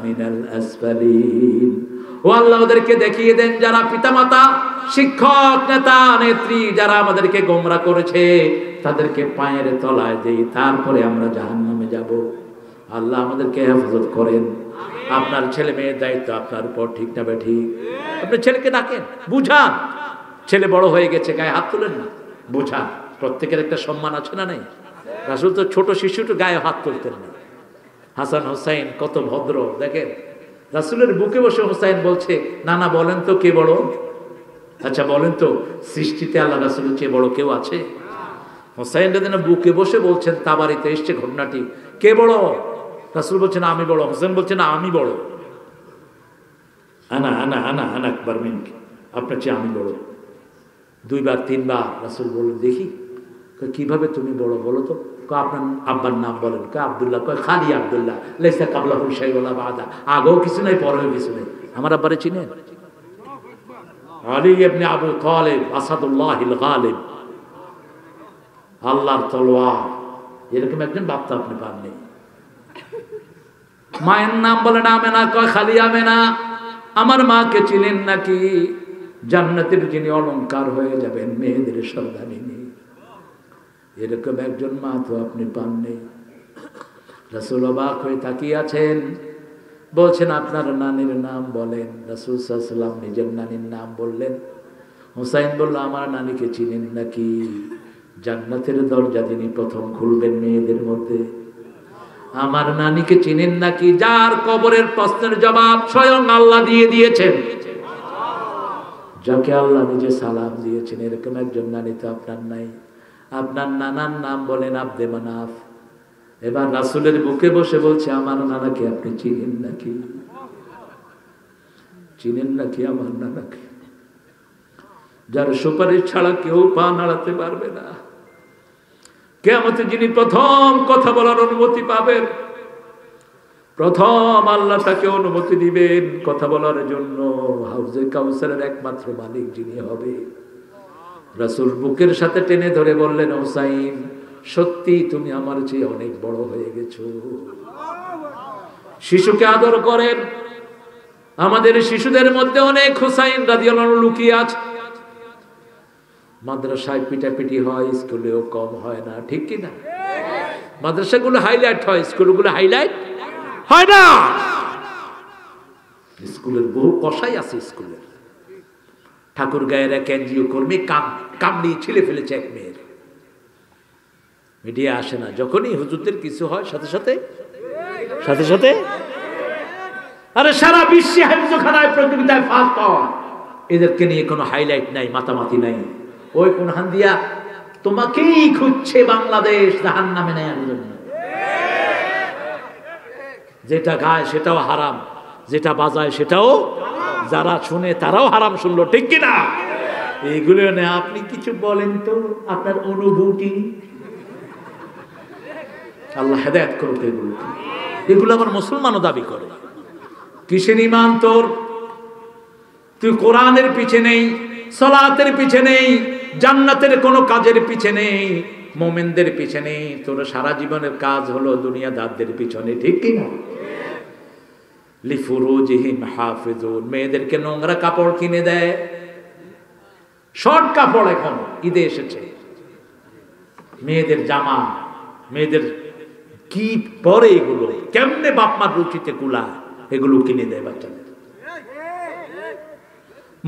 মিনাল আসফালিন। ও আল্লাহ, ওদেরকে দেখিয়ে দেন যারা পিতামাতা, শিক্ষক, নেতা, নেত্রী, যারা আমাদেরকে গোমরা করেছে, তাদেরকে পায়ের তলায় দেই, তারপরে আমরা জাহান্নামে যাব। আল্লাহ আমাদেরকে হেফাজত করেন। আপনার ছেলে মেয়ের দায়িত্ব আপনার উপর, ঠিক না বেঠিক? আপনি ছেলেকে ডাকেন, বুঝান। ছেলে বড় হয়ে গেছে, গায়ে হাত তুলেন না, বুঝান। প্রত্যেকের একটা সম্মান আছে না নেই? রাসূল তো ছোট শিশুটা গায়ে হাত তুলতেন না। হাসান হোসাইন কত ভদ্র দেখেন, রাসূলের বুকে বসে হোসাইন বলছে, নানা বলেন তো কে বড়? আচ্ছা বলেন তো, সৃষ্টিতে আল্লাহ রাসূলের চেয়ে বড় কেউ আছে? হোসাইন যেন বুকে বসে বলছেন, তাবারিতে এসছে ঘটনাটি, কে বড়? রাসূল বলছেন আমি বড়। হোসেন বলছেন আমি বড়। আনা আনা আনা আনা আকবার মিনক, আপনার চেয়ে আমি বড়। 2 বার 3 বার রাসূল বললেন, দেখি কিভাবে তুমি বড় বলো তো? আপনার আব্বার নাম বলেন। আব্দুল্লাহ। খালি আব্দুল্লাহ, লাইসা কাবলাহু শাইউন ওয়ালা বাদা, আগেও কিছু নাই পরেও কিছু নেই। আমার আব্বারে চিনেন? আলী ইবনে আবু তালিব, আসাদুল্লাহিল গালিব, আল্লাহর তলোয়ার। এরকম একজন বাপ তো আপনি পাননি। মায়ের নাম বলেন আমেনা, কয় খালি আমেনা। আমার মাকে চিনেন নাকি? জান্নাতের যিনি অলংকার হয়ে যাবেন, মেয়েদের সর্দারিনী, এরকম একজন মা তো আপনি পাননি। রাসূল অবাক হয়ে তাকিয়ে আছেন, বলছেন আপনার নানির নাম বলেন। রাসূল সাল্লাল্লাহু আলাইহি ওয়াসাল্লাম নিজের নানির নাম বললেন। হুসাইন বলল, আমার নানিকে চিনেন নাকি? জান্নাতের দরজা যিনি প্রথম খুলবেন মেয়েদের মধ্যে। আমার নানিকে চিনেন নাকি? যার কবরের প্রশ্নের জবাব স্বয়ং আল্লাহ দিয়ে দিয়েছেন, যাকে আল্লাহ নিজে সালাম দিয়েছেন। এরকম একজন নানি তো আপনার নাই। আপনার নানার নাম বলেন আব্দে মানাফ। এবার রাসূলের বুকে বসে বলছে, আমার নানাকে আপনি চিনেন নাকি? চিনেন নাকি আমার নানাকে? যার সুপারিশ ছাড়া কেউ পা নাড়াতে পারবে না। কিয়ামতে যিনি প্রথম কথা বলার অনুমতি পাবেন, প্রথম আল্লাহ তাকে অনুমতি দিবেন কথা বলার জন্য। হাউজে কাউসারের একমাত্র মালিক যিনি হবে। রাসূল বুকের সাথে টেনে ধরে বললেন, হুসাইন, সত্যি তুমি আমার চেয়ে অনেক বড় হয়ে গেছো। শিশুকে আদর করেন। আমাদের শিশুদের মধ্যে অনেক হুসাইন রাদিয়াল্লাহু আনহু লুকিয়ে আছে। মাদ্রাসায় পিটাপিটি হয়, স্কুলেও কম হয় না, ঠিক কি না? মাদ্রাসাগুলো হাইলাইট হয়, স্কুলগুলো হাইলাইট হয় না। স্কুলের বহু কসাই আছে। স্কুলের ঠাকুর গায়ের এক এনজিও কর্মী কামড়ি ছিলে ফেলেছে এক মেয়ের। মিডিয়া আসে না। যখনই হুজুরদের কিছু হয় সাথে সাথে আরে সারা বিশ্বে হাফিজখানায় প্রতিযোগিতায় ফার্স্ট হয়। এদেরকে নিয়ে কোনো হাইলাইট নাই, মাতামাতি নাই। ওই কোন হান্দিয়া তোমাকেই খুঁজছে বাংলাদেশ জাহান্নামে নেয়ার জন্য। যেটা গায় সেটাও হারাম, যেটা বাজায় সেটাও, যারা শুনে তারাও হারাম শুনলো, ঠিক কিনা? এইগুলো নিয়ে আপনি কিছু বলেন তো, আপনার অনুভূতি। আল্লাহ হেদায়েত করুক। এগুলো আবার মুসলমানও দাবি করে। কিসের ঈমান তোর? তুই কোরআনের পিছে নেই, সালাতের পিছে নেই, জান্নাতের কোনো কাজের পিছে নেই, মুমিনদের পিছে নেই। তোর সারা জীবনের কাজ হলো দুনিয়াদারদের পিছনে, ঠিক কি না? লিফুরুজিহিম হাফিজুন, মেয়েদেরকে নোংরা কাপড় কিনে দেয়, শর্ট কাপড়। এখন ঈদে এসেছে, মেয়েদের জামা, মেয়েদের কি পরে, এগুলো কেমনে বাপমার রুচিতে কুলা, এগুলো কিনে দেয় বাচ্চাদের।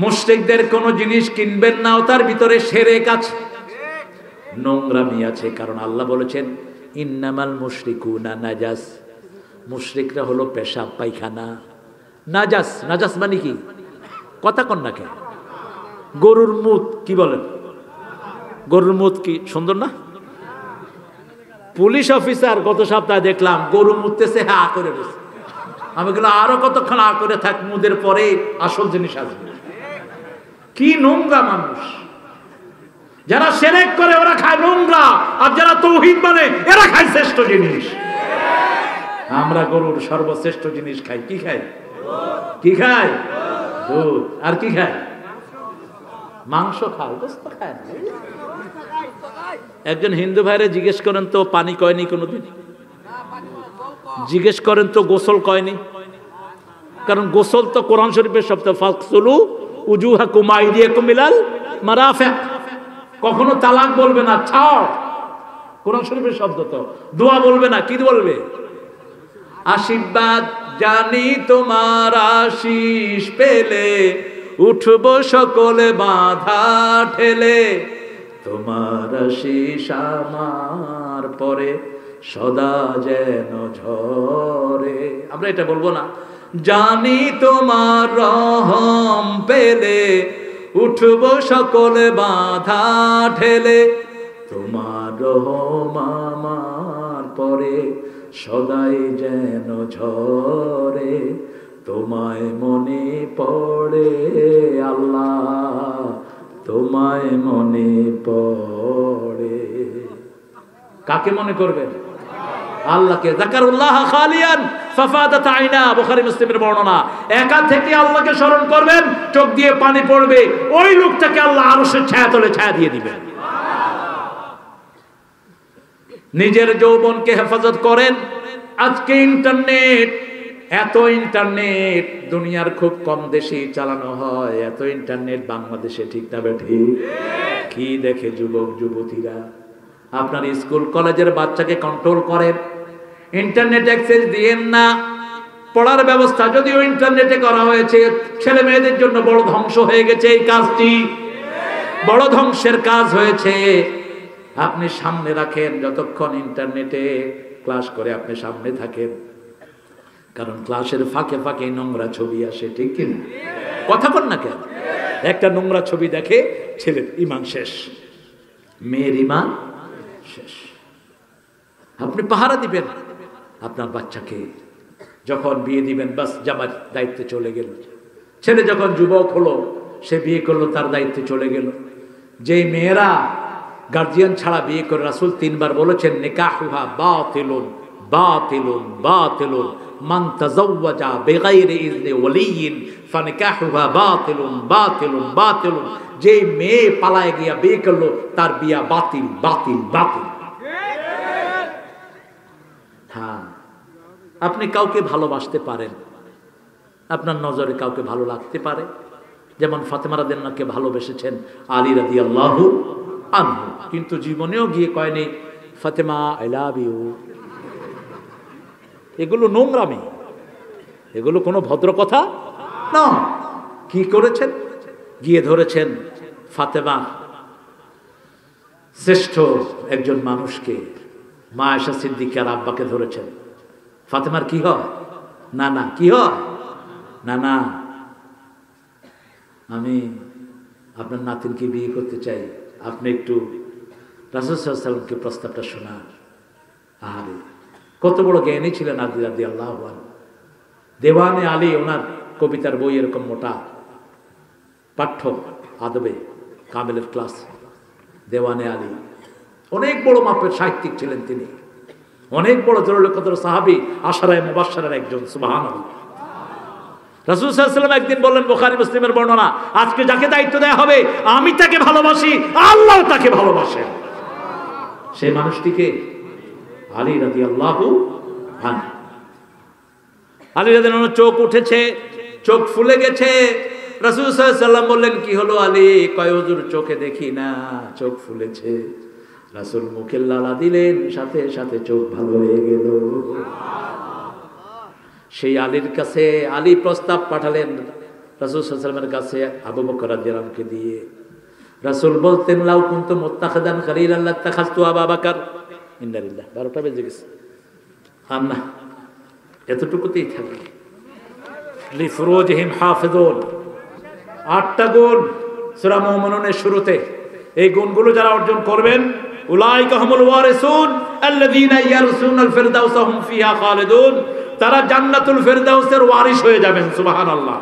মুশরিকদের কোন জিনিস কিনবেন না, তার ভিতরে শিরক আছে, নোংরামি আছে। কারণ আল্লাহ বলেছেন, ইন্নামাল মুশরিকুনা নাজাস। মুশরিকরা হলো পেশাব পায়খানা। নাজাস, নাজাস মানে কি? কথা কন না কেন? গরুর মুত কি বলেন? গরুর মুত কি সুন্দর না? পুলিশ অফিসার গত সপ্তাহে দেখলাম গরু মুততেছে, হ্যাঁ করে বসে। আমি বললাম আরো কতক্ষণ করে থাক, মুদের পরে আসল জিনিস আসবে। কি নোংরা মানুষ! যারা শিরক করে ওরা খায় নোংরা, আর যারা তাওহীদ মানে এরা খায় শ্রেষ্ঠ জিনিস। আমরা গরুর সর্বশ্রেষ্ঠ জিনিস খাই। কি খাই? কি খাই? দুধ। আর কি খাই? মাংস খায়, গোশত খায় না। একজন হিন্দু ভাইরে জিজ্ঞেস করেন তো, পানি কয়নি কোনোদিন? জিজ্ঞেস করেন তো, গোসল কয়নি? কারণ গোসল তো কোরআন শরীফের শব্দ, ফাগসুলু উজুহাকুম আইদিয়াকুম ইলাল মারাফিক। কখনো তালাক বলবে না, ছাড়, কোরআন শরীফের শব্দ তো। দোয়া বলবে না, কি বলবে? আশীর্বাদ জানি তোমার আশিস পেলে, উঠব সকলে বাধা ঠেলে, তোমার আশিস আমার পরে সদা যেন ঝরে। আমরা এটা বলবো না? জানি তোমার রহম পেলে, উঠব সকলে বাধা ঠেলে, তোমার রহম আমার পরে সদাই যেন ঝরে, তোমায় মনে পড়ে আল্লাহ, তোমায় মনে পড়ে। কাকে মনে করবেন? আল্লাহকে। যাকারুল্লাহ খালিয়ান ফাফাদাত আইনা, বুখারী মুসলিমের বর্ণনা। একা থেকে আল্লাহকে স্মরণ করবেন, চোখ দিয়ে পানি পড়বে, ওই লোকটাকে আল্লাহ আরশের ছায়াতলে ছায়া দিয়ে দিবেন। নিজের যৌবনকে হেফাজত করেন। আজকে ইন্টারনেট, এত ইন্টারনেট দুনিয়ার খুব কম দেশে চালানো হয়, এত ইন্টারনেট বাংলাদেশে, ঠিক না বেঠি? কি দেখে যুবক যুবতীরা? আপনার স্কুল কলেজের বাচ্চাকে কন্ট্রোল করেন, ইন্টারনেট অ্যাক্সেস দিয়েন না। পড়ার ব্যবস্থা যদিও ইন্টারনেটে করা হয়েছে, ছেলে মেয়েদের জন্য বড় ধ্বংস হয়ে গেছে এই কাজটি। বড় ধ্বংসের কাজ হয়েছে। আপনি সামনে রাখেন, যতক্ষণ ইন্টারনেটে ক্লাস করে আপনি সামনে থাকেন, কারণ ক্লাসের ফাঁকে ফাঁকে নোংরা ছবি আসে, ঠিক কিনা? কথা বল না কেন? একটা নোংরা ছবি দেখে ছেলের ঈমান শেষ, মেয়ের ঈমান শেষ। আপনি পাহারা দিবেন আপনার বাচ্চাকে, যখন বিয়ে দিবেন বাস জামার দায়িত্বে চলে গেল। ছেলে যখন যুবক হলো, সে বিয়ে করলো, তার দায়িত্বে চলে গেল। যেই মেয়েরা গার্জিয়ান ছাড়া বিয়ে করে, রাসূল 3 বার বলেছেন নিকাহুহা বাতিলুন বাতিলুন বাতিলুন, মান তাযাওয়াজা বিগাইরি ইজনি ওয়ালিয়িন ফানিকাহুহা বাতিলুন বাতিলুন বাতিলুন। যেই মেয়ে পালায় গিয়া বিয়ে করলো, তার বিয়া বাতিল বাতিল বাতিল। হ্যাঁ, আপনি কাউকে ভালোবাসতে পারেন, আপনার নজরে কাউকে ভালো লাগতে পারে, যেমন ফাতেমা রাদিয়াল্লাহু আনহাকে ভালোবেসেছেন আলী রাদিয়াল্লাহু আনহু, কিন্তু জীবনেও গিয়ে কয়নি ফাতেমা আই লাভ ইউ। এগুলো নোংরামি, এগুলো কোনো ভদ্র কথা না। কি করেছেন? গিয়ে ধরেছেন ফাতেমা শ্রেষ্ঠ একজন মানুষকে, মা আয়েশা সিদ্দিকার আব্বাকে ধরেছেন। ফাতেমার কি হয়? না না, কি হয়? না না, আমি আপনার নাতিনকে বিয়ে করতে চাই, আপনি একটু রাসূল সাল্লাল্লাহু আলাইহি ওয়াসাল্লামকে প্রস্তাবটা শোনান। আরে কত বড় জ্ঞানী ছিলেন আলী রাদিয়াল্লাহু আনহু। দেওয়ানে আলী, ওনার কবিতার বই এরকম মোটা, পাঠ্য আদবে কামেলের ক্লাস। দেওয়ানে আলী অনেক বড় মাপের সাহিত্যিক ছিলেন তিনি, অনেক বড় জরুল কদর সাহাবী, আশারায়ে মুবাশশারের একজন। সুবহানাল্লাহ। রাসূল সাল্লাল্লাহু আলাইহি ওয়াসাল্লাম একদিন বললেন, বুখারী মুসলিমের বর্ণনা, আজকে যাকে দায়িত্ব দেয়া হবে আমি তাকে ভালোবাসি, আল্লাহ তাকে ভালোবাসেন। সেই মানুষটিকে আলী রাদিয়াল্লাহু আনহু। আলী রাদিয়াল্লাহু আনহু চোখ উঠেছে, চোখ ফুলে গেছে। রাসূল সাল্লাল্লাহু আলাইহি ওয়াসাল্লাম বললেন, কি হলো আলী? কয় হুজুর চোখে দেখি না, চোখ ফুলেছে। রাসূল মুখে লালা দিলেন, সাথে সাথে চোখ ভালো হয়ে গেল। সেই আলীর কাছে আলী প্রস্তাব পাঠালেন রাসূল সাল্লাল্লাহু আলাইহি ওয়াসাল্লামের কাছে আবু বকর রাদিয়াল্লাহু আনহুকে দিয়ে। রাসূল বলতেন, লাউ কুনতু মুত্তাখিদান খালিলান লাত্তাখাযতু আবু বকর। ইন্নালিল্লাহ। 12টা বেজে গেছে। আন্না এতটুকুতেই থাকবে। লিফুরুজিহিম হাফিজুন। 8টা গুণ সূরা মুমিনুনের শুরুতে। এই গুণগুলো যারা অর্জন করবেন, উলাইকা হুমুল ওয়ারিসুন আল্লাযীনা ইয়ারসুনাল ফিরদাউসা হুম ফিহা খালিদুন, তারা জান্নাতুল ফেরদাউসের ওয়ারিস হয়ে যাবেন। সুবহানাল্লাহ।